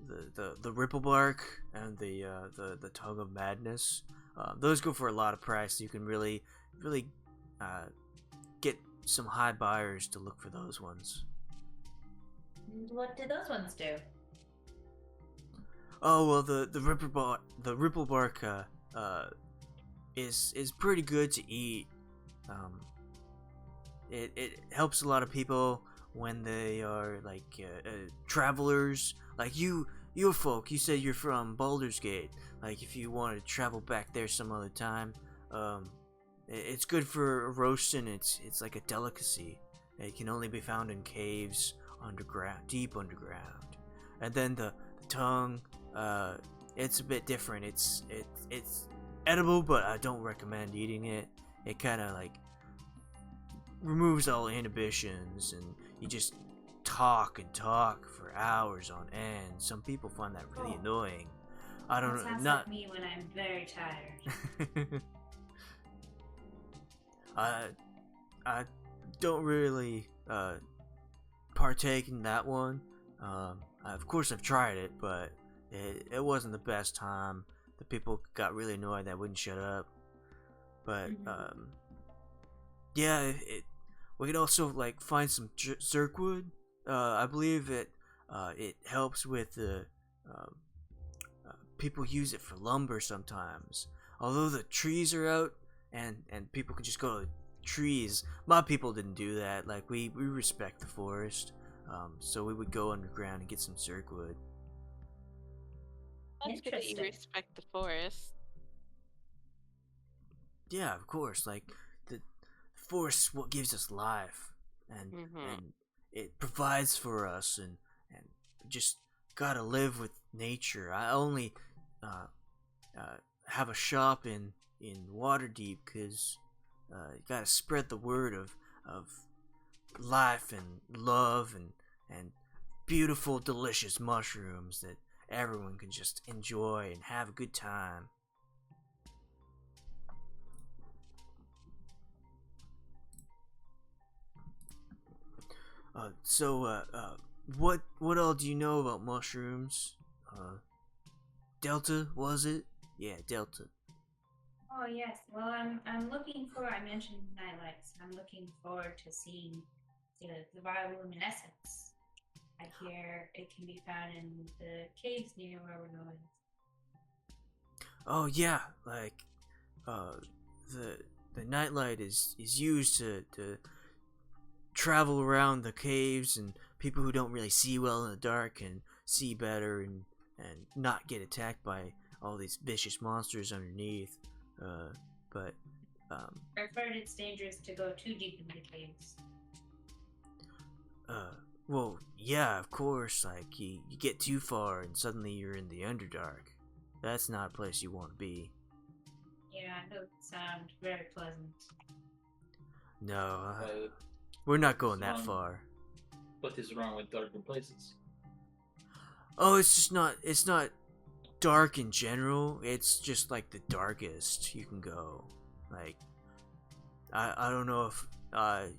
the ripple bark and the tongue of madness. Those go for a lot of price. You can really get some high buyers to look for those ones. What do those ones do? Oh well, the ripple bark is pretty good to eat. It helps a lot of people when they are like travelers. Like you folk. You said you're from Baldur's Gate. Like if you want to travel back there some other time, it's good for roasting. It's like a delicacy. It can only be found in caves underground, deep underground. And then the tongue, it's a bit different. It's edible, but I don't recommend eating it. It kind of like removes all inhibitions, and you just talk and talk for hours on end. Some people find that really annoying. I don't know. Sounds Not like me when I'm very tired. I don't really partake in that one. Of course, I've tried it, but it wasn't the best time. The people got really annoyed that I wouldn't shut up. But yeah, we could also like find some zirkwood. I believe it helps with the people use it for lumber sometimes. Although the trees are out and people can just go to the trees, my people didn't do that. Like we respect the forest, so we would go underground and get some zirkwood. That's good that you Interesting. respect the forest. Yeah, of course. Like the forest is what gives us life, and and it provides for us, and just gotta live with nature. I only have a shop in Waterdeep because you gotta spread the word of life and love and beautiful, delicious mushrooms that everyone can just enjoy and have a good time. What all do you know about mushrooms? Delta, was it? Yeah, Delta. Oh yes. Well, I'm looking for. I mentioned nightlights. I'm looking forward to seeing the bioluminescence. I hear it can be found in the caves near where we're going. Oh yeah, like the nightlight is used to travel around the caves, and people who don't really see well in the dark can see better and not get attacked by all these vicious monsters underneath. But I've heard it's dangerous to go too deep into caves. well, yeah, of course. Like you get too far, and suddenly you're in the Underdark. That's not a place you want to be. Yeah, it doesn't sound very pleasant. No, we're not going that Wrong. far. What is wrong with darker places? Oh, it's not dark in general. It's just like the darkest you can go. Like, I don't know if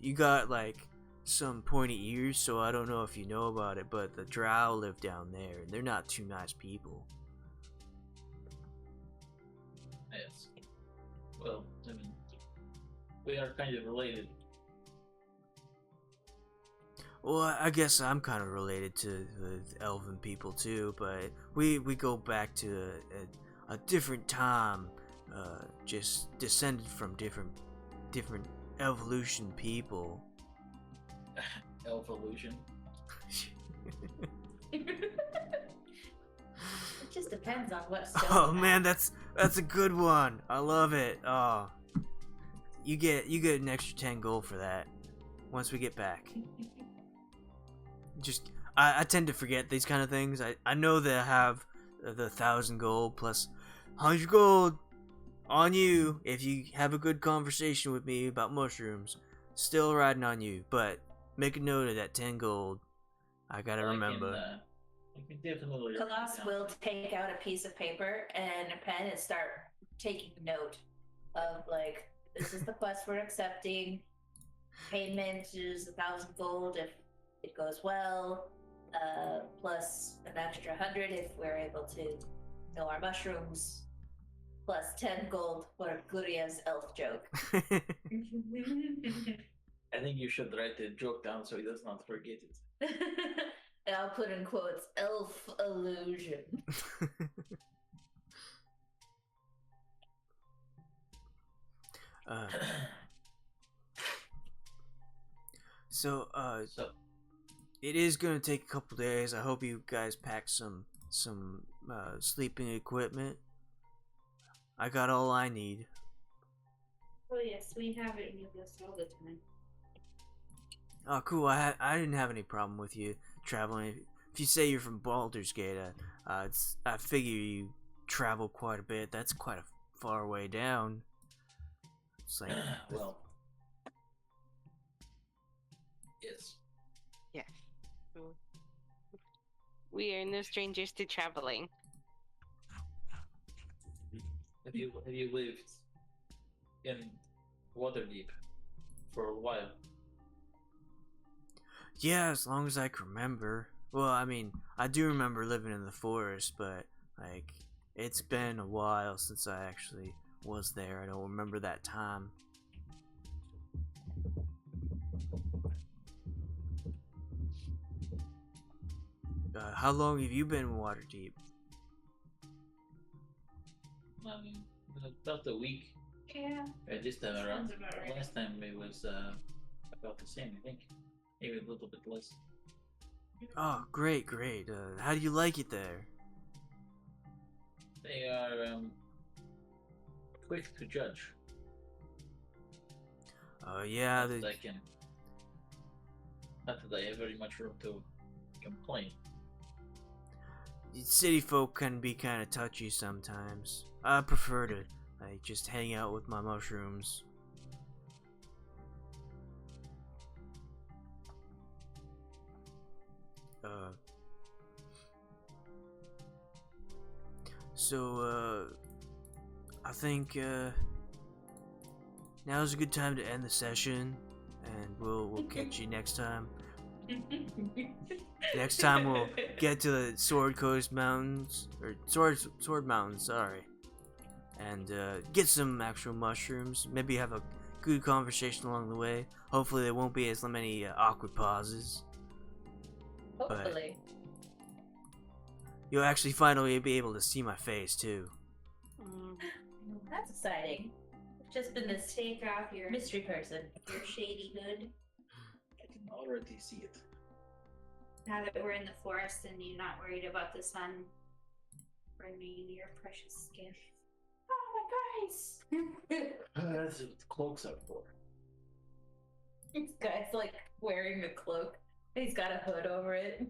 you got like some pointy ears, so I don't know if you know about it, but the Drow live down there, and they're not too nice people. Yes. Well, I mean, we are kind of related. Well, I guess I'm kind of related to the elven people too, but we go back to a different time, just descended from different evolution people. Evolution. It just depends on what stone. Oh man, that's a good one. I love it. Oh, you get an extra 10 gold for that once we get back. Just I tend to forget these kind of things. I know that I have the 1,000 gold plus 100 gold on you if you have a good conversation with me about mushrooms. Still riding on you, but make a note of that 10 gold. I gotta remember. I can definitely. Khalas will take out a piece of paper and a pen and start taking note of, like, this is the quest we're accepting. Payment is 1,000 gold if it goes well, plus an extra 100 if we're able to know our mushrooms, plus 10 gold for Guryev's elf joke. I think you should write the joke down so he does not forget it. And I'll put in quotes, elf illusion. So, So, it is gonna take a couple days. I hope you guys pack some sleeping equipment. I got all I need. Oh yes, we have it with us all the time. Oh, cool. I didn't have any problem with you traveling. If you say you're from Baldur's Gate, I figure you travel quite a bit. That's quite a far way down. It's like, well, yes. Yes. We are no strangers to traveling. Have you lived in Waterdeep for a while? yeah, as long as I can remember. Well, I mean, I do remember living in the forest, but like, it's been a while since I actually was there. I don't remember that time. How long have you been in Waterdeep? About a week. Yeah. This time Sounds around. about right. Last time it was about the same, I think. Maybe a little bit less. Oh, great. How do you like it there? They are quick to judge. Yeah, Not that I can. Not that I have very much room to complain. city folk can be kind of touchy sometimes. I prefer to like just hang out with my mushrooms. So I think now's a good time to end the session, and we'll catch you next time. Next time we'll get to the Sword Coast Mountains, or Sword Mountains, sorry, and get some actual mushrooms. Maybe have a good conversation along the way. Hopefully there won't be as many awkward pauses. Hopefully. You'll actually finally be able to see my face too. That's exciting. I've just been this Take off your mystery person. shady hood. already see it. Now that we're in the forest and you're not worried about the sun burning your precious skin. Oh my guys! That's what the cloaks are for. This guy's like wearing a cloak. He's got a hood over it.